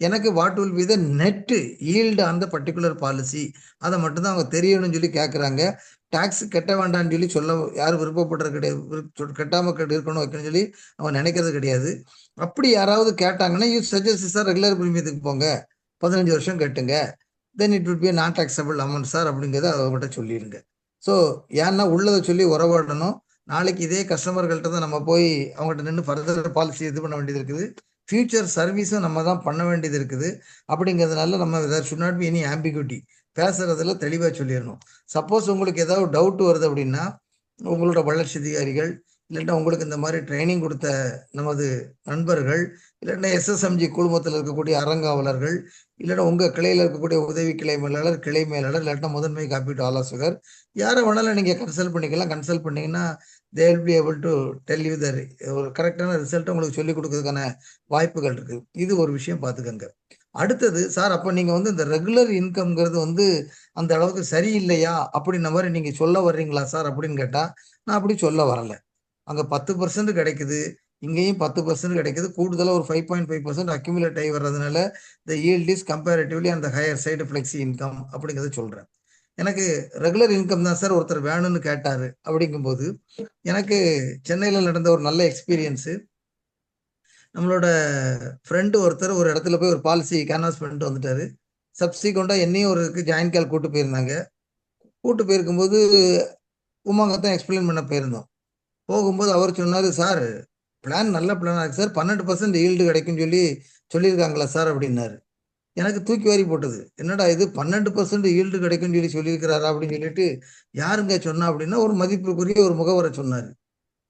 எனக்கு what will be the net yield on the particular policy, அதை மட்டும்தான் அவங்க தெரியணும்னு சொல்லி கேட்குறாங்க. டாக்ஸ் கட்ட வேண்டாம்னு சொல்லி சொல்ல யாரும் விருப்பப்படுறது கிடையாது, கட்டாம இருக்கணும் வைக்கணும்னு சொல்லி அவங்க நினைக்கிறது கிடையாது. அப்படி யாராவது கேட்டாங்கன்னா யூ சஜஸ்ட் சார் ரெகுலர் பிரீமியத்துக்கு போங்க, 15 வருஷம் கட்டுங்க, தென் இட் வுட் பி நான் டாக்ஸபிள் அமௌண்ட் சார் அப்படிங்கிறத அவங்ககிட்ட சொல்லிடுங்க. ஸோ ஏன்னா உள்ளதை சொல்லி உறவாடணும். நாளைக்கு இதே கஸ்டமர்கள்ட்ட தான் நம்ம போய் அவங்ககிட்ட நின்று ஃபர்தர் பாலிசி இது பண்ண வேண்டியது இருக்குது. ஃபியூச்சர் சர்வீஸும் நம்ம தான் பண்ண வேண்டியது இருக்குது. அப்படிங்கிறதுனால நம்ம should not be any ambiguity. பேசுறதுல தெளிவாக சொல்லிடணும். சப்போஸ் உங்களுக்கு ஏதாவது டவுட் வருது அப்படின்னா உங்களோட வளர்ச்சி அதிகாரிகள் இல்லைன்னா உங்களுக்கு இந்த மாதிரி ட்ரைனிங் கொடுத்த நமது நண்பர்கள் இல்லைன்னா எஸ்எஸ்எம்ஜி குழுமத்தில் இருக்கக்கூடிய அறங்காவலர்கள் இல்லைன்னா உங்கள் கிளையில் இருக்கக்கூடிய உதவி கிளை மேலாளர், கிளை மேலாளர் இல்லாட்டா முதன்மை காப்பீட்டு ஆலோசகர் யாரை வேணாலும் நீங்கள் கன்சல்ட் பண்ணிக்கலாம். கன்சல்ட் பண்ணிங்கன்னா they will be able to tell you the ஒரு கரெக்டான ரிசல்ட் உங்களுக்கு சொல்லிக் கொடுக்கறதுக்கான வாய்ப்புகள் இருக்கு. இது ஒரு விஷயம் பார்த்துக்கங்க. அடுத்தது சார், அப்போ நீங்கள் இந்த ரெகுலர் இன்கம்ங்கிறது அந்த அளவுக்கு சரியில்லையா அப்படின்ன மாதிரி நீங்கள் சொல்ல வர்றீங்களா சார் அப்படின்னு கேட்டால் நான் அப்படி சொல்ல வரலை. அங்கே 10% கிடைக்குது, இங்கேயும் 10% கிடைக்குது, கூடுதலாக ஒரு 5.5% அக்யூமுலேட் ஆகி வர்றதுனால த yield is comparatively on the higher side flexi income அப்படிங்கிறத சொல்கிறேன். எனக்கு ரெகுலர் இன்கம் தான் சார் ஒருத்தர் வேணும்னு கேட்டாரு. அப்படிங்கும்போது எனக்கு சென்னையில் நடந்த ஒரு நல்ல எக்ஸ்பீரியன்ஸு. நம்மளோட ஃப்ரெண்டு ஒருத்தர் ஒரு இடத்துல போய் ஒரு பாலிசி கேன்வாஸ் பண்ணிட்டு வந்துட்டாரு. சப்சிக்வெண்ட்டாக என்னையும் ஒரு ஜாயின் கால் கூட்டு போயிருந்தாங்க. கூட்டு போயிருக்கும்போது உமாங்கத்தான் எக்ஸ்பிளைன் பண்ண போயிருந்தோம். போகும்போது அவர் சொன்னார், சார் பிளான் நல்ல பிளானாக இருக்குது சார், 12% ஈல்டு கிடைக்கும்னு சொல்லியிருக்காங்களா சார் அப்படின்னாரு. எனக்கு தூக்கி வாரி போட்டது. என்னடா இது 12% ஈல்டு கிடைக்கும்னு சொல்லியிருக்கிறாரா அப்படின்னு சொல்லிட்டு யாருங்க சொன்னா அப்படின்னா ஒரு மதிப்புக்குரிய ஒரு முகவரை சொன்னார்.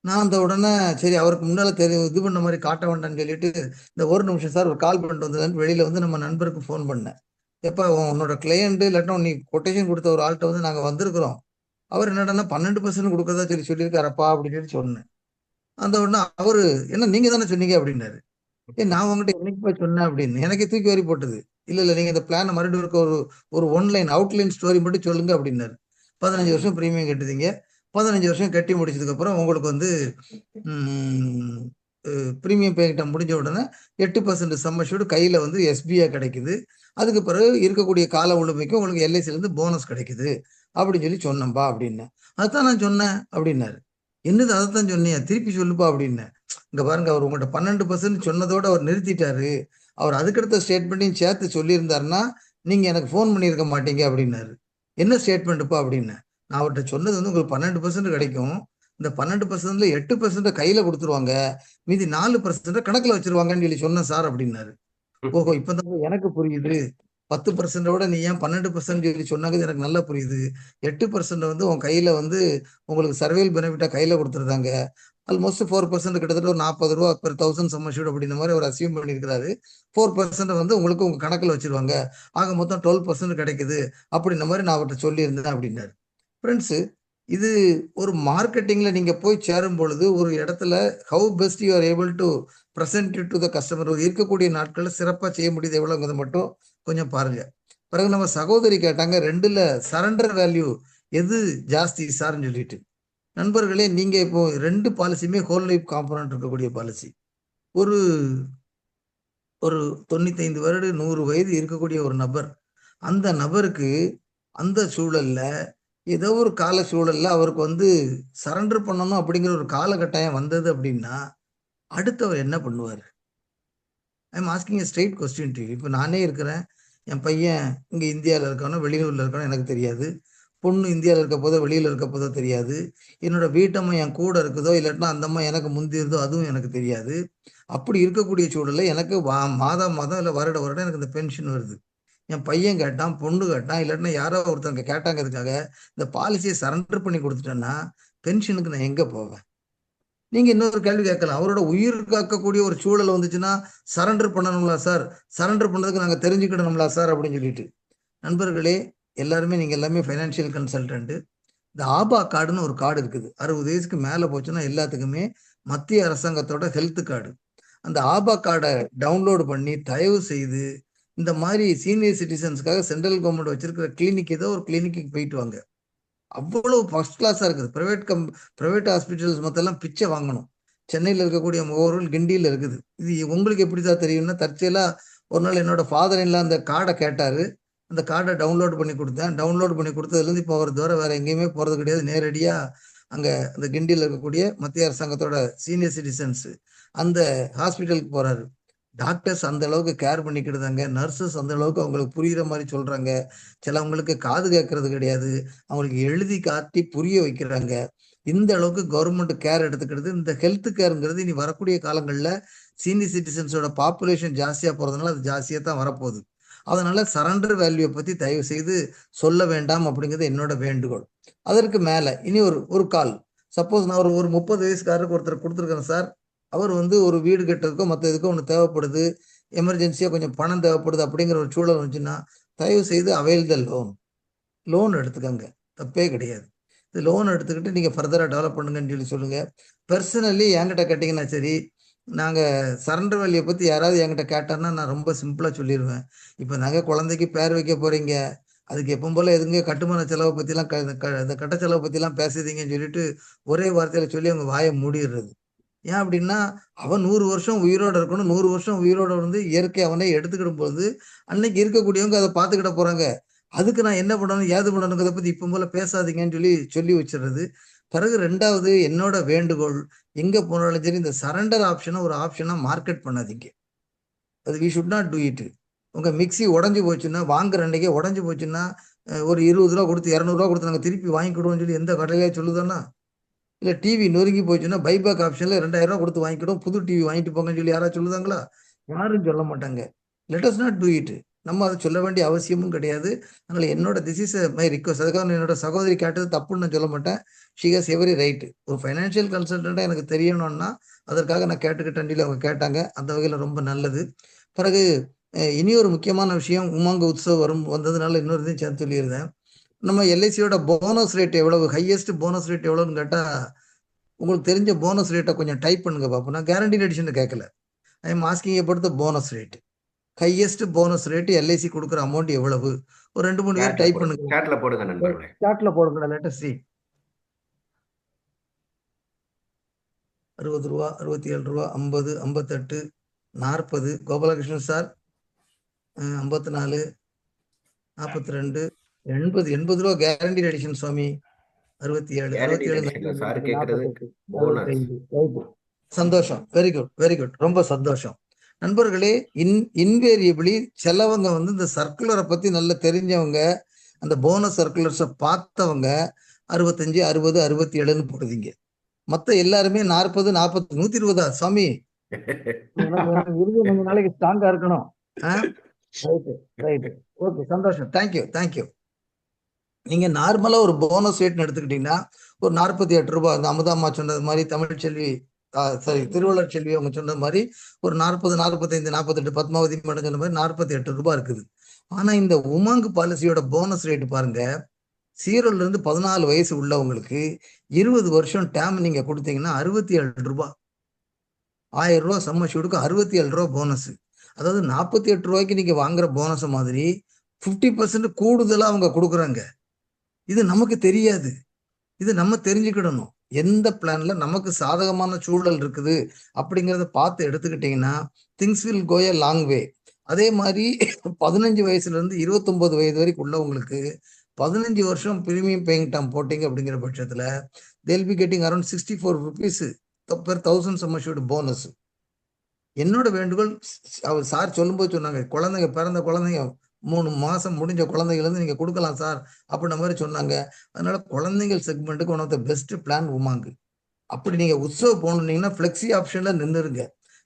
நான் அந்த உடனே சரி அவருக்கு முன்னால் இது பண்ண மாதிரி காட்ட வேண்டாம்னு சொல்லிட்டு இந்த ஒரு நிமிஷம் சார் ஒரு கால் பண்ணிட்டு வந்ததுன்னு வெளியில் நம்ம நண்பருக்கு ஃபோன் பண்ணேன். எப்போ உன்னோட கிளையண்ட்டு இல்லாட்டா நீ கொட்டேஷன் கொடுத்த ஒரு ஆள்கிட்ட நாங்கள் வந்திருக்கிறோம், அவர் என்னடா 12% கொடுக்கறதா சொல்லியிருக்காரப்பா அப்படின்னு சொன்னேன். அந்த உடனே அவரு என்ன நீங்க தானே சொன்னீங்க அப்படின்னாரு. நான் உங்ககிட்ட என்னைக்குப்பா சொன்னேன் அப்படின்னு எனக்கே தூக்கி வாரி போட்டது. இல்லை நீங்க இந்த பிளானை மறுபடியும் இருக்க ஒரு ஒன்லைன் அவுட்லைன் ஸ்டோரி மட்டும் சொல்லுங்க அப்படின்னாரு. 15 வருஷம் ப்ரீமியம் கட்டுதீங்க, 15 வருஷம் கட்டி முடிச்சதுக்கு அப்புறம் உங்களுக்கு ப்ரீமியம் பேக்கிட்ட முடிஞ்ச உடனே 8% சம்மஷூடு கையில் எஸ்பிஐ கிடைக்குது. அதுக்கு பிறகு இருக்கக்கூடிய கால உழுமைக்கு உங்களுக்கு எல்ஐசிலேருந்து போனஸ் கிடைக்குது அப்படின்னு சொன்னேன்பா அப்படின்னு. அதுதான் நான் சொன்னேன் அப்படின்னாரு. என்னது அதைத்தான் சொன்னியா, திருப்பி சொல்லுப்பா அப்படின்னு. இங்க பாருங்க, அவர் உங்கள்கிட்ட 12% சொன்னதோட அவர் நிறுத்திட்டாரு. அவர் அதுக்கடுத்த ஸ்டேட்மெண்ட்டையும் சேர்த்து சொல்லியிருந்தாருன்னா நீங்க எனக்கு ஃபோன் பண்ணியிருக்க மாட்டீங்க அப்படின்னாரு. என்ன ஸ்டேட்மெண்ட்டுப்பா அப்படின்னு. நான் அவர்கிட்ட சொன்னது உங்களுக்கு 12% கிடைக்கும், இந்த 12%ல 8% கையில கொடுத்துருவாங்க, மீதி 4% கணக்குல வச்சிருவாங்கன்னு சொன்னேன் சார் அப்படின்னாரு. ஓஹோ, இப்பதான் எனக்கு புரியுது. 10% விட நீ ஏன் 12% சொன்னாங்க எனக்கு நல்லா புரியுது. 8% உன் கையில உங்களுக்கு சர்வேல் பெனிஃபிட்டா கையில கொடுத்துருந்தாங்க. ஆல்மோஸ்ட் 4% கிட்டத்தட்ட ஒரு 40 ரூபா per 1000 சம்மஷூட் அப்படின்ற மாதிரி அவர் அசியூம் பண்ணியிருக்கிறாரு. 4% உங்களுக்கு உங்க கணக்கில் வச்சிருவாங்க, ஆக மொத்தம் 12% கிடைக்குது அப்படின்ற மாதிரி நான் அவர்கிட்ட சொல்லியிருந்தேன் அப்படின்னாரு. ஃப்ரெண்ட்ஸு, இது ஒரு மார்க்கெட்டிங்ல நீங்க போய் சேரும் பொழுது ஒரு இடத்துல how best you are able to present to the customer இருக்கக்கூடிய நாட்களில் சிறப்பாக செய்ய முடியுது எவ்வளோங்கிறத மட்டும் கொஞ்சம் பாருங்க. பிறகு நம்ம சகோதரி கேட்டாங்க, 2ல சரண்டர் வேல்யூ எது ஜாஸ்தி சார்ன்னு சொல்லிட்டு. நண்பர்களே, நீங்க இப்போ 2 பாலிசியுமே ஹோல் லைஃப் காம்பனன்ட் இருக்கக்கூடிய பாலிசி. ஒரு ஒரு 95 வருட 100 வயது இருக்கக்கூடிய ஒரு நபர், அந்த நபருக்கு அந்த சூழல்ல ஏதோ ஒரு கால சூழல்ல அவருக்கு வந்து சரண்டர் பண்ணணும் அப்படிங்கிற ஒரு காலகட்டாயம் வந்தது அப்படின்னா, அடுத்தவர் என்ன பண்ணுவாரு? I am asking a straight question to you. இப்ப நானே இருக்கிறேன். என் பையன் இங்க இந்தியால இருக்கானோ, வெளியூர்ல இருக்கானோ எனக்கு தெரியாது. பொண்ணு இந்தியால இருக்க போதோ, வெளியில இருக்க போதோ தெரியாது. என்னோட வீட்டம்மா என் கூட இருக்குதோ, இல்லாட்டினா அந்த அம்மா எனக்கு முந்திருதோ அதுவும் எனக்கு தெரியாது. அப்படி இருக்கக்கூடிய சூழல்ல எனக்கு மாதம் மாதம் இல்ல வருடம் வருடம் எனக்கு இந்த பென்ஷன் வருது. என் பையன் கேட்டான், பொண்ணு கேட்டான், இல்லாட்டினா யாரோ ஒருத்தவங்க கேட்டாங்கிறதுக்காக இந்த பாலிசியை சரண்டர் பண்ணி கொடுத்துட்டேன்னா, பென்ஷனுக்கு நான் எங்க போவேன்? நீங்க இன்னொரு கேள்வி கேட்கலாம். அவரோட உயிர் காக்கக்கூடிய ஒரு சூழல் வந்துச்சுன்னா, சரண்டர் பண்ணணுங்களா சார்? சரண்டர் பண்ணதுக்கு நாங்க தெரிஞ்சுக்கிடணுங்களா சார்? அப்படின்னு சொல்லிட்டு. நண்பர்களே, எல்லாருமே நீங்க எல்லாமே ஃபைனான்சியல் கன்சல்டன்ட். இந்த ஆபா கார்டுன்னு ஒரு கார்டு இருக்குது. 60 வயசுக்கு மேல போச்சுன்னா எல்லாத்துக்குமே மத்திய அரசாங்கத்தோட ஹெல்த் கார்டு. அந்த ஆபா கார்டை டவுன்லோடு பண்ணி தயவு செய்து இந்த மாதிரி சீனியர் சிட்டிசன்ஸ்க்காக சென்ட்ரல் கவர்மெண்ட் வச்சிருக்கிற கிளினிக் ஏதோ ஒரு கிளினிக்கு போயிட்டு வாங்க. அவ்வளவு ஃபர்ஸ்ட் கிளாஸா இருக்குது. பிரைவேட் ஹாஸ்பிட்டல்ஸ் மொத்தம் பிச்சை வாங்கணும். சென்னையில் இருக்கக்கூடிய முகவர்கள் கிண்டியில் இருக்குது. இது உங்களுக்கு எப்படி தான் தெரியும்னா, தற்செயலா ஒரு நாள் என்னோட ஃபாதர் இல்ல அந்த கார்டை கேட்டாரு. அந்த கார்டை டவுன்லோட் பண்ணி கொடுத்தேன். டவுன்லோட் பண்ணி கொடுத்ததுலேருந்து இப்போ அவர் தவிர வேற எங்கேயுமே போறது கிடையாது. நேரடியா அங்க அந்த கிண்டியில் இருக்கக்கூடிய மத்திய அரசாங்கத்தோட சீனியர் சிட்டிசன்ஸ் அந்த ஹாஸ்பிட்டலுக்கு போறாரு. டாக்டர்ஸ் அந்த அளவுக்கு கேர் பண்ணிக்கிடுதாங்க. நர்சஸ் அந்த அளவுக்கு அவங்களுக்கு புரியுற மாதிரி சொல்றாங்க. சிலவங்களுக்கு காது கேட்கறது கிடையாது. அவங்களுக்கு எழுதி காட்டி புரிய வைக்கிறாங்க. இந்த அளவுக்கு கவர்மெண்ட் கேர் எடுத்துக்கிறது. இந்த ஹெல்த் கேருங்கிறது இனி வரக்கூடிய காலங்களில் சீனியர் சிட்டிசன்ஸோட பாப்புலேஷன் ஜாஸ்தியா போறதுனால அது ஜாஸ்தியா தான் வரப்போகுது. அதனால சரண்டர் வேல்யூ பத்தி தயவு செய்து சொல்ல வேண்டாம் அப்படிங்கிறது என்னோட வேண்டுகோள். அதற்கு மேல இனி ஒரு கால். சப்போஸ் நான் ஒரு 30 வயசுக்காரருக்கு ஒருத்தர் கொடுத்துருக்கேன் சார். அவர் வந்து ஒரு வீடு கட்டுறதுக்கோ மற்ற இதுக்கோ ஒன்று தேவைப்படுது, எமர்ஜென்சியா கொஞ்சம் பணம் தேவைப்படுது அப்படிங்கிற ஒரு சூழல் வந்துச்சுன்னா, தயவு செய்து அவைல் த லோன் எடுத்துக்கோங்க. தப்பே கிடையாது. இந்த லோன் எடுத்துக்கிட்டு நீங்க ஃபர்தரா டெவலப் பண்ணுங்கன்னு சொல்லுங்க. பர்சனலி என்கிட்ட கேட்டீங்கன்னா சரி, நாங்க சரண்டர் வேல்யூ பத்தி யாராவது என்கிட்ட கேட்டான்னா நான் ரொம்ப சிம்பிளா சொல்லிடுவேன். இப்ப நாங்க குழந்தைக்கு பேர் வைக்க போறீங்க, அதுக்கு எப்பவும் போல எதுங்க கட்டுமான செலவை பத்திலாம் இந்த கட்ட செலவை பத்திலாம் பேசுறீங்கன்னு சொல்லிட்டு ஒரே வார்த்தையில சொல்லி அவங்க வாயை மூடிடுறது. ஏன் அப்படின்னா, அவன் 100 வருஷம் உயிரோட இருக்கணும். 100 வருஷம் உயிரோட வந்து இயற்கை அவனே எடுத்துக்கிடும் போது, அன்னைக்கு இருக்கக்கூடியவங்க அதை பார்த்துக்கிட போறாங்க. அதுக்கு நான் என்ன பண்ணணும், ஏது பண்ணணுங்கிறத பத்தி இப்ப போல பேசாதீங்கன்னு சொல்லி வச்சிடுறது. பிறகு 2வது என்னோட வேண்டுகோள், எங்க போனாலும் சரி இந்த சரண்டர் ஆப்ஷனை ஒரு ஆப்ஷனா மார்க்கெட் பண்ணாதீங்க. அது we should not do it. உங்க மிக்ஸி உடஞ்சு போச்சுன்னா, வாங்குற அன்னைக்கே உடஞ்சு போச்சுன்னா, ஒரு 20 ரூபா கொடுத்து 200 ரூபா கொடுத்து நாங்க திருப்பி வாங்கிக்கிடுவோம்னு சொல்லி எந்த கடையிலே சொல்லுதானா? இல்ல டிவி நொறுங்கி போச்சுன்னா பைபேக் ஆப்ஷன்ல 2000 ரூபா கொடுத்து வாங்கிக்கிடும், புது டிவி வாங்கிட்டு போங்கன்னு சொல்லி யாராவது சொல்லுதாங்களா? யாரும் சொல்ல மாட்டாங்க. Let us not do it. நம்ம அதை சொல்ல வேண்டிய அவசியமும் கிடையாது. அதனால என்னோட திஸ் இஸ் மை ரிக்வஸ்ட். அதுக்காக என்னோட சகோதரி கேட்டது தப்புன்னு நான் சொல்ல மாட்டேன். She has every right. ஒரு ஃபைனான்சியல் கன்சல்டண்டா எனக்கு தெரியணும்னா அதற்காக நான் கேட்டுக்கிட்டேன் சொல்லி அவங்க கேட்டாங்க. அந்த வகையில் ரொம்ப நல்லது. பிறகு இனி ஒரு முக்கியமான விஷயம், உமங் உத்சவ் வந்ததுனால இன்னொரு இதையும் சேர்த்து சொல்லியிருந்தேன். நம்ம எல்ஐசியோட போனஸ் ரேட் எவ்வளவு, ஹையஸ்ட் போனஸ் ரேட் எவ்வளவுன்னு கேட்டா, உங்களுக்கு தெரிஞ்ச போனஸ் ரேட்டை கொஞ்சம் டைப் பண்ணுங்க பாப்போம். நான் கேரண்டி எடிஷன் கேட்கல. I am asking about the bonus rate. Highest bonus rate LIC கொடுக்குற அமௌண்ட் எவ்வளவு? ஒரு 2-3 பேர் டைப் பண்ணுங்க. சாட்ல போடுங்க நண்பர்களே. சாட்ல போடுங்க. Let us see. 60 ரூபா, 67 ரூபா, 50, 58, 40. கோபாலகிருஷ்ணன் சார் 54, 42, 80 ரூபா கேரண்டி எடிஷன் சுவாமி. 67, 67, சார் கேட்கறது 45. சந்தோஷம். Very good, very good. ரொம்ப சந்தோஷம். நண்பர்களே, இன்வேரியபிளி சிலவங்க வந்து இந்த சர்க்குலரை பத்தி நல்லா தெரிஞ்சவங்க, அந்த போனஸ் சர்க்குலர்ஸை பார்த்தவங்க 65, 60, 67ன்னு போடுதீங்க. மத்த எல்லாருமே 40, 40, 120 சுவாமி. கொஞ்ச நாளைக்கு ஸ்ட்ராங்கா இருக்கணும். ரைட். ஓகே, சந்தோஷம். தேங்க்யூ. நீங்க நார்மலா ஒரு போனஸ் ரேட்னு எடுத்துக்கிட்டீங்கன்னா ஒரு 48 ரூபாய். அந்த அமுதாம்மா சொன்னது மாதிரி, தமிழ்ச்செல்வி திருவள்ளுவர் செல்வி அவங்க சொன்ன மாதிரி ஒரு 40, 45, 48, பத்மாவதி மேடம் சொன்ன மாதிரி 48 ரூபாய் இருக்குது. ஆனா இந்த உமங் பாலிசியோட போனஸ் ரேட் பாருங்க, 0ல இருந்து 14 வயசு உள்ளவங்களுக்கு 20 வருஷம் டேம் நீங்க கொடுத்தீங்கன்னா 67 ரூபாய். 1000 ரூபாய் சம்ம ஷூட்டுக்கு 67 ரூபாய் போனஸ். அதாவது 48 ரூபாய்க்கு நீங்க வாங்குற போனஸ் மாதிரி 50% கூடுதலா அவங்க கொடுக்குறாங்க. இது நமக்கு தெரியாது. இது நம்ம தெரிஞ்சுக்கிடணும். எந்த பிளான்ல நமக்கு சாதகமான சூழல் இருக்குது அப்படிங்கிறத பார்த்து எடுத்துக்கிட்டீங்கன்னா things will go a long way. அதே மாதிரி 15 வயசுல இருந்து 29 வயது வரைக்கும் உள்ளவங்களுக்கு 15 வருஷம் பிரீமியம் பேயிங் டேர்ம் போட்டீங்க அப்படிங்கிற பட்சத்துல they'll be getting around 64 rupees per 1000 sum assured bonus. என்னோட வேண்டுகோள், அவர் சார் சொல்லும்போது சொன்னாங்க, குழந்தைங்க பிறந்த குழந்தைங்க 3 மாசம் முடிஞ்ச குழந்தைகள் இருந்து நீங்க கொடுக்கலாம் சார் அப்படின்ற மாதிரி சொன்னாங்க. அதனால குழந்தைகள் செக்மெண்ட்டுக்கு one of the best plan Umang. அப்படி நீங்க உற்சவ போனீங்கன்னா ஃபிளெக்ஸி ஆப்ஷன்ல நின்றுருங்க.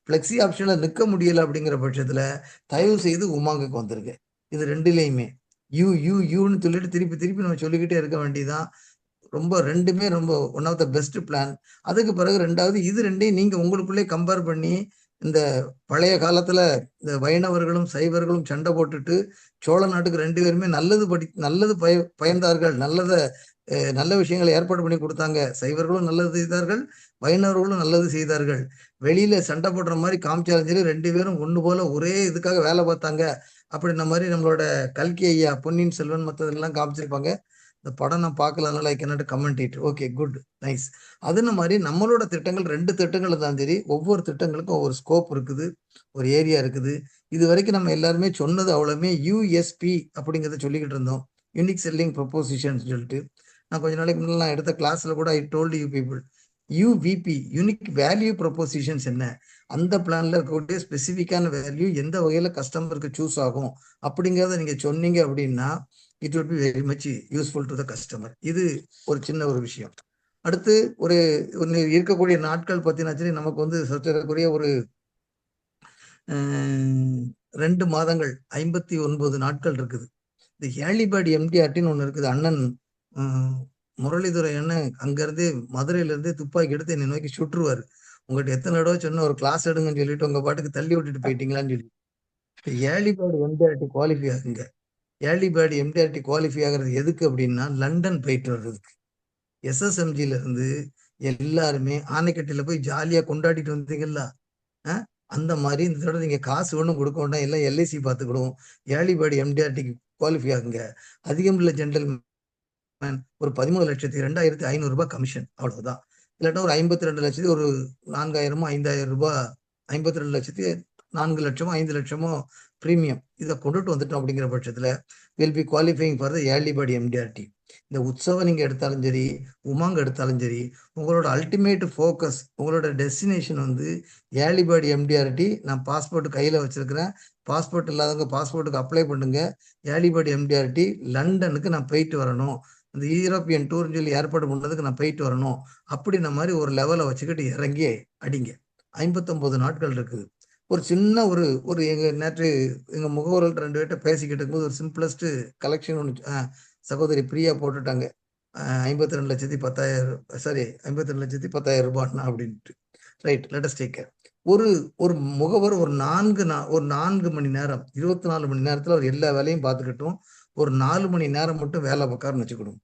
ஃபிளெக்ஸி ஆப்ஷன்ல நிற்க முடியல அப்படிங்கிற பட்சத்துல தயவு செய்து உமாங்குக்கு வந்துருங்க. இது ரெண்டுலேயுமே யூன்னு சொல்லிட்டு திருப்பி திருப்பி நம்ம சொல்லிக்கிட்டே இருக்க வேண்டியதான். ரொம்ப ரெண்டுமே ரொம்ப one of the best plan. அதுக்கு பிறகு ரெண்டாவது, இது ரெண்டையும் நீங்க உங்களுக்குள்ளே கம்பேர் பண்ணி, இந்த பழைய காலத்துல இந்த வைணவர்களும் சைவர்களும் சண்டை போட்டுட்டு சோழ நாட்டுக்கு 2 பேருமே நல்லது பயந்தார்கள், நல்ல விஷயங்களை ஏற்பாடு பண்ணி கொடுத்தாங்க. சைவர்களும் நல்லது செய்தார்கள், வைணவர்களும் நல்லது செய்தார்கள். வெளியில சண்டை போடுற மாதிரி காமிச்சாலும் சரி 2 பேரும் ஒண்ணு போல ஒரே இதுக்காக வேலை பார்த்தாங்க அப்படின்ன மாதிரி நம்மளோட கல்கி ஐயா, பொன்னியின் செல்வன் மற்றதெல்லாம் காமிச்சிருப்பாங்க. இந்த படம் நான் பார்க்கல, அதனால I cannot comment it. Okay, good, nice. அதுன மாதிரி நம்மளோட திட்டங்கள் 2 திட்டங்கள் தான் சரி, ஒவ்வொரு திட்டங்களுக்கும் ஒவ்வொரு ஸ்கோப் இருக்குது, ஒரு ஏரியா இருக்குது. இது வரைக்கும் நம்ம எல்லாருமே சொன்னது அவ்வளவுமே யூஎஸ்பி அப்படிங்கிறத சொல்லிக்கிட்டு இருந்தோம், யூனிக் செல்லிங் ப்ரொபோசிஷன் சொல்லிட்டு. நான் கொஞ்ச நாளைக்கு முன்னாடி நான் எடுத்த கிளாஸ்ல கூட ஐ told you people, UVB unique value propositions என்ன, அந்த பிளான்ல இருக்கக்கூடிய ஸ்பெசிஃபிக்கான வேல்யூ எந்த வகையில கஸ்டமருக்கு சூஸ் ஆகும் அப்படிங்கிறத நீங்க சொன்னீங்க அப்படின்னா it would be very much useful to the customer. இது ஒரு சின்ன ஒரு விஷயம். அடுத்து ஒரு இருக்கக்கூடிய நாட்கள் பத்தினாச்சு நமக்கு வந்து சற்றக்குரிய ஒரு 2 மாதங்கள் 59 நாட்கள் இருக்குது. இந்த ஏர்லிபேர்ட் எம்டிஆர்டின்னு ஒன்று இருக்குது. அண்ணன் முரளிதுரை அண்ணன் அங்கிருந்தே மதுரையில இருந்தே துப்பாக்கி எடுத்து என்னை நோக்கி சுட்டுருவாரு. உங்கள்கிட்ட எத்தனை தடவை சொன்ன ஒரு கிளாஸ் எடுங்கன்னு சொல்லிட்டு உங்க பாட்டுக்கு தள்ளி விட்டுட்டு போயிட்டீங்களான்னு சொல்லி. ஏர்லிபேர்ட் எம்டிஆர்டி குவாலிஃபை ஆகுங்க. ஏர்லிபேர்ட் எம்டிஆர்டி குவாலிஃபை ஆகிறது எதுக்கு அப்படின்னா லண்டன் போயிட்டு வர்றதுக்கு. எஸ்எஸ்எம்ஜில இருந்து எல்லாருமே ஆனைக்கட்டில போய் ஜாலியா கொண்டாடிட்டு வந்தீங்கல்ல, அந்த மாதிரி இந்த தடவை நீங்க காசு ஒன்றும் கொடுக்க வேண்டாம், எல்லாம் எல்ஐசி பார்த்துக்கிடுவோம். ஏர்லிபேர்ட் எம்டிஆர்டிக்கு குவாலிஃபை ஆகுங்க. அதிகம் உள்ள ஜென்ரல் ஒரு 13,02,500 ரூபாய் கமிஷன், அவ்வளவுதான். இல்லாட்டா ஒரு 52 லட்சத்தி ஒரு 4000 5000 ரூபாய், 52 லட்சத்தி 4 லட்சமோ 5 லட்சமோ பிரீமியம். இதை கொண்டுட்டு வந்துட்டோம் அப்படிங்கிற பட்சத்துல will be qualifying for the early bird MDRT. இந்த உற்சவம் நீங்க எடுத்தாலும் சரி, உமாங் எடுத்தாலும் சரி, உங்களோட அல்டிமேட் ஃபோக்கஸ், உங்களோட டெஸ்டினேஷன் வந்து ஏர்லிபேர்ட் எம்டிஆர்டி. நான் பாஸ்போர்ட் கையில வச்சிருக்கிறேன், பாஸ்போர்ட் இல்லாதவங்க பாஸ்போர்ட்டுக்கு அப்ளை பண்ணுங்க. ஏர்லிபேர்ட் எம்டிஆர்டி லண்டனுக்கு நான் போயிட்டு வரணும், இந்த யூரோப்பியன் டூர்னு சொல்லி ஏற்பாடு பண்ணதுக்கு நான் போயிட்டு வரணும் அப்படின்ன மாதிரி ஒரு லெவலை வச்சுக்கிட்டு இறங்கி அடிங்க. 59 நாட்கள் இருக்குது. ஒரு சின்ன ஒரு நேற்று எங்க முகவர்கள் 2 பேர்கிட்ட பேசிக்கிட்டு இருக்கும்போது ஒரு சிம்பிளஸ்ட் கலெக்ஷன் ஒன்று சகோதரி பிரியா போட்டுட்டாங்க. 52,10,000 ரூபாய்னா அப்படின்ட்டு. Right, let us take care. ஒரு முகவர் ஒரு 4 மணி நேரம் 24 மணி நேரத்துல அவர் எல்லா வேலையும் பார்த்துக்கிட்டும் ஒரு 4 மணி நேரம் மட்டும் வேலை பார்க்காருன்னு வச்சுக்கிடும்.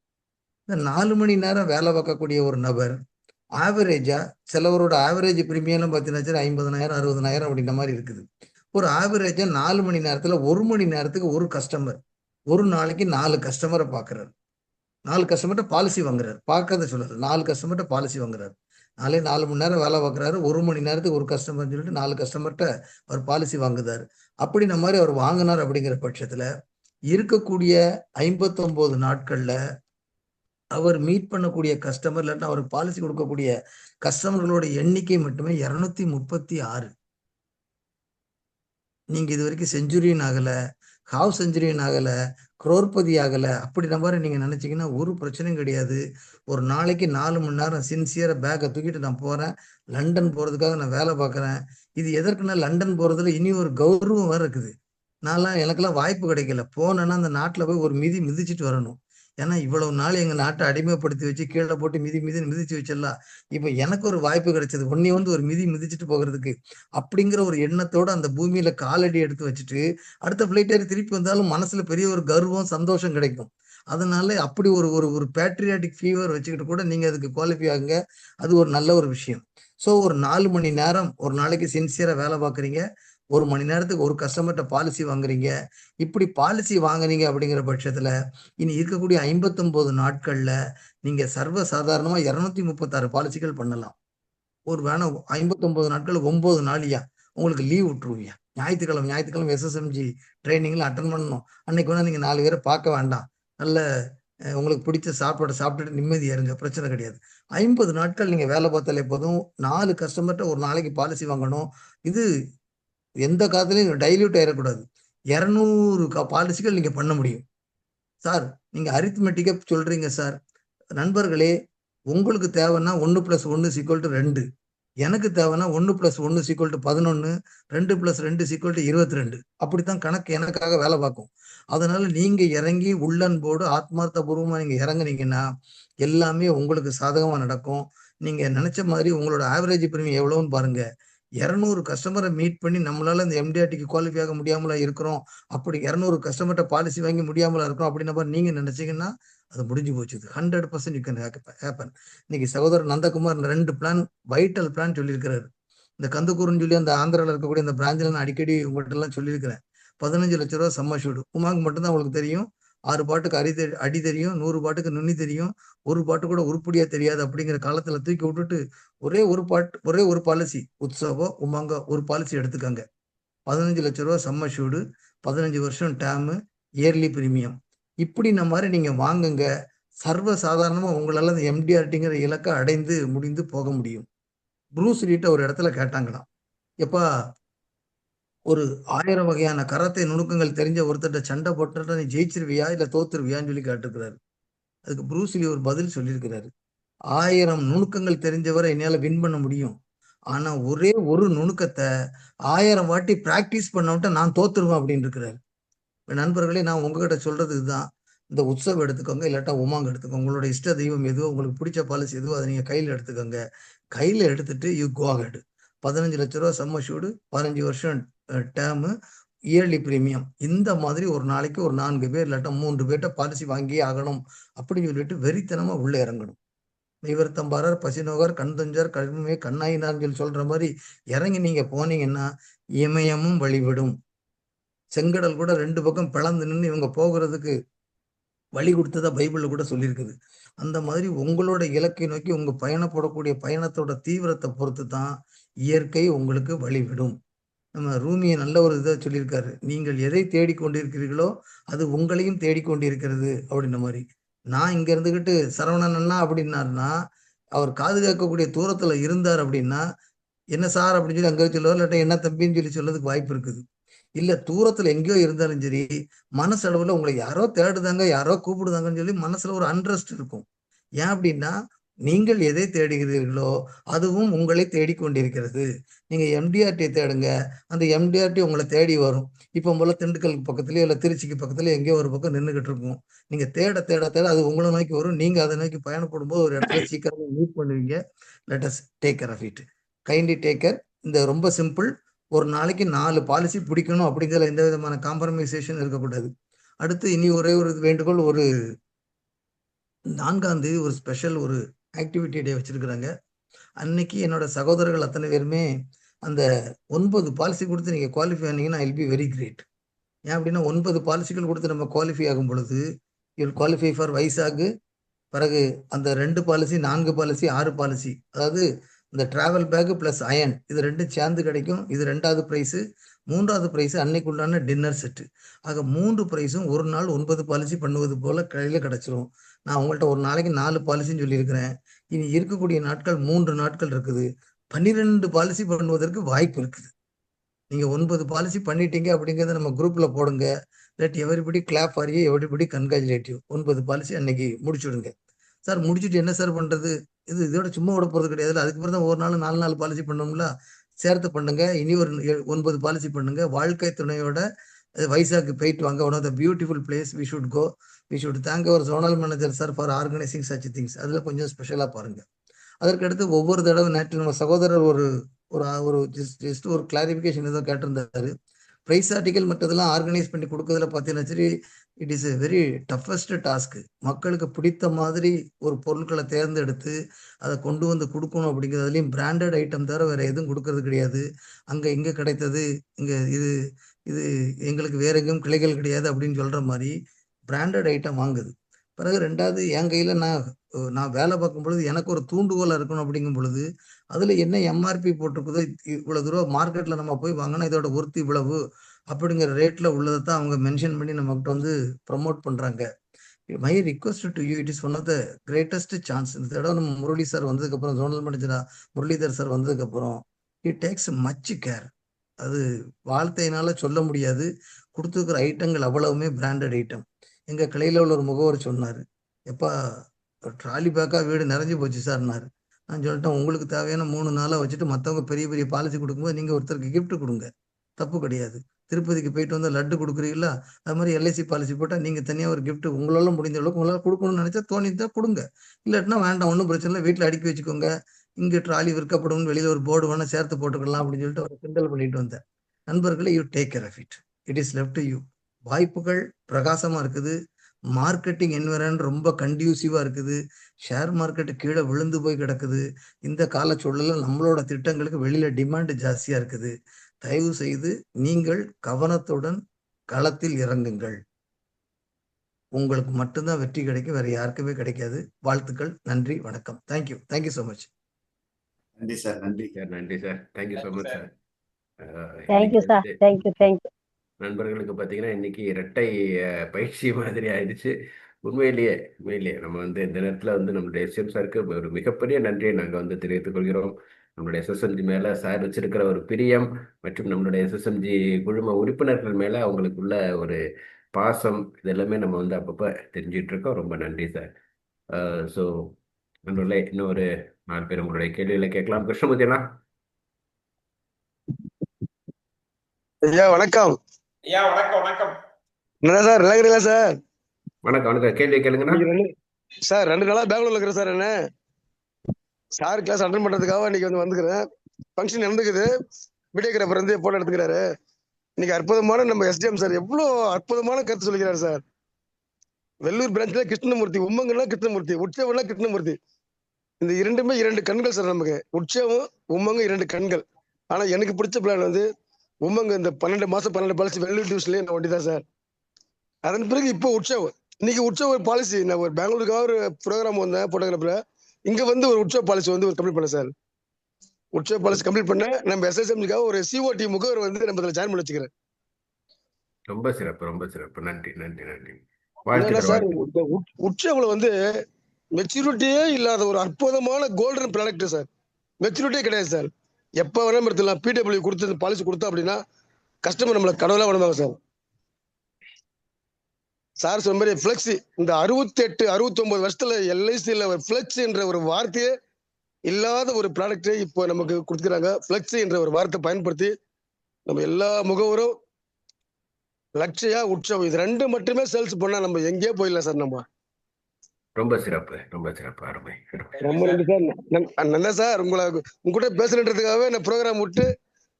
இந்த 4 மணி நேரம் வேலை பார்க்கக்கூடிய ஒரு நபர் ஆவரேஜா, சிலவரோட ஆவரேஜ் பிரீமியம் பார்த்தீங்கன்னா 50,000 60,000 அப்படின்ற மாதிரி இருக்குது. ஒரு ஆவரேஜா 4 மணி நேரத்துல 1 மணி நேரத்துக்கு ஒரு கஸ்டமர், ஒரு நாளைக்கு 4 கஸ்டமரை பார்க்கறாரு, 4 கஸ்டமர்கிட்ட பாலிசி வாங்குறாரு. பார்க்கறத சொல்றாரு, 4 கஸ்டமர்கிட்ட பாலிசி வாங்குறாரு. 4 மணி நேரம் வேலை பார்க்குறாரு, 1 மணி நேரத்துக்கு ஒரு கஸ்டமர்னு சொல்லிட்டு 4 கஸ்டமர்கிட்ட அவர் பாலிசி வாங்குதாரு. அப்படின்ன மாதிரி அவர் வாங்கினார். அப்படிங்கிற பட்சத்துல இருக்கக்கூடிய 59 நாட்கள்ல அவர் மீட் பண்ணக்கூடிய கஸ்டமர் இல்லாட்டா அவருக்கு பாலிசி கொடுக்கக்கூடிய கஸ்டமர்களோட எண்ணிக்கை மட்டுமே 236. நீங்க இது வரைக்கும் செஞ்சுரியன் ஆகல, ஹாஃப் செஞ்சுரியன் ஆகல, குரோர்பதி ஆகல, அப்படின்ற மாதிரி நீங்க நினைச்சீங்கன்னா ஒரு பிரச்சனையும் கிடையாது. ஒரு நாளைக்கு 4 மணி நேரம் சின்சியரா பேக்கை தூக்கிட்டு நான் போறேன், லண்டன் போறதுக்காக நான் வேலை பார்க்குறேன். இது எதற்குன்னா லண்டன் போறதுல இனி ஒரு கௌரவம் வேற இருக்குது. எனக்கெல்லாம் வாய்ப்பு கிடைக்கல. போனேன்னா அந்த நாட்டுல போய் ஒரு மிதிச்சுட்டு வரணும். ஏன்னா இவ்வளவு நாள் எங்க நாட்டை அடிமைப்படுத்தி வச்சு கீழே போட்டு மிதிச்சு வச்சிடலாம். இப்ப எனக்கு ஒரு வாய்ப்பு கிடைச்சது, உன்னை வந்து ஒரு மிதிச்சுட்டு போகிறதுக்கு அப்படிங்கிற ஒரு எண்ணத்தோட அந்த பூமியில காலடி எடுத்து வச்சுட்டு அடுத்த பிளைட் ஏறி திருப்பி வந்தாலும் மனசுல பெரிய ஒரு கர்வம் சந்தோஷம் கிடைக்கும். அதனால அப்படி ஒரு பேட்ரியாட்டிக் ஃபீவர் வச்சுக்கிட்டு கூட நீங்க அதுக்கு குவாலிஃபை ஆகுங்க. அது ஒரு நல்ல ஒரு விஷயம். ஸோ ஒரு 4 மணி நேரம் ஒரு நாளைக்கு சின்சியரா வேலை பார்க்குறீங்க, 1 மணி நேரத்துக்கு ஒரு கஸ்டமர்கிட்ட பாலிசி வாங்குறீங்க. இப்படி பாலிசி வாங்குறீங்க அப்படிங்கிற பட்சத்துல இனி இருக்கக்கூடிய 59 நாட்கள்ல நீங்க சர்வ சாதாரணமா 236 பாலிசிகள் பண்ணலாம். ஒரு வேணா 59 நாட்கள் 9 நாள்யா உங்களுக்கு லீவ் விட்டுருவியா. ஞாயிற்றுக்கிழமை எஸ்எஸ்எம்ஜி ட்ரைனிங்ல அட்டன் பண்ணணும். அன்னைக்கு வேணா நீங்க 4 பேரை பார்க்க வேண்டாம். நல்ல உங்களுக்கு பிடிச்ச சாப்பாடு சாப்பிட்டுட்டு நிம்மதியா இருங்க. பிரச்சனை கிடையாது. 50 நாட்கள் நீங்க வேலை பார்த்தாலே போதும். 4 கஸ்டமர்கிட்ட ஒரு நாளைக்கு பாலிசி வாங்கணும். இது எந்த காலத்துலயும் டைல்யூட் ஆயிடக்கூடாது. 200 பாலிசிகள் நீங்க பண்ண முடியும். சார் நீங்க அரித்மெட்டிக்கா சொல்றீங்க சார். நண்பர்களே, உங்களுக்கு தேவைன்னா 1 + 1 = 2. எனக்கு தேவைன்னா 1 + 1 = 11, 2 + 2 = 22. அப்படித்தான் கணக்கு எனக்காக வேலை பார்க்கும். அதனால நீங்க இறங்கி உள்ளன்போடு ஆத்மார்த்தபூர்வமா நீங்க இறங்குனீங்கன்னா எல்லாமே உங்களுக்கு சாதகமா நடக்கும். நீங்க நினைச்ச மாதிரி உங்களோட ஆவரேஜ் பிரீமியம் எவ்வளவுன்னு பாருங்க. 200 கஸ்டமரை மீட் பண்ணி நம்மளால இந்த எம்டிஆர்டிக்கு குவாலிஃபை ஆக முடியாமலா இருக்கிறோம். அப்படி 200 கஸ்டமர்கிட்ட பாலிசி வாங்கி முடியாமலா இருக்கிறோம் அப்படின்ன மாதிரி நீங்க நினைச்சீங்கன்னா அது முடிஞ்சு போச்சு. 100% யூ கேன் ஹேப்பன். இன்னைக்கு சகோதரர் நந்தகுமார் 2 பிளான் வைட்டல் பிளான் சொல்லியிருக்கிறாரு. இந்த கந்தக்கூருன்னு சொல்லி அந்த ஆந்திரால இருக்கக்கூடிய அந்த பிராஞ்சில் நான் அடிக்கடி உங்கள்கிட்ட எல்லாம் சொல்லியிருக்கிறேன். 15 லட்ச ரூபா சம்மஷூடு. உமாங்க மட்டும்தான் உங்களுக்கு தெரியும். 6 பாட்டுக்கு அடி தெரியும், 100 பாட்டுக்கு நுண்ணி தெரியும், ஒரு பாட்டு கூட உருப்படியா தெரியாது அப்படிங்கிற காலத்துல தூக்கி விட்டுட்டு ஒரே ஒரு பாலிசி உத்சவோ உமாங்க ஒரு பாலிசி எடுத்துக்கங்க. 15 லட்ச ரூபா சம்மஷூடு, 15 வருஷம் டேர்மு, இயர்லி பிரீமியம். இப்படி இந்த மாதிரி நீங்க வாங்குங்க. சர்வ சாதாரணமா உங்களால அந்த எம்டிஆர்டிங்கிற இலக்கை அடைந்து முடிந்து போக முடியும். ப்ரூஸ் லீட்ட ஒரு இடத்துல கேட்டாங்களாம், எப்பா ஒரு 1000 வகையான கராத்தே நுணுக்கங்கள் தெரிஞ்ச ஒருத்தர்கிட்ட சண்டை போட்டுட்டா நீ ஜெயிச்சிருவியா இல்ல தோத்துருவியான்னு சொல்லி கேட்டிருக்கிறாரு. அதுக்கு ப்ரூஸ் லீ ஒரு பதில் சொல்லியிருக்கிறாரு. 1000 நுணுக்கங்கள் தெரிஞ்சவரை என்னால வின் பண்ண முடியும். ஆனா ஒரே ஒரு நுணுக்கத்தை 1000 வாட்டி பிராக்டிஸ் பண்ண விட்டா நான் தோத்துருவேன் அப்படின்னு இருக்கிறாரு. நண்பர்களே, நான் உங்ககிட்ட சொல்றது இதுதான். இந்த உற்சவம் எடுத்துக்கோங்க, இல்லாட்டா உமாங்க எடுத்துக்கோங்க. உங்களோட இஷ்ட தெய்வம் எதுவோ, உங்களுக்கு பிடிச்ச பாலிசி எதுவோ அதை நீங்க கையில எடுத்துக்கோங்க. கையில எடுத்துட்டு யூ கோ அஹெட். 15 லட்ச ரூபா சம்மஷூடு, 15 வருஷம் டேர்மு, இயர்லி பிரீமியம். இந்த மாதிரி ஒரு நாளைக்கு ஒரு 4 பேர் இல்லாட்டா 3 பேர்கிட்ட பாலிசி வாங்கியே ஆகணும் அப்படின்னு சொல்லிட்டு வெறித்தனமா உள்ள இறங்கணும். இவர்த்தம்பாரர் பசிநோகர் கண் தஞ்சார் கடுமையை கண்ணாயினார்னு சொல்லி சொல்ற மாதிரி இறங்கி நீங்க போனீங்கன்னா இமயமும் வழிவிடும். செங்கடல் கூட 2 பக்கம் பிளந்து நின்று இவங்க போகிறதுக்கு வழி கொடுத்ததா பைபிள்ல கூட சொல்லியிருக்குது. அந்த மாதிரி உங்களோட இலக்கை நோக்கி உங்க பயணப்படக்கூடிய பயணத்தோட தீவிரத்தை பொறுத்து தான் இயற்கை உங்களுக்கு வழிவிடும். நம்ம ரூமியை நல்ல ஒரு இதை சொல்லியிருக்காரு. நீங்கள் எதை தேடிக்கொண்டிருக்கிறீர்களோ அது உங்களையும் தேடிக்கொண்டிருக்கிறது அப்படின்ற மாதிரி. நான் இங்க இருந்துகிட்டு சரவணன் அண்ணா அப்படின்னாருன்னா அவர் காது கேட்கக்கூடிய தூரத்துல இருந்தார் அப்படின்னா என்ன சார் அப்படின்னு சொல்லி அங்க சொல்லுவார், இல்லாட்டா என்ன தம்பின்னு சொல்லி சொல்றதுக்கு வாய்ப்பு இருக்குது. இல்ல தூரத்துல எங்கேயோ இருந்தாலும் சரி மனசளவுல உங்களை யாரோ தேடுதாங்க, யாரோ கூப்பிடுதாங்கன்னு சொல்லி மனசுல ஒரு அன்ரெஸ்ட் இருக்கும். ஏன் அப்படின்னா நீங்கள் எதை தேடுகிறீர்களோ அதுவும் உங்களை தேடிக்கொண்டிருக்கிறது. நீங்க எம்டிஆர்டி தேடுங்க, அந்த எம்டிஆர்டி உங்களை தேடி வரும். இப்போ போல திண்டுக்கல் பக்கத்துலயோ இல்ல திருச்சிக்கு பக்கத்துலயோ எங்கேயோ ஒரு பக்கம் நின்றுகிட்டு இருக்கும். நீங்க தேட தேட தேட அது உங்களை நோக்கி வரும். நீங்க அதை நோக்கி பயணப்படும் போது ஒரு இடத்துல சீக்கிரமா மீட் பண்ணுவீங்க. Let us take care of it. Kindly take care. இந்த ரொம்ப சிம்பிள். ஒரு நாளைக்கு 4 பாலிசி பிடிக்கணும் அப்படிங்கிற எந்த விதமான காம்ப்ரமைசேஷன் இருக்கக்கூடாது. அடுத்து இனி ஒரே ஒரு வேண்டுகோள். ஒரு 4ஆம் தேதி ஒரு ஸ்பெஷல் ஒரு ஆக்டிவிட்டி டே வச்சிருக்கிறாங்க. அன்னைக்கு என்னோட சகோதரர்கள் அத்தனை பேருமே அந்த 9 பாலிசி கொடுத்து நீங்க குவாலிஃபை ஆனீங்கன்னா I will be very great. ஏன் அப்படின்னா 9 பாலிசிகள் கொடுத்து நம்ம குவாலிஃபை ஆகும் பொழுது யூல் குவாலிஃபை ஃபார் வைசாக், பிறகு அந்த 2 பாலிசி, 4 பாலிசி, 6 பாலிசி, அதாவது இந்த டிராவல் பேக் பிளஸ் அயன் இது 2 சேர்ந்து கிடைக்கும். இது 2வது பிரைஸ். 3வது பிரைஸ் அன்னைக்குள்ளான டின்னர் செட்டு. ஆக 3 பிரைஸும் ஒரு நாள் 9 பாலிசி பண்ணுவது போல கையில கிடைச்சிரும். நான் உங்கள்கிட்ட ஒரு நாளைக்கு 4 பாலிசின்னு சொல்லியிருக்கிறேன். இனி இருக்கக்கூடிய நாட்கள் 3 நாட்கள் இருக்குது. 12 பாலிசி பண்ணுவதற்கு வாய்ப்பு இருக்குது. நீங்க 9 பாலிசி பண்ணிட்டீங்க அப்படிங்கிறத நம்ம குரூப்ல போடுங்க. Let everybody clap for you, everybody congratulate you. 9 policy அன்னைக்கு முடிச்சுடுங்க. சார் முடிச்சுட்டு என்ன சார் பண்றது? இதோட சும்மா விட போறது கிடையாது. அதுக்கப்புறம் தான் ஒரு நாள் 4 பாலிசி பண்ணோம்ல. சேர்த்து பண்ணுங்க. இனி ஒரு 9 பாலிசி பண்ணுங்க. வாழ்க்கை துணையோட வைசாக் போயிட்டு வாங்க. One of the beautiful place we should go. We should thank our zonal manager sir for organising such things. அதுல கொஞ்சம் ஸ்பெஷலா பாருங்க. அதற்கடுத்து ஒவ்வொரு தடவை நேற்று நம்ம சகோதரர் ஒரு ஜஸ்ட் ஒரு கிளாரிபிகேஷன் ஏதோ கேட்டிருந்தாரு. ப்ரைஸ் ஆர்டிக்கல் மற்றதெல்லாம் ஆர்கனைஸ் பண்ணி கொடுக்கறதுல பார்த்தீங்கன்னா சரி, it is a very toughest task. மக்களுக்கு பிடித்த மாதிரி ஒரு பொருட்களை தேர்ந்தெடுத்து அதை கொண்டு வந்து கொடுக்கணும் அப்படிங்கிறதுலையும் பிராண்டட் ஐட்டம் தவிர வேற எதுவும் கொடுக்கறது கிடையாது. அங்கே இங்கே கிடைத்தது, இங்கே இது இது எங்களுக்கு வேற எங்கேயும் கிளைகள் கிடையாது அப்படின்னு சொல்ற மாதிரி பிராண்டட் ஐட்டம் வாங்குது. பிறகு ரெண்டாவது என் கையில் நான் வேலை பார்க்கும் பொழுது எனக்கு ஒரு தூண்டுகோலாக இருக்கணும் அப்படிங்கும் பொழுது அதில் என்ன எம்ஆர்பி போட்டிருக்குதோ இவ்வளோ தூரம் மார்க்கெட்டில் நம்ம போய் வாங்கினா இதோட ஒர்த்து இவ்வளவு அப்படிங்கிற ரேட்டில் உள்ளதை தான் அவங்க மென்ஷன் பண்ணி நம்மகிட்ட வந்து ப்ரமோட் பண்ணுறாங்க. My request to you, it is one of the greatest chance. இந்த தடவை நம்ம முரளி சார் வந்ததுக்கப்புறம், ஜோனல் மேனேஜரா முரளிதர் சார் வந்ததுக்கப்புறம் இட் டேக்ஸ் மச் கேர். அது வார்த்தையினால சொல்ல முடியாது. கொடுத்துருக்கிற ஐட்டங்கள் அவ்வளவுமே பிராண்டட் ஐட்டம். எங்கள் கிளையில் உள்ள ஒரு முகவர் சொன்னார், எப்பா ட்ராலி பேக்காக வீடு நிறைஞ்சு போச்சு சார்னாரு. நான் சொல்லிட்டேன், உங்களுக்கு தேவையான 3 நாளாக வச்சுட்டு மற்றவங்க பெரிய பெரிய பாலிசி கொடுக்கும்போது நீங்கள் ஒருத்தருக்கு கிஃப்ட் கொடுங்க, தப்பு கிடையாது. திருப்பதிக்கு போயிட்டு வந்து லட்டு கொடுக்குறீங்களா, அது மாதிரி எல்ஐசி பாலிசி போட்டால் நீங்கள் தனியாக ஒரு கிஃப்ட் உங்களால் முடிஞ்ச அளவுக்கு உங்களால் கொடுக்கணும்னு நினச்சா தோணித்தான் கொடுங்க. இல்லாட்டினா வேண்டாம், ஒன்றும் பிரச்சனை இல்லை, வீட்டில் அடுக்கி வச்சுக்கோங்க. இங்கே ட்ராலி விற்கப்படும், வெளியில் ஒரு போர்டு வேணால் சேர்த்து போட்டுக்கலாம் அப்படின்னு சொல்லிட்டு ஒரு கிண்டல் பண்ணிட்டு வந்தேன். நண்பர்களே, you take care of it. It is left to you. வாய்ப்புகள் பிரகாசமாக இருக்குது. மார்க்கெட்டிங் என்விரான்மெண்ட் ரொம்ப கண்டியூசிவாக இருக்குது. ஷேர் மார்க்கெட்டு கீழே விழுந்து போய் கிடக்குது. இந்த கால சூழலில் நம்மளோட திட்டங்களுக்கு வெளியில் டிமாண்டு ஜாஸ்தியாக இருக்குது. தயவு செய்து நீங்கள் கவனத்துடன் களத்தில் இறங்குங்கள். உங்களுக்கு மட்டும்தான் வெற்றி கிடைக்கும், வேற யாருக்குமே கிடைக்காது. வாழ்த்துக்கள், நன்றி, வணக்கம். Thank you, thank you so much. நன்றி சார். நன்றி சார். நன்றி sir. Thank you so much sir. Thank you sir. Thank you. நண்பர்களுக்கு பார்த்தீங்கன்னா இன்னைக்கு இரட்டை பயிற்சி மாதிரி ஆயிடுச்சு. உண்மையிலேயே நம்ம வந்து இந்த நேரத்தில் வந்து நம்மளுடைய எஸ்எம் சாருக்கு ஒரு மிகப்பெரிய நன்றியை நாங்கள் வந்து தெரிவித்துக் கொள்கிறோம். நம்மளுடைய எஸ்எஸ்எம்ஜி மேலே சார் வச்சிருக்கிற ஒரு பிரியம் மற்றும் நம்மளுடைய எஸ்எஸ்எம்ஜி குழும உறுப்பினர்கள் மேலே அவங்களுக்குள்ள ஒரு பாசம், இதெல்லாமே நம்ம வந்து அப்பப்போ தெரிஞ்சிட்டு இருக்கோம். ரொம்ப நன்றி சார். ஸோ நண்பர்களே, இன்னும் ஒரு 4 பேர் உங்களுடைய கேள்விகளை கேட்கலாம். கிருஷ்ணமூர்த்தினா ஐயா வணக்கம். ஐயா வணக்கம். வணக்கம் என்ன சார், நல்லா இருக்கிறீங்களா சார்? வணக்கம். கேள்வி கேளுங்கண்ணா. சார் 2 நாளா பெங்களூர்ல இருக்கிறேன் சார். என்ன சார் கிளாஸ் அட்டன் பண்றதுக்காக இன்னைக்கு வந்துக்கிறேன். ஃபங்க்ஷன் நடந்துக்குது. வீடியோகிராஃபர் வந்து போட்டோ எடுத்துக்கிறாரு. இன்னைக்கு அற்புதமான நம்ம எஸ்டிஎம் சார் எவ்வளோ அற்புதமான கருத்து சொல்லிக்கிறாரு சார். வெள்ளூர் பிரான்ச்ல கிருஷ்ணமூர்த்தி, உம்மங்கன்னா கிருஷ்ணமூர்த்தி, உற்சவம்னா கிருஷ்ணமூர்த்தி. இந்த இரண்டுமே 2 கண்கள் சார். நமக்கு உற்சவம் உம்மங்க 2 கண்கள். ஆனா எனக்கு பிடிச்ச பிளான் வந்து உம்மங்க இந்த 12 மாசம் 12 பாலிசி வெள்ளூர் டிவிஷன்லயே நான் ஒண்டிதான் சார். அதன் பிறகு இப்போ உற்சவம். இன்னைக்கு உற்சவ பாலிசி நான் ஒரு பெங்களூருக்காக ஒரு ப்ரோக்ராம் வந்தேன் போட்டோகிராஃபர். இங்க வந்து ஒரு உற்சவ பாலிசி வந்து ஒரு கம்ப்ளீட் பண்ணேன் சார். உற்சவ பாலிசி கம்ப்ளீட் பண்ண நம்ம எஸ்எஸ்எம்ஜிக்காக ஒரு சிஓடி முகவர் வந்து நம்ம இதில் ஜாயின் பண்ணி வச்சுக்கிறேன். ரொம்ப சிறப்பு. நன்றி. சார், இந்த உற்சவங்களை வந்து மெச்சூரிட்டியே இல்லாத ஒரு அற்புதமான கோல்டன் ப்ராடக்ட் சார். மெச்சூரிட்டியே கிடையாது சார். எப்போ வேணாலும் எடுத்துலாம். பிடபிள்யூ கொடுத்து பாலிசி கொடுத்தா அப்படின்னா கஸ்டமர் நம்மளை கடவுளாக வணங்குவாங்க சார். சார் சொன்ன மாதிரி ஃபிளெக்ஸி இந்த 68 69 வருஷத்துல எல்ஐசியில் ஃபிளெக்ஸ் என்ற ஒரு வார்த்தையே இல்லாத ஒரு ப்ராடக்டை இப்போ நமக்கு கொடுத்துக்கிறாங்க. ஃபிளெக்ஸி என்ற ஒரு வார்த்தை பயன்படுத்தி நம்ம எல்லா முகவரும் லட்சியா உற்சவம் இது 2 மட்டுமே சேல்ஸ் பண்ணா நம்ம எங்கேயே போயிடலாம் சார். நம்ம ரொம்ப சிறப்பு. அருமை. ரொம்ப நன்றி சார். நல்லா சார், உங்க கூட பேசுறதுக்காகவே நான் ப்ரோக்ராம் விட்டு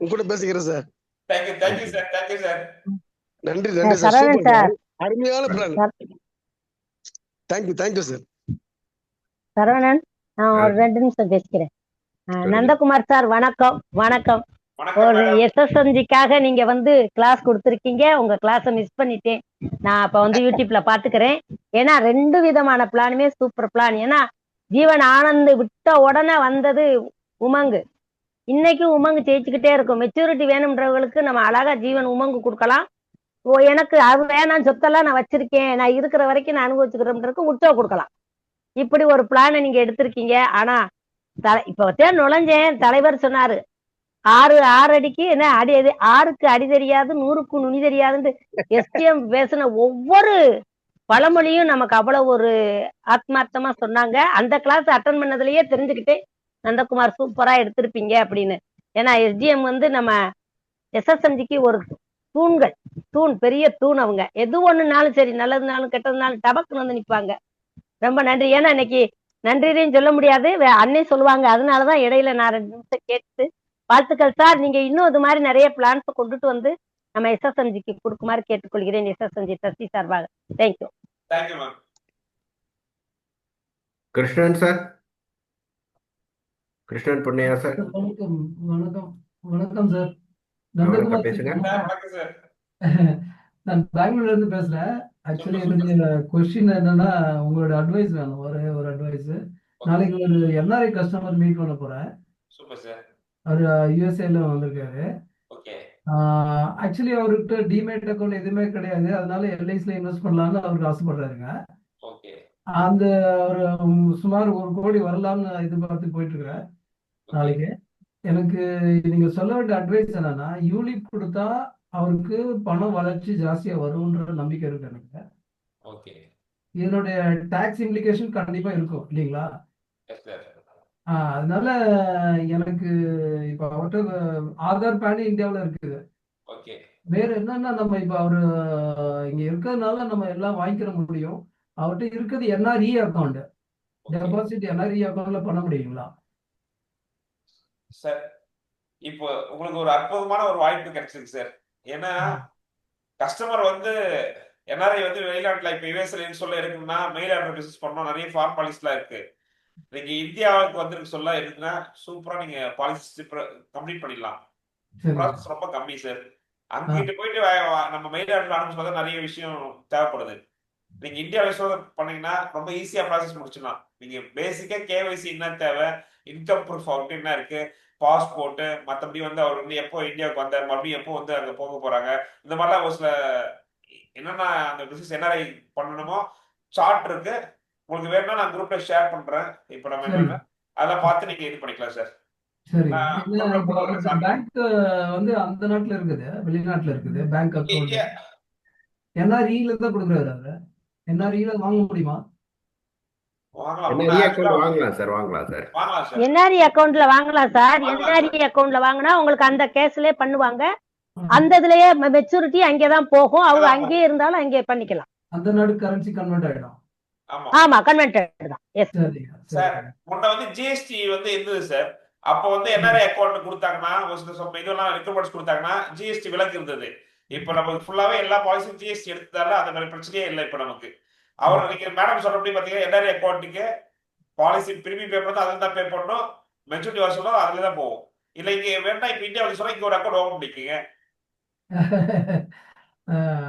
உங்க கூட பேசிக்கிறேன் சார். Thank you sir. நன்றி சார். சூப்பர், அருமையான பிளான். Thank you sir. சரவணன், நான் ஒரு 2 நிமிஷம் பேசிக்கிறேன். நந்தகுமார் சார் வணக்கம். ஒரு எஸ்எஸ்எம்ஜிக்காக நீங்க வந்து கிளாஸ் கொடுத்துருக்கீங்க. உங்க கிளாஸை மிஸ் பண்ணிட்டேன். நான் இப்ப வந்து யூடியூப்ல பாத்துக்கிறேன். ஏன்னா 2 விதமான பிளானுமே சூப்பர் பிளான். ஏன்னா ஜீவன் ஆனந்த் விட்ட உடனே வந்தது உமங்கு. இன்னைக்கு உமங்கு ஜெயிச்சுக்கிட்டே இருக்கும். மெச்சூரிட்டி வேணும்ன்றவங்களுக்கு நம்ம அழகா ஜீவன் உமங்கு கொடுக்கலாம். எனக்கு அது வேணாம், சொத்தெல்லாம் நான் வச்சிருக்கேன், நான் இருக்கிற வரைக்கும் நான் அனுபவிச்சுக்கிறேன்றதுக்கு உற்சவம் கொடுக்கலாம். இப்படி ஒரு பிளானை நீங்க எடுத்திருக்கீங்க. ஆனா இப்ப நுழைஞ்சேன், தலைவர் சொன்னாரு 6 அடிக்கு என்ன அடி, 6க்கு அடி தெரியாது 100க்கு நுனி தெரியாதுன்னு எஸ்டிஎம் பேசின ஒவ்வொரு பழமொழியும் நமக்கு அவ்வளவு ஒரு ஆத்மார்த்தமா சொன்னாங்க. அந்த கிளாஸ் அட்டன் பண்ணதுலயே தெரிஞ்சுக்கிட்டே நந்தகுமார் சூப்பரா எடுத்திருப்பீங்க அப்படின்னு. ஏன்னா எஸ்டிஎம் வந்து நம்ம எஸ்எஸ்எம்ஜிக்கு ஒரு தூண், பெரிய தூண். அவங்க எது ஒண்ணுனாலும் சரி, நல்லதுனாலும் கெட்டதுனாலும் டபக்குன்னு வந்து நிற்பாங்க. ரொம்ப நன்றி. ஏன்னா இன்னைக்கு நன்றின்னு சொல்ல முடியாது, அண்ணே சொல்லுவாங்க. அதனாலதான் இடையில நான் 2 நிமிஷம் கேட்டு வாழ்த்துக்கள் சார். நீங்க இன்னும் இது மாதிரி நிறைய பிளான்ஸ் கொண்டுட்டு வந்து நம்ம எஸ்எஸ்எம்ஜிக்கு கொடுக்குமாறு கேட்டுக்கொள்கிறேன் எஸ்எஸ்எம்ஜி ட்ரஸ்டி சார்பாக. Thank you. Thank you ma'am. Krishnan sir, Krishnan Ponnaiya sir, வணக்கம் வணக்கம் வணக்கம் சார். வணக்கம் நந்தகுமார் பேசுங்க. சார் வணக்கம் சார். நான் பெங்களூர்ல இருந்து பேசுறேன். ஆக்சுவலி என்னுடைய கொஸ்டின் என்னன்னா, உங்களோட அட்வைஸ் வேணும். ஒரு அட்வைஸ். நாளைக்கு ஒரு என்ஆர்ஐ கஸ்டமர் மீட் பண்ண போறேன். Super sir. அவர் யூஎஸ்ஏல வந்திருக்காரு. ஓகே. ஆக்சுவலி அவர்கிட்ட டிமேட் அக்கௌண்ட் எதுவுமே கிடையாது. அதனால எல்ஐசில இன்வெஸ்ட் பண்ணலாம்னு அவருக்கு ஆசைப்படுறாருங்க. ஓகே. அந்த ஒரு சுமார் 1 கோடி வரலாம்னு எதிர்பார்த்து போயிட்டு இருக்கிறேன். நாளைக்கு எனக்கு நீங்க சொல்ல வேண்டிய அட்வைஸ் என்னன்னா, யூலிப் கொடுத்தா அவருக்கு பணம் வளர்ச்சி ஜாஸ்தியா வரும்ன்ற நம்பிக்கை இருக்கு எனக்கு. ஓகே. இதனுடைய டாக்ஸ் இம்ப்ளிகேஷன் கண்டிப்பா இருக்கும் இல்லைங்களா? Yes sir. அதனால எனக்கு இப்ப அவர்கிட்ட ஆதார் பேன் இந்தியாவில் இருக்குது. ஓகே. வேற என்னன்னா, நம்ம இப்ப அவரு இங்க இருக்கிறதுனால நம்ம எல்லாம் வாங்கிக்கிற முடியும். அவர்கிட்ட இருக்கிறது என்ஆர்இ அக்கௌண்ட். டெபாசிட் என்ஆர்இ அக்கௌண்ட்ல பண்ண முடியுங்களா சார்? இப்போ உங்களுக்கு ஒரு அற்புதமான ஒரு வாய்ப்பு கிடைச்சிருக்கு சார். ஏன்னா கஸ்டமர் வந்து என்ஆர்ஐ வந்து வெளிநாட்டுல இப்ப யுஎஸ்ல சொல்ல இருக்குன்னா மெயில் ஆர்டர் பிசினஸ் பண்ணோம், நிறைய ஃபார்மாலிட்டிஸ்லாம் இருக்கு. நீங்க இந்தியாவுக்கு வந்திருக்கு சொல்ல இருக்குன்னா சூப்பரா நீங்க பாலிசி கம்ப்ளீட் பண்ணிடலாம். ப்ராசஸ் ரொம்ப கம்மி சார். அங்கிட்டு போயிட்டு நம்ம மெயில் ஆர்டர் அனுப்பும்போது நிறைய விஷயம் தேவைப்படுது. நீங்க இந்தியா விசோதனை பண்ணீங்கன்னா ரொம்ப ஈஸியா ப்ராசஸ் முடிச்சிடலாம். நீங்க பேசிக்கா கேவைசி என்ன தேவை, இன்கம் ப்ரூஃப் அவர்கிட்ட என்ன இருக்கு, பாஸ்போர்ட், மற்றபடி வந்து அவர் வந்து எப்போ இந்தியாவுக்கு வந்தார், மறுபடியும் எப்போ வந்து அங்க போக போறாங்க, இந்த மாதிரிலாம் ஒரு சில என்னென்ன அந்த பிசினஸ் என்ஆர்ஐ பண்ணணுமோ சார்ட் இருக்கு. உங்களுக்கு வேணும்னா நான் குரூப்ல ஷேர் பண்றேன். இப்போ நம்ம என்னன்னா அதெல்லாம் பார்த்து நீங்க இது பண்ணிக்கலாம் சார். சரி. பேங்க் வந்து அந்த நாட்டுல இருக்குது, வெளிநாட்டுல இருக்குது பேங்க் அக்கௌண்ட். என்ஆர்இல தான் கொடுக்குறாரு அவரு. என்ஆர்இல வாங்க முடியுமா? வாங்கலாம் சார், வாங்கலாம் சார். என்ஆர்இ அக்கௌண்ட்ல வாங்கலாம் சார். என்ஆர்இ அக்கௌண்ட்ல வாங்கினா உங்களுக்கு அந்த கேஸ்லயே பண்ணுவாங்க. அந்த இதுலயே மெச்சூரிட்டி அங்கேதான் போகும். அவங்க அங்கேயே இருந்தாலும் அங்கே பண்ணிக்கலாம். அந்த நாடு கரன்சி கன்வெர்ட் ஆயிடும். ஆமா, கன்வெர்டட் தான். Yes sir. முன்ன வந்து ஜிஎஸ்டி வந்து இருந்தது சார். அப்போ வந்து என்ஆர்ஐ அக்கௌண்ட் கொடுத்தாங்கன்னா ஒரு சில இதெல்லாம் ரெக்கமெண்ட்ஸ் கொடுத்தாங்கன்னா ஜிஎஸ்டி விலக்கு இருந்தது. இப்ப நமக்கு ஃபுல்லாவே எல்லா பாலிசியும் ஜிஎஸ்டி எடுத்ததால அந்த மாதிரி பிரச்சனையே இல்லை. இப்ப நமக்கு அவர் நீங்க மேடம் சொல்றபடி பாத்தீங்கன்னா என்ஆர்ஐ அக்கௌண்ட்டுக்கு பாலிசி பிரீமியம் பே பண்ணா அதில் தான் பே பண்ணணும், மெச்சூரிட்டி வர சொல்ல அதுல தான் போகும். இல்ல இங்க வேணா இப்ப இந்தியா வந்து சொன்னா இங்க ஒரு அக்கௌண்ட் ஓபன் பண்ணிக்கீங்க.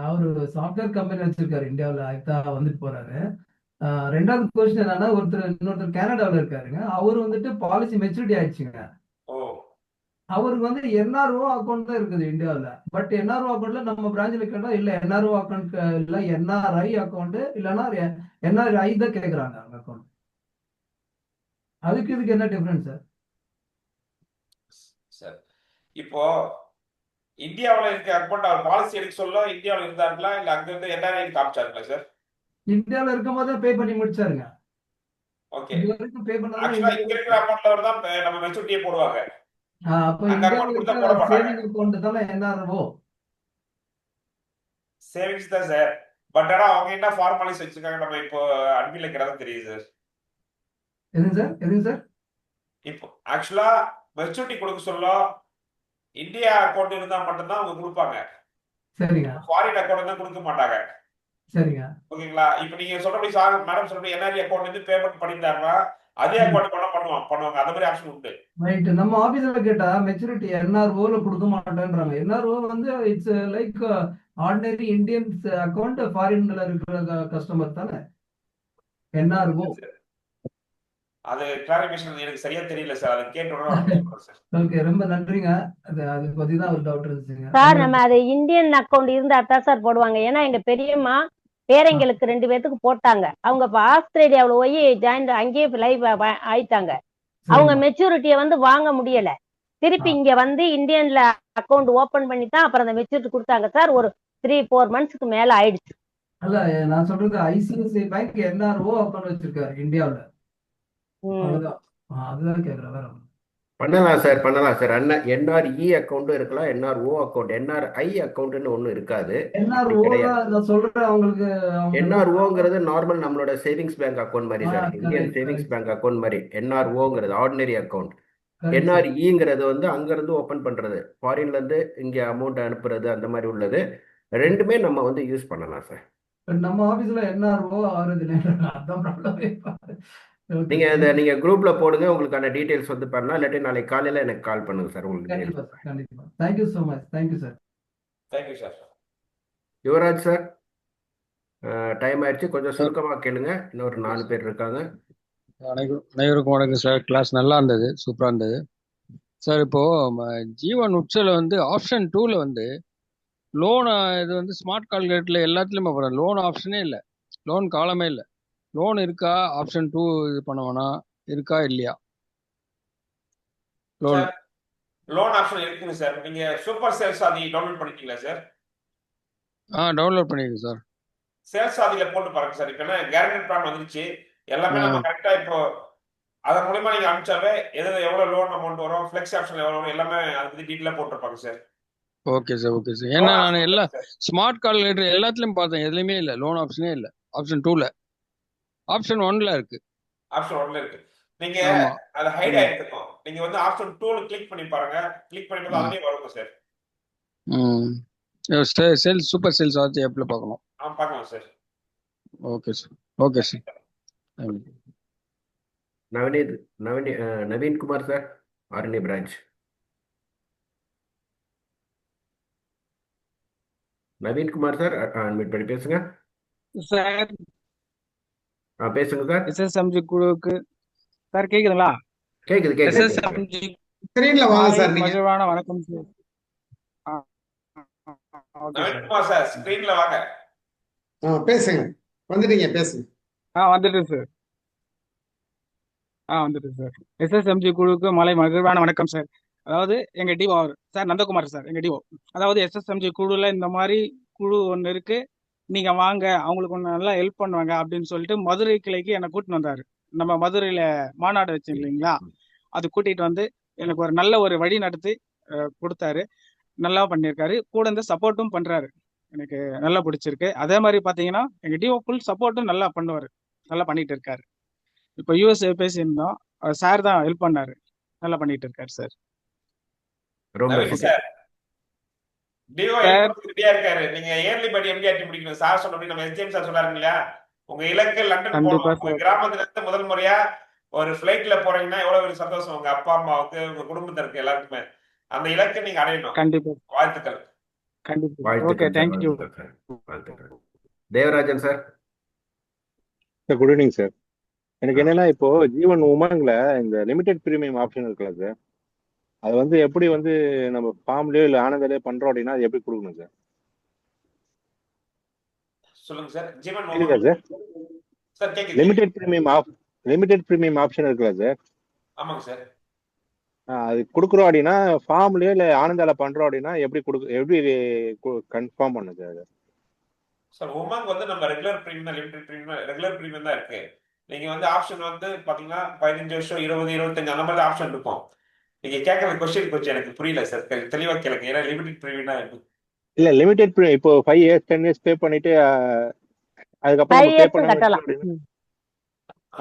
அவரு சாஃப்ட்வேர் கம்பெனி வச்சிருக்காரு இந்தியாவில், அதுதான் வந்துட்டு போறாரு. ரெண்டாவது கொஸ்டின் என்னன்னா, இன்னொருத்தர் கனடாவில் இருக்காருங்க. அவரு வந்துட்டு பாலிசி மெச்சூரிட்டி ஆயிடுச்சுங்க. அவருக்கு வந்து என்ஆர்ஓ அக்கௌண்ட் தான் இருக்குது இந்தியாவில். பட் என்ஆர்ஓ அக்கௌண்ட்ல நம்ம பிரான்ச்ல கேட்டா இல்ல என்ஆர்ஓ அக்கௌண்ட் இல்ல என்ஆர்ஐ அக்கௌண்ட் இல்லைன்னா என்ஆர்ஐ தான் கேட்கறாங்க அந்த அக்கௌண்ட். அதுக்கு இதுக்கு என்ன டிஃபரன்ஸ் சார்? சார் இப்போ இந்தியாவில் இருக்க அக்கௌண்ட் அவர் பாலிசி எடுக்க சொல்ல இந்தியாவில் இருந்தாருங்களா இல்ல அங்க இருந்து என்ஆர்ஐ காமிச்சாருங்களா சார்? இந்தியாவில் இருக்கும் போது பே பண்ணி முடிச்சாருங்க. ஓகே. ஆக்சுவலா இங்க இருக்கிற அக்கௌண்ட்ல தான் நம்ம மெச்சூரிட்டியே போடுவாங்க. அப்ப அக்கௌண்ட் தானே என்ஆர்ஓ சேவிங்ஸ் தான் சார். பட் ஆனா அவங்க என்ன ஃபார்மாலிட்டிஸ் வச்சிருக்காங்க நம்ம இப்போ அட்மின்ல கேட்டா தெரியுது சார். எதுங்க சார்? இப்போ ஆக்சுவலா மெச்சூரிட்டி கொடுக்க சொல்ல இந்தியா அக்கௌண்ட் இருந்தா மட்டும்தான் அவங்க கொடுப்பாங்க. சரிங்க. ஃபாரின் அக்கௌண்ட் தான் கொடுக்க மாட்டாங்க. சரிங்க. ஓகேங்களா? இப்போ நீங்க சொல்றபடி மேடம் சொல்றபடி என்ஆர்ஐ அக்கௌண்ட் வந்து பேமெண்ட் பண்ணிட்டாங்கன்னா அதே அக்கௌண்ட் பண்ணுவாங்க. அந்த மாதிரி ஆப்ஷன் உண்டு. ரைட். நம்ம ஆபீஸ்ல கேட்டா மெச்சூரிட்டி என்ஆர்ஓல கொடுக்க மாட்டேன்றாங்க. என்ஆர்ஓ வந்து it's like ordinary Indians account, ஃபாரின்ல இருக்கிற கஸ்டமர் தானே என்ஆர்ஓ. அது கிளாரிஃபிகேஷன் எனக்கு சரியா தெரியல சார். அது கேட்டோம். ஓகே, ரொம்ப நன்றிங்க. அது பத்தி தான் ஒரு டவுட் இருந்துச்சுங்க சார். நம்ம அது இந்தியன் அக்கௌண்ட் இருந்தா தான் சார் போடுவாங்க. ஏன்னா எங்க பெரியம்மா பேரங்களுக்கு 2 பேத்துக்கு போட்டாங்க. அவங்க இப்ப ஆஸ்திரேலியாவில் போய் ஜாயின் அங்கேயே லைவ் ஆயிட்டாங்க. அவங்க மெச்சூரிட்டியை வந்து வாங்க முடியல. திருப்பி இங்க வந்து இந்தியன்ல அக்கௌண்ட் ஓபன் பண்ணி தான் அப்புறம் அந்த மெச்சூரிட்டி கொடுத்தாங்க சார். ஒரு 3-4 மந்த்ஸ்க்கு மேல ஆயிடுச்சு. அல்ல, நான் சொல்றது ஐசிஐசிஐ பேங்க் என்ஆர்ஓ அக்கௌண்ட் வச்சிருக்காரு இந்தியாவில். அதுதான் கேக்குறேன். வேற பண்ணலாம் சார், பண்ணலாம் சார். என்ஆர்இ அக்கௌண்ட்டும் இருக்கலாம், என்ஆர்ஓ அக்கௌண்ட். என்ஆர்ஐ அக்கௌண்ட்னு ஒன்றும் இருக்காது. என்ஆர்ஓங்கிறது நார்மல் நம்மளோட சேவிங்ஸ் பேங்க் அக்கௌண்ட் மாதிரி sir. Indian savings bank account மாதிரி. என்ஆர்ஓங்கிறது ஆர்டினரி அக்கௌண்ட். Correct sir. என்ஆர்இங்கிறது வந்து அங்கேருந்து ஓப்பன் பண்ணுறது, ஃபாரின்லேருந்து இங்கே அமௌண்ட் அனுப்புறது, அந்த மாதிரி உள்ளது. ரெண்டுமே நம்ம வந்து யூஸ் பண்ணலாம் சார். நம்ம ஆபீஸ்ல என்ஆர்ஓ ஆறுது அதான் ப்ராப்ளமே. ஓகே நீங்கள் சார். இதை நீங்கள் குரூப்பில் போடுங்க, உங்களுக்கான டீட்டெயில்ஸ் வந்து பண்ணலாம். இல்லாட்டி நாளைக்கு காலையில் எனக்கு கால் பண்ணுங்க சார், உங்களுக்கு mail கண்டிப்பா சார், பண்ணுறேன். கண்டிப்பா. Thank you so much. Thank you sir. Thank you sir. Yuvraj sir, time ஆயிடுச்சு, கொஞ்சம் சுருக்கமாக கேளுங்க. இன்னொரு 4 பேர் இருக்காங்க. அனைவருக்கும் வணக்கம் சார். கிளாஸ் நல்லா இருந்தது, சூப்பராக இருந்தது சார். இப்போ ஜீவன் உட்ஸில் வந்து ஆப்ஷன் 2ல வந்து லோன் இது வந்து ஸ்மார்ட் கால்குலேட்டர்ல எல்லாத்துலேயுமே போகிறேன். லோன் ஆப்ஷனே இல்லை, லோன் காலமே இல்லை. லோன் இருக்கா? ஆப்ஷன் 2 இது பண்ண வேணாம், இருக்கா இல்லையா? லோன் சார் லோன் ஆப்ஷன் இருக்குங்க சார். நீங்க சூப்பர் சேல்ஸ் ஆதி டவுன்லோட் பண்ணிட்டீங்களா சார்? டவுன்லோட் பண்ணியிருக்கேன் சார். சேல்ஸ் ஆதியில போட்டு பாருங்க சார். இப்போ என்ன கேரண்டட் பிளான் வந்துருச்சு, எல்லாமே நம்ம கரெக்டா இப்போ அதன் மூலமா நீங்க அனுப்பிச்சாவே எது எவ்வளவு லோன் அமௌண்ட் வரும், ஃபிளெக்ஸ் ஆப்ஷன் எவ்வளவு வரும், எல்லாமே அதை பத்தி டீட்டெயிலாக போட்டிருப்பாங்க sir. Okay sir, okay sir. ஏன்னா நான் எல்லா ஸ்மார்ட் கால்குலேட்டர் எல்லாத்துலேயும் பார்த்தேன், எதுலையுமே இல்லை, லோன் ஆப்ஷனே இல்லை. ஆப்ஷன் 2ல, ஆப்ஷன் 1ல இருக்கு. ஆப்ஷன் 1ல இருக்கு. நீங்க ஆமா. அதை ஹைட் ஆயிருக்கும். நீங்க வந்து ஆப்ஷன் 2ல கிளிக் பண்ணி பாருங்க. கிளிக் பண்ணிட்டு அதுலயே வருங்க சார். சேல்ஸ் சூப்பர் சேல்ஸ் ஆச்சு எப்படி பார்க்கணும்? பார்க்கலாம் sir. Okay sir, okay sir. Naveenkumar sir, RNA branch. Naveenkumar sir, admit பண்ணி பேசுங்க சார். பேசுங்க சார். எஸ்எஸ்எம்ஜி குழுவுக்கு சார் கேக்குதுங்களா? கேக்குது கேக்குது. எஸ்எஸ்எம்ஜி ஸ்கிரீன்ல வாங்க சார் நீங்க. மகிழ்வான வணக்கம் சார். நவீன்குமார் சார், ஸ்கிரீன்ல வாங்க. பேசுங்க, வந்துட்டீங்க, பேசுங்க. வந்துட்டேன் சார். வந்துட்டேன் சார். எஸ்எஸ்எம்ஜி குழுவுக்கு மாலை மகிழ்வான வணக்கம் சார். அதாவது எங்க டிஓ சார் நந்தகுமார் சார், எங்க டிஓ. அதாவது எஸ்எஸ்எம்ஜி குழுல இந்த மாதிரி குழு ஒன்று இருக்கு, நீங்க வாங்க, அவங்களுக்கு ஒன்று நல்லா ஹெல்ப் பண்ணுவாங்க அப்படின்னு சொல்லிட்டு மதுரை கிளைக்கு என்னை கூட்டிட்டு வந்தாரு. நம்ம மதுரையில மாநாடு வச்சு இல்லைங்களா, அது கூட்டிட்டு வந்து எனக்கு ஒரு நல்ல ஒரு வழி நடத்தி கொடுத்தாரு. நல்லா பண்ணியிருக்காரு. கூட இருந்து சப்போர்ட்டும் பண்றாரு. எனக்கு நல்லா பிடிச்சிருக்கு. அதே மாதிரி பாத்தீங்கன்னா எங்க டிஓ ஃபுல் சப்போர்ட்டும் நல்லா பண்ணுவாரு, நல்லா பண்ணிட்டு இருக்காரு. இப்போ யூஎஸ் பேசியிருந்தோம், சார் தான் ஹெல்ப் பண்ணாரு, நல்லா பண்ணிட்டு இருக்காரு சார். சார் டிஓ ரெடியா இருக்காரு. நீங்க இயர்லி படி எம்டிஆர்டி முடிக்கணும் சார் சொன்னபடி நம்ம எஸ்டிஎம் சார் சொன்னாரு இல்லையா, உங்க இலக்கு லண்டன் போகணும். உங்க கிராமத்துல இருந்து முதல் முறையா ஒரு ஃபிளைட்ல போறீங்கன்னா எவ்வளவு ஒரு சந்தோஷம் உங்க அப்பா அம்மாவுக்கு, உங்க குடும்பத்திற்கு எல்லாருக்குமே. அந்த இலக்கை நீங்க அடையணும். கண்டிப்பா. வாழ்த்துக்கள். கண்டிப்பா. Okay, thank you. Devarajan sir. Good evening sir. எனக்கு என்னன்னா, இப்போ ஜீவன் உமங்ல இந்த லிமிடெட் பிரீமியம் ஆப்ஷன் இருக்குல்ல சார், அது வந்து எப்படி வந்து நம்ம ஃபார்ம்லயோ இல்ல ஆனந்தலயோ பண்றோம் அப்படின்னா அது எப்படி கொடுக்கணும் சார்? சொல்லுங்க சார். ஜீவன் கேக்குதா சார்? சார் கேக்குது. லிமிடெட் பிரீமியம் ஆப்ஷன் இருக்குல்ல சார்? ஆமாங்க சார். அது கொடுக்குறோம் அப்படின்னா ஃபார்ம்லயோ இல்ல ஆனந்தால பண்றோம் அப்படின்னா எப்படி கன்ஃபார்ம் பண்ணுது சார்? சார் உமங் வந்து நம்ம regular premium, limited premium, regular premium தான் இருக்கு. நீங்க வந்து ஆப்ஷன் வந்து பாத்தீங்கன்னா 15 வருஷம், 20, 25 அந்த மாதிரி ஆப்ஷன் இருக்கும். நீங்க கேட்கற கொஸ்டின் கொஞ்சம் எனக்கு புரியல சார், தெளிவா கேளுங்க. ஏன்னா லிமிடெட் பிரீமியம்னா இல்ல லிமிடெட் இப்போ 5 இயர்ஸ் 10 இயர்ஸ் பே பண்ணிட்டு அதுக்கப்புறம் பே பண்ண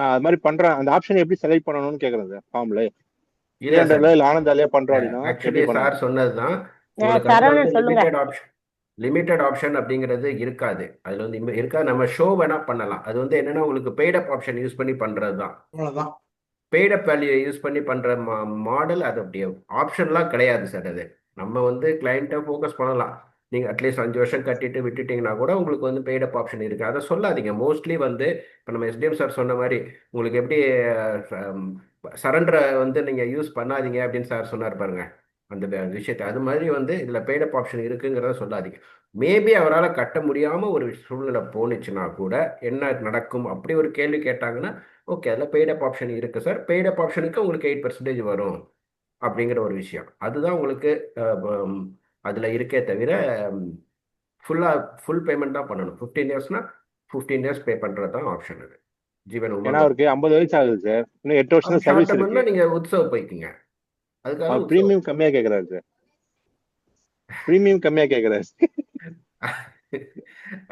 அது மாதிரி பண்றேன். அந்த ஆப்ஷன் எப்படி செலக்ட் பண்ணணும்னு கேக்குறேன் சார். ஃபார்ம்ல இல்ல ஆனந்தாலே பண்றோம் அப்படின்னா ஆக்சுவலி சார் சொன்னதுதான், லிமிடெட் ஆப்ஷன் அப்படிங்கிறது இருக்காது. அதுல வந்து இருக்காது. நம்ம ஷோ வேணா பண்ணலாம். அது வந்து என்னன்னா உங்களுக்கு பெய்ட் அப் ஆப்ஷன் யூஸ் பண்ணி பண்றது தான். அவ்வளவுதான். பெய்ட் அப் வேல்யூ யூஸ் பண்ணி பண்ற மாடல் அது அப்படியே ஆப்ஷன்லாம் கிடையாது சார். அது நம்ம வந்து கிளைண்ட்டை ஃபோக்கஸ் பண்ணலாம். நீங்கள் அட்லீஸ்ட் 5 வருஷம் கட்டிட்டு விட்டுட்டீங்கன்னா கூட உங்களுக்கு வந்து பெய்ட் அப் ஆப்ஷன் இருக்குது. அதை சொல்லாதீங்க. மோஸ்ட்லி வந்து இப்போ நம்ம எஸ்டிஎம் சார் சொன்ன மாதிரி உங்களுக்கு எப்படி சரண்டரை வந்து நீங்கள் யூஸ் பண்ணாதீங்க அப்படின்னு சார் சொன்னார் பாருங்க அந்த விஷயத்தை. அது மாதிரி வந்து இதில் பெய்ட் அப் ஆப்ஷன் இருக்குங்கிறத சொல்லாதீங்க. மேபி அவரால் கட்ட முடியாமல் ஒரு சூழ்நிலை போணுச்சுன்னா கூட என்ன நடக்கும் அப்படி ஒரு கேள்வி கேட்டாங்கன்னா, ஓகே அதில் பெய்ட் அப் ஆப்ஷன் இருக்குது சார், பெய்ட் அப் ஆப்ஷனுக்கு உங்களுக்கு 8% வரும் அப்படிங்கிற ஒரு விஷயம். அதுதான் உங்களுக்கு அதில் இருக்கே தவிர ஃபுல் பேமெண்ட் தான் பண்ணணும். 15 இயர்ஸ்னா 15 இயர்ஸ் பே பண்ணுறது தான் ஆப்ஷன். அது ஜீவன் ஏன்னா அவருக்கு 50 வயசு ஆகுது சார், இன்னும் 8 வருஷம் சர்வீஸ் இருக்கு. நீங்கள் உற்சவ போய்க்குங்க. அதுக்காக பிரீமியம் கம்மியாக கேட்குறாரு சார், பிரீமியம் கம்மியாக கேட்குறாரு.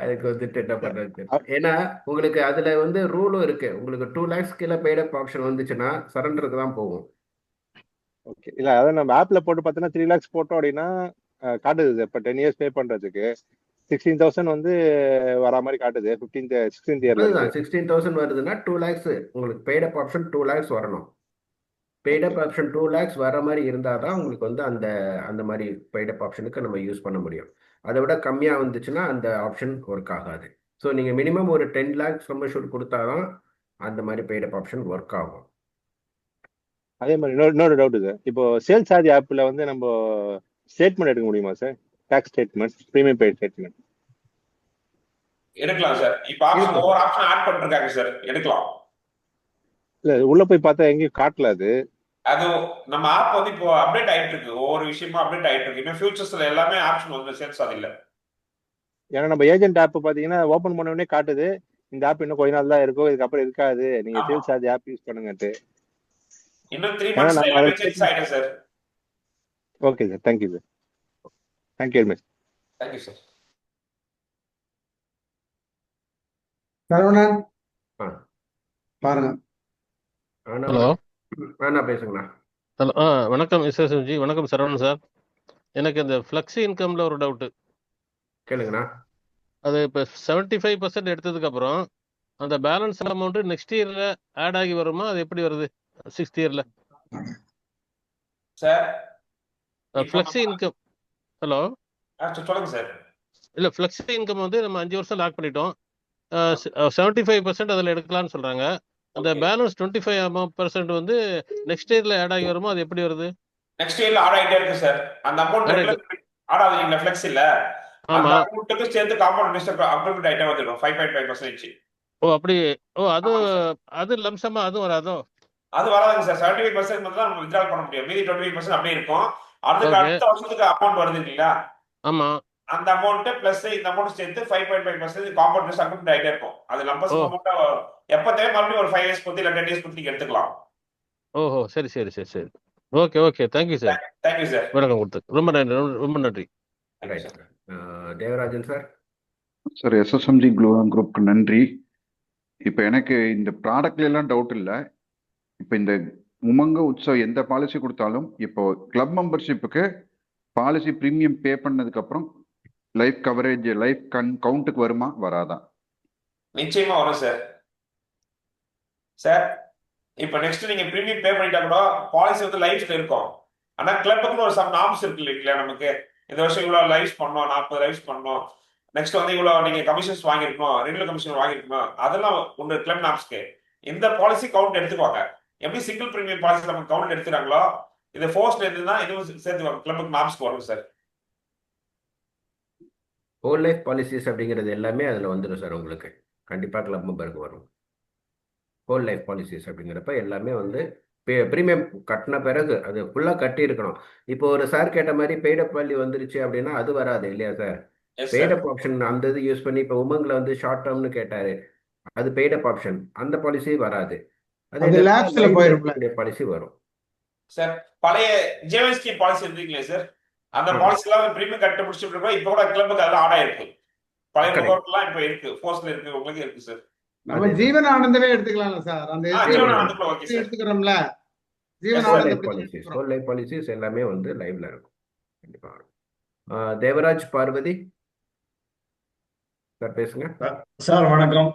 அதுக்கு வந்துட்டு என்ன பண்றது? ஏன்னா உங்களுக்கு அதுல வந்து ரூலும் இருக்கு. உங்களுக்கு 2 lakhs கீழே பெய்ட் அப் ஆப்ஷன் வந்துச்சுன்னா சரண்டருக்கு தான் போகும். ஓகே. இல்ல அதான் நம்ம ஆப்ல போட்டு பார்த்தோன்னா 3 lakhs போட்டோம் அப்படின்னா காட்டுது இப்போ 10 years பே பண்றதுக்கு 16,000 வந்து வரா மாதிரி காட்டுது 16th இயர்ல இருந்து. அதுதான் 16,000 வருதுன்னா 2 lakhs உங்களுக்கு பெய்ட் அப் ஆப்ஷன் 2 lakhs வரணும். பெய்ட் அப் ஆப்ஷன் 2 lakhs வர மாதிரி இருந்தால் தான் உங்களுக்கு வந்து அந்த மாதிரி பெய்ட் அப் ஆப்ஷனுக்கு நம்ம யூஸ் பண்ண முடியும். அதை விட கம்மியாக வந்துச்சுன்னா அந்த ஆப்ஷன் ஒர்க் ஆகாது. ஸோ நீங்கள் மினிமம் ஒரு 10 lakhs சம்மர் கொடுத்தா தான் அந்த மாதிரி பெய்ட் அப் ஆப்ஷன் ஒர்க் ஆகும். அதே மாதிரி இன்னொரு டவுட் இது, இப்போ சேல்ஸ் ஆதி ஆப்ல வந்து நம்ம ஸ்டேட்மெண்ட் எடுக்க முடியுமா sir? Tax statement, premium paid statement எடுக்கலாம் சார். இப்போ ஆப்ஷன் ஒவ்வொரு ஆப்ஷன் ஆட் பண்ணிருக்காங்க சார், எடுக்கலாம். இல்ல உள்ள போய் பார்த்தா எங்கேயும் காட்டல அது. அது நம்ம ஆப் வந்து இப்போ அப்டேட் ஆயிட்டு இருக்கு, ஒவ்வொரு விஷயமும் அப்டேட் ஆயிட்டு இருக்கு. இன்னும் ஃபியூச்சர்ஸ்ல எல்லாமே ஆப்ஷன் வந்து சேல்ஸ் அது இல்ல. ஏன்னா நம்ம ஏஜென்ட் ஆப் பாத்தீங்கன்னா ஓபன் பண்ண உடனே காட்டுது இந்த ஆப் இன்னும் கொஞ்ச நாள் தான் இருக்கும், இதுக்கப்புறம் இருக்காது, நீங்க சேல்ஸ் ஆதி ஆப் யூஸ் பண்ணுங்கட்டு. இன்னும் 3 months எல்லாமே சேல்ஸ் ஆயிடும் sir. Okay sir, thank you sir, thank you very much. Thank you sir. Saravanan பாருங்க. ஹலோ வேணா பேசுங்கண்ணா. ஹலோ வணக்கம் எஸ்எஸ்எம்ஜி. வணக்கம் சரவணன் சார். எனக்கு இந்த ஃப்ளெக்ஸி இன்கம்ல ஒரு டவுட்டு. கேளுங்கண்ணா. அது இப்போ 75% எடுத்ததுக்கு அப்புறம் அந்த பேலன்ஸ் அமௌண்ட் நெக்ஸ்ட் இயர்ல ஆட் ஆகி வருமா? அது எப்படி வருது 6th இயர்ல? Sir flexi income. ஹலோ சொல்லுங்க சார். இல்ல ஃப்ளெக்ஸி இன்கம் வந்து நம்ம 5 வருஷம் லாக் பண்ணிட்டோம். 75% அதில் எடுக்கலாம்னு சொல்றாங்க. அந்த பேலன்ஸ் 25% வந்து நெக்ஸ்ட் இயர்ல ஆட் ஆகி வருமா? அது எப்படி வருது? நெக்ஸ்ட் இயர்ல ஆட் ஆயிட்டே இருக்கு சார். அந்த அமௌண்ட் ஆட் ஆகுதுங்களா ஃப்ளெக்ஸ் இல்ல? அந்த அமௌண்ட்டுக்கு சேர்த்து காம்பவுண்ட் இன்ட்ரெஸ்ட் அப்டேட் ஆயிட்டே வந்துடும் 5.5%. ஓ அப்படி. ஓ அது லம்சமா அதுவும் வராதோ? அது வராதுங்க சார். 75% மட்டும் தான் நம்ம வித்ட்ரால் பண்ண முடியும். மீதி 25% அப்படியே இருக்கும். அடுத்த வருஷத்துக்கு அமௌண்ட் வருது இல்லைங்களா? ஆமா. அந்த அமௌண்ட் பிளஸ் இந்த அமௌண்ட் சேர்த்து 5.5% காம்பவுண்ட் இன்ட்ரெஸ்ட் அப்டேட் ஆயிட்டே இருக்கும். அது லம்பஸ் அமௌண்ட் எப்ப தேவை மறுபடியும் ஒரு 5 years கொடுத்து இல்ல 10 years கொடுத்து நீங்க எடுத்துக்கலாம். ஓஹோ சரி சரி சரி சரி. Okay thank you sir. Thank you sir. வணக்கம் கொடுத்து ரொம்ப நன்றி, ரொம்ப நன்றி. தேவராஜன் சார். சார் எஸ்எஸ்எம்ஜி குரூப்க்கு நன்றி. இப்போ எனக்கு இந்த ப்ராடக்ட்ல எல்லாம் டவுட் இல்லை. இப்போ இந்த உமங்க உற்சவ் எந்த பாலிசி கொடுத்தாலும் இப்போ கிளப் மெம்பர்ஷிப்புக்கு பாலிசி ப்ரீமியம் பே பண்ணதுக்கு அப்புறம் லைஃப் கவரேஜ் லைஃப் கவுண்ட்டுக்கு வருமா வராதா? நிச்சயமா வரும் சார். சார் இப்போ நெக்ஸ்ட் நீங்க ப்ரீமியம் பே பண்ணிட்டா கூட பாலிசி வந்து லைஃப்ல இருக்கும். ஆனா கிளப்புக்குன்னு ஒரு சம் நார்ம்ஸ் இருக்கு இல்லைங்களா? நமக்கு இந்த வருஷம் இவ்வளவு லைஃப்ஸ் பண்ணோம், 40 லைஃப்ஸ் பண்ணோம், நெக்ஸ்ட் வந்து இவ்வளவு நீங்க கமிஷன்ஸ் வாங்கிருக்கணும், ரெகுலர் கமிஷன் வாங்கிருக்கணும், அதெல்லாம் உங்க கிளப் நாம்ஸ்க்கு இந்த பாலிசி கவுண்ட் எடுத்துக்குவாங்க. எப்படி சிங்கிள் ப்ரீமியம் பாலிசி நம்ம கவுண்ட் எடுத்துறாங்களோ இது ஃபோர்ஸ்ல இருந்துன்னா இதுவும் சேர்த்து கிளப்புக்கு நாம்ஸ்க்கு வரும் சார். ஹோல் லைஃப் பாலிசிஸ் அப்படிங்கிறது எல்லாமே அதில் வந்துடும் சார். உங்களுக்கு கண்டிப்பாக கிளப் மெம்பருக்கு வரும். ஹோல் லைஃப் பாலிசிஸ் அப்படிங்கிறப்ப எல்லாமே வந்து ப்ரீமியம் கட்டின பிறகு அது ஃபுல்லாக கட்டி இருக்கணும். இப்போ ஒரு சார் கேட்ட மாதிரி பெய்டப் வேல்யூ வந்துருச்சு அப்படின்னா அது வராது இல்லையா சார்? பெய்டப் ஆப்ஷன் அந்த இது யூஸ் பண்ணி இப்போ உமங்கில் வந்து ஷார்ட் டேர்ம்னு கேட்டாரு, அது பெய்டப் ஆப்ஷன், அந்த பாலிசி வராது. அதே பாலிசி வரும் சார். பழைய ஜேஎஸ்டி பாலிசி இருந்தீங்களே சார், அந்த பாலிசிலாம் ப்ரீமியம் கட்ட முடிச்சுட்டு இருக்கோம். இப்போ கூட கிளப்புக்கு அதெல்லாம் ஆட் ஆயிருக்கு. பழைய ரிப்போர்ட்லாம் இப்போ இருக்கு, ஃபோர்ஸ்ல இருக்கு, உங்களுக்கு இருக்கு சார். நம்ம ஜீவன் ஆனந்தவே எடுத்துக்கலாம்ல சார்? அந்த எடுத்துக்கிறோம்ல ஜீவன் ஆனந்த பாலிசிஸ், ஹோல் லைஃப் பாலிசிஸ் எல்லாமே வந்து லைவ்ல இருக்கும். கண்டிப்பா. தேவராஜ் பார்வதி சார் பேசுங்க. சார் வணக்கம்.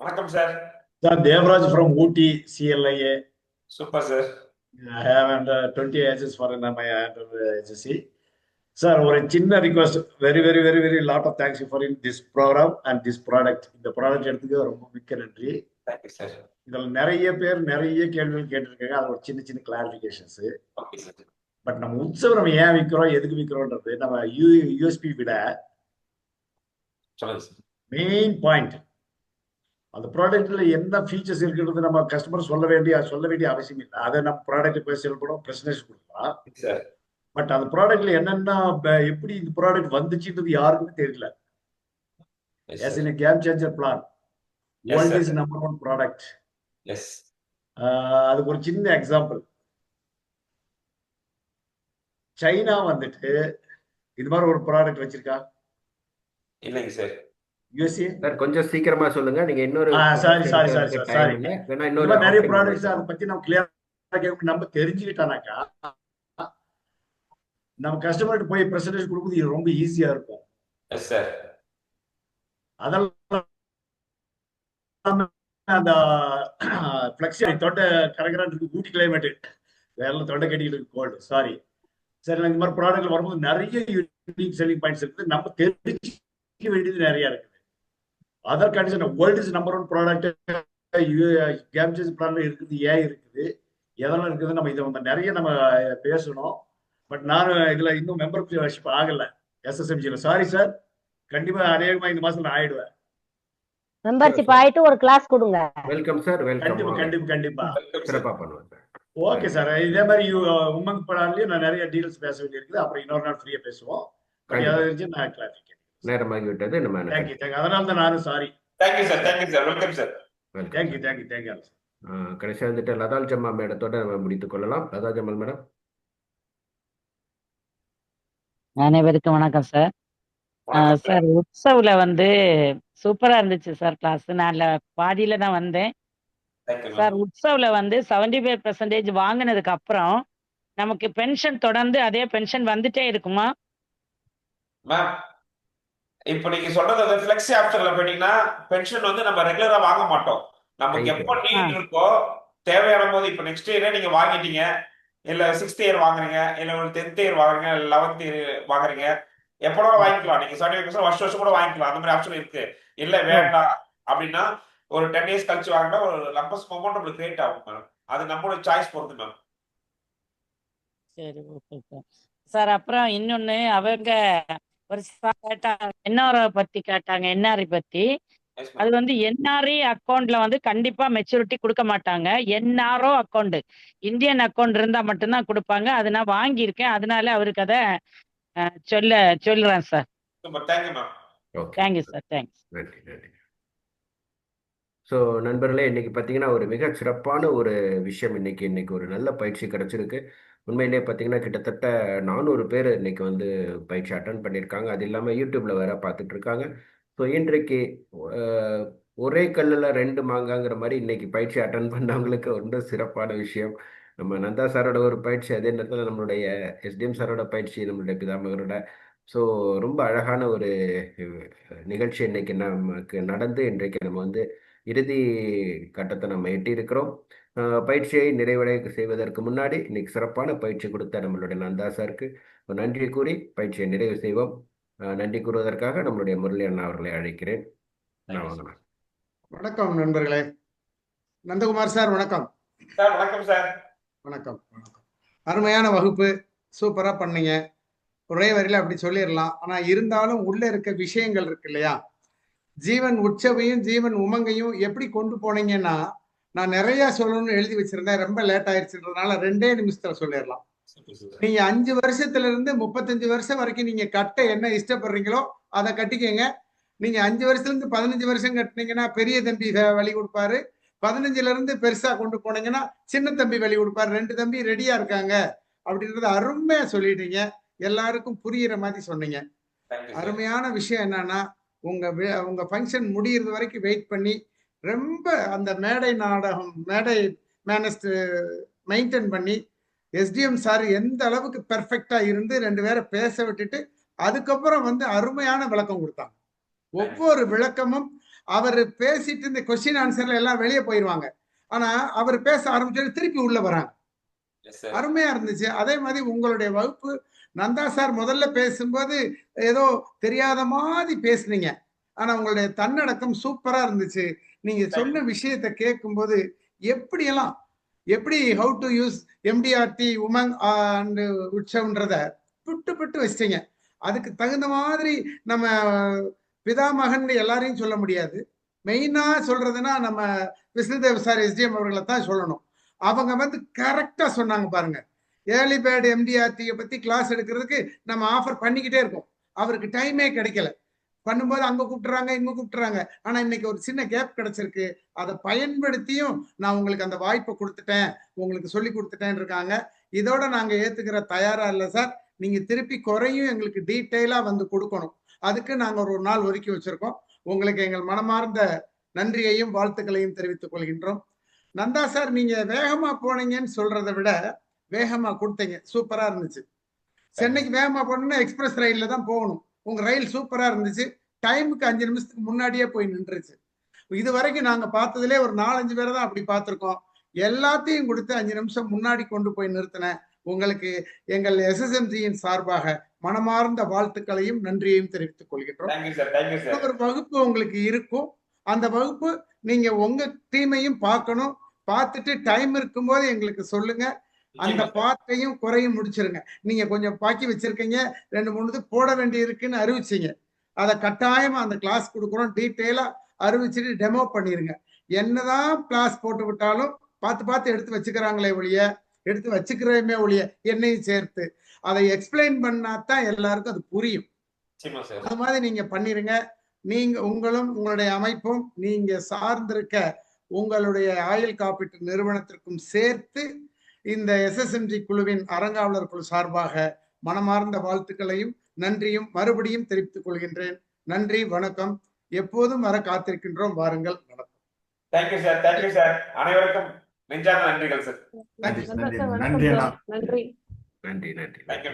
வணக்கம் sir. Sir Devaraj from Ooty CLIA. Super sir. I have 20 agents for my agency. Sir, ஒரு சின்ன request. Very lot of thanks for this programme and this product. இந்த ப்ராடக்ட் எடுத்துக்க ரொம்ப மிக்க நன்றி. இதில் நிறைய பேர் நிறைய கேள்விகள் கேட்டிருக்காங்க. அது ஒரு சின்ன கிளாரிஃபிகேஷன்ஸ். பட் நம்ம உற்சவம் நம்ம ஏன் விற்கிறோம், எதுக்கு விற்கிறோன்றது நம்ம யூஎஸ்பி விட மெயின் பாயிண்ட் அந்த ப்ராடக்ட்ல என்ன ஃபீச்சர்ஸ் இருக்குன்றது நம்ம கஸ்டமர் சொல்ல வேண்டிய அவசியம் இல்லை. அதை நம்ம ப்ராடக்ட் போய் செல் பண்ணோம், பிரசன்டேஷன் கொடுக்கலாம். பட் அந்த ப்ராடக்ட்ல என்னென்ன எப்படி இந்த ப்ராடக்ட் வந்துச்சுன்றது யாருக்குமே தெரியல. as in a game changer plan, world is number one product. அதுக்கு ஒரு சின்ன எக்ஸாம்பிள். சைனா வந்துட்டு இது மாதிரி ஒரு ப்ராடக்ட் வச்சிருக்கா? இல்லைங்க சார். USA சார் கொஞ்சம் சீக்கிரமா சொல்லுங்க. நீங்க இன்னொரு சாரி நிறைய ப்ராடக்ட்ஸ் அதை பத்தி நம்ம கிளியரா நம்ம தெரிஞ்சுக்கிட்டானாக்கா நம்ம கஸ்டமர்கிட்ட போய் பிரசன்டேஷன் கொடுக்குறது இது ரொம்ப ஈஸியா இருக்கும். Yes sir. அதெல்லாம் அந்த ஃபிளெக்ஸி தொண்டை கரகரான் இருக்கு, ஊட்டி கிளைமேட் வேற தொண்டை கட்டிட்டு இருக்கு, கோல்டு. Sorry sir. இந்த மாதிரி ப்ராடக்ட்ல வரும்போது நிறைய யூனிக் செல்லிங் பாயிண்ட்ஸ் இருக்குது. நம்ம தெரிஞ்சுக்க வேண்டியது நிறைய இருக்குது. Other condition world is number 1 product game change பிளான்ல இருக்குது. ஏன் இருக்குது, எதெல்லாம் இருக்குது, நம்ம இதை நிறைய நம்ம பேசணும். பட் நான் இதுல இன்னும் மெம்பர்ஷிப் ஆகல SSMGல. Sorry sir. கண்டிப்பா அநேகமா இந்த மாசத்துல நான் ஆயிடுவேன். மெம்பர்ஷிப் ஆயிட்டு ஒரு கிளாஸ் கொடுங்க. Welcome sir. வெல்கம். கண்டிப்பா சிறப்பா பண்ணுவேன் சார். Okay sir. இதே மாதிரி உமங் பிளான்லயும் நான் நிறைய டீடைல்ஸ் பேச வேண்டியிருக்குது. அப்புறம் இன்னொரு நாள் ஃப்ரீயா பேசுவோம். நான் கிளாரிஃபிகேஷன். நேரமாகி விட்டது. நம்ம தேங்க்யூ. அதனால தான் நானும் sorry. Thank you sir. Thank you sir. Welcome sir. Thank you. கடைசியா வந்துட்டு லதால் ஜம்மா மேடத்தோட நம்ம முடித்துக் கொள்ளலாம். லதா ஜம்மல் மேடம். அனைவருக்கும் வணக்கம் சார். சார் உற்சவ்ல வந்து சூப்பரா இருந்துச்சு சார் கிளாஸ். நான் பாதியில தான் வந்தேன் சார். உற்சவ்ல வந்து 75% வாங்கினதுக்கு அப்புறம் நமக்கு பென்ஷன் தொடர்ந்து அதே பென்ஷன் வந்துட்டே இருக்குமா மேம்? இப்போ நீங்க சொல்றது அந்த ஃபிளெக்ஸி ஆப்ஷன்ல போயிட்டீங்கன்னா பென்ஷன் வந்து நம்ம ரெகுலரா வாங்க மாட்டோம். நமக்கு எப்போ நீட் இருக்கோ தேவையான போது, இப்போ நெக்ஸ்ட் இயரே நீங்க வாங்கிட்டீங்க, இல்ல 6th இயர் வாங்குறீங்க, இல்ல ஒரு 10th இயர் வாங்குறீங்க, 11th இயர் வாங்குறீங்க, எப்படா வாங்கிக்கலாம். நீங்க 75% வருஷம் கூட வாங்கிக்கலாம். அந்த மாதிரி ஆப்ஷன் இருக்கு. இல்ல வேண்டாம் அப்படின்னா ஒரு 10 இயர்ஸ் கழிச்சு வாங்கினா ஒரு லம்பஸ் அமௌண்ட் நம்மளுக்கு கிரியேட் ஆகும் மேம். அது நம்மளோட சாய்ஸ் பொறுத்து மேம். சரி, ஓகே சார். சார் அப்புறம் இன்னொன்னு, அவங்க ஒரு கேட்டாங்க என்ஆர் பத்தி கேட்டாங்க, என்ஆர்ஐ பத்தி. அது வந்து என்ஆர்ஐ அக்கௌண்ட்ல வந்து கண்டிப்பா மெச்சூரிட்டி கொடுக்க மாட்டாங்க. என்ஆர்ஓ அக்கௌண்ட், இந்தியன் அக்கௌண்ட் இருந்தா மட்டும்தான் கொடுப்பாங்க. அது நான் வாங்கியிருக்கேன். அதனால அவருக்கு அதை சொல்றேன் சார். Thank you sir. தேங்க்ஸ். நன்றி. ஸோ நண்பர்களே, இன்னைக்கு பார்த்தீங்கன்னா ஒரு மிக சிறப்பான ஒரு விஷயம். இன்னைக்கு ஒரு நல்ல பயிற்சி கிடைச்சிருக்கு. உண்மையிலே பார்த்தீங்கன்னா கிட்டத்தட்ட 400 பேர் இன்னைக்கு வந்து பயிற்சி அட்டன் பண்ணியிருக்காங்க. அது இல்லாமல் யூடியூப்ல வேற பார்த்துட்டு இருக்காங்க. ஸோ இன்றைக்கு ஒரே கல்லில் 2 மாங்காங்கிற மாதிரி இன்னைக்கு பயிற்சி அட்டன் பண்ணவங்களுக்கு ரொம்ப சிறப்பான விஷயம். நம்ம நந்தா சாரோட ஒரு பயிற்சி, அதே நேரத்தில் நம்மளுடைய SDM சாரோட பயிற்சி, நம்மளுடைய பிதாமகரோட. ஸோ ரொம்ப அழகான ஒரு நிகழ்ச்சி இன்னைக்கு நமக்கு நடந்து இன்றைக்கு நம்ம வந்து இறுதி கட்டத்தை நம்ம எட்டியிருக்கிறோம். பயிற்சியை நிறைவடை செய்வதற்கு முன்னாடி இன்னைக்கு சிறப்பான பயிற்சி கொடுத்த நம்மளுடைய நந்தா சாருக்கு ஒரு நன்றி கூறி பயிற்சியை நிறைவு செய்வோம். நன்றி கூறுவதற்காக நம்மளுடைய முரளி அண்ணா அவர்களை அழைக்கிறேன். வணக்கம் நண்பர்களே. நந்தகுமார் சார் வணக்கம். வணக்கம் சார். வணக்கம். அருமையான வகுப்பு, சூப்பரா பண்ணீங்க. ஒரே வரியில அப்படி சொல்லிடலாம். ஆனா இருந்தாலும் உள்ள இருக்க விஷயங்கள் இருக்கு இல்லையா? ஜீவன் உற்சவையும் ஜீவன் உமங்கையும் எப்படி கொண்டு போனீங்கன்னா, நான் நிறைய சொல்லணும்னு எழுதி வச்சிருந்தேன். ரொம்ப லேட் ஆயிடுச்சுன்றதுனால 2 நிமிஷத்துல சொல்லிடலாம். நீங்க 5 வருஷத்துல இருந்து 35 வருஷம் வரைக்கும் நீங்க கட்ட என்ன இஷ்டப்படுறீங்களோ அதை கட்டிக்கங்க. நீங்க 5 வருஷத்துல இருந்து 15 வருஷம் கட்டினீங்கன்னா பெரிய தம்பி வழி கொடுப்பாரு. 15ல இருந்து பெருசா கொண்டு போனீங்கன்னா சின்ன தம்பி வழி கொடுப்பாரு. 2 தம்பி ரெடியா இருக்காங்க அப்படின்றத அருமையா சொல்லிட்டீங்க. எல்லாருக்கும் புரியுற மாதிரி சொன்னீங்க. அருமையான விஷயம் என்னன்னா, உங்க ஃபங்க்ஷன் முடியறது வரைக்கும் வெயிட் பண்ணி ரொம்ப அந்த மேடை நாடகம், மேடை மேனஸ்ட் மெயின்டைன் பண்ணி SDM சார் எந்த அளவுக்கு பெர்ஃபெக்டா இருந்து 2 பேரை பேச விட்டுட்டு அதுக்கப்புறம் வந்து அருமையான விளக்கம் கொடுத்தாங்க. ஒவ்வொரு விளக்கமும் அவர் பேசிட்டு இந்த கொஸ்டின் ஆன்சர்ல எல்லாம் வெளியே போயிடுவாங்க. ஆனா அவர் பேச ஆரம்பிச்சு திருப்பி உள்ள வராங்க. அருமையா இருந்துச்சு. அதே மாதிரி உங்களுடைய வகுப்பு நந்தா சார் முதல்ல பேசும்போது ஏதோ தெரியாத மாதிரி பேசுனீங்க. ஆனா உங்களுடைய தன்னடக்கம் சூப்பரா இருந்துச்சு. நீங்க சொன்ன விஷயத்தை கேட்கும்போது எப்படி how to use MDRT Umang and உற்சவன்றத புட்டு வச்சிட்டீங்க. அதுக்கு தகுந்த மாதிரி நம்ம பிதாமகன் எல்லாரையும் சொல்ல முடியாது. மெயினா சொல்றதுன்னா நம்ம விஷ்ணுதேவ் சார் SDM அவர்களை தான் சொல்லணும். அவங்க வந்து கரெக்டா சொன்னாங்க பாருங்க. ஏர்லி பேர்டு MDRT பத்தி கிளாஸ் எடுக்கிறதுக்கு நம்ம ஆஃபர் பண்ணிக்கிட்டே இருக்கோம். அவருக்கு டைமே கிடைக்கல. பண்ணும்போது அங்க கூப்பிட்டுறாங்க, இங்க கூப்பிட்டுறாங்க. ஆனா இன்னைக்கு ஒரு சின்ன கேப் கிடைச்சிருக்கு. அதை பயன்படுத்தியும் நான் உங்களுக்கு அந்த வாய்ப்பை கொடுத்துட்டேன், உங்களுக்கு சொல்லி கொடுத்துட்டேன்னு இருக்காங்க. இதோட நாங்க ஏத்துக்கிற தயாரா இல்லை சார். நீங்க திருப்பி குறையும் எங்களுக்கு டீட்டெயிலா வந்து கொடுக்கணும். அதுக்கு நாங்க ஒரு நாள் ஒதுக்கி வச்சிருக்கோம். உங்களுக்கு எங்கள் மனமார்ந்த நன்றியையும் வாழ்த்துக்களையும் தெரிவித்துக் கொள்கின்றோம். நந்தா சார், நீங்க வேகமா போனீங்கன்னு சொல்றதை விட வேகமா கொடுத்தீங்க. சூப்பரா இருந்துச்சு. சென்னைக்கு வேகமா போகணும்னா எக்ஸ்பிரஸ் ரயில்ல தான் போகணும். உங்க ரயில் சூப்பரா இருந்துச்சு, டைமுக்கு 5 நிமிஷத்துக்கு முன்னாடியே போய் நின்றுச்சு. இது வரைக்கும் நாங்க பார்த்ததுலே ஒரு 4-5 பேரை தான் அப்படி பார்த்திருக்கோம். எல்லாத்தையும் கொடுத்து 5 நிமிஷம் முன்னாடி கொண்டு போய் நிறுத்தினேன். உங்களுக்கு எங்கள் SSMG-யின் சார்பாக மனமார்ந்த வாழ்த்துக்களையும் நன்றியையும் தெரிவித்துக் கொள்கின்றோம். ஒரு வகுப்பு உங்களுக்கு இருக்கும். அந்த வகுப்பு நீங்க உங்க டீமையும் பார்க்கணும். பார்த்துட்டு டைம் இருக்கும்போது எங்களுக்கு சொல்லுங்க. அந்த பார்ட்டையும் குறையும் முடிச்சிருங்க. நீங்க கொஞ்சம் பாக்கி வச்சிருக்கீங்க, 2-3 போட வேண்டி இருக்குன்னு அறிவிச்சீங்க. அதை கட்டாயமா அந்த கிளாஸ் கொடுக்குறோம். டீட்டெயிலா அறிவிச்சுட்டு டெமோ பண்ணிருங்க. என்னதான் கிளாஸ் போட்டு விட்டாலும் பார்த்து எடுத்து வச்சுக்கிறாங்களே ஒழிய, எடுத்து வச்சுக்கிறமே ஒழிய என்னையும் சேர்த்து அதை எக்ஸ்பிளைன் பண்ணாதான் எல்லாருக்கும் அது புரியும். அது மாதிரி நீங்க பண்ணிருங்க. நீங்க உங்களும் உங்களுடைய அமைப்பும் நீங்க சார்ந்திருக்க உங்களுடைய ஆயுள் காப்பீட்டு நிறுவனத்திற்கும் சேர்த்து இந்த SSMG குழுவின் அறங்காவலர் குழு சார்பாக மனமார்ந்த வாழ்த்துக்களையும் நன்றியும் மறுபடியும் தெரிவித்துக் கொள்கின்றேன். நன்றி, வணக்கம். எப்போதும் வர காத்திருக்கின்றோம். வாருங்கள். வணக்கம். Thank you sir. Thank you sir. அனைவருக்கும் நெஞ்சார்ந்த நன்றிகள் சார். நன்றி. நன்றி. நன்றி. தேங்க்யூ.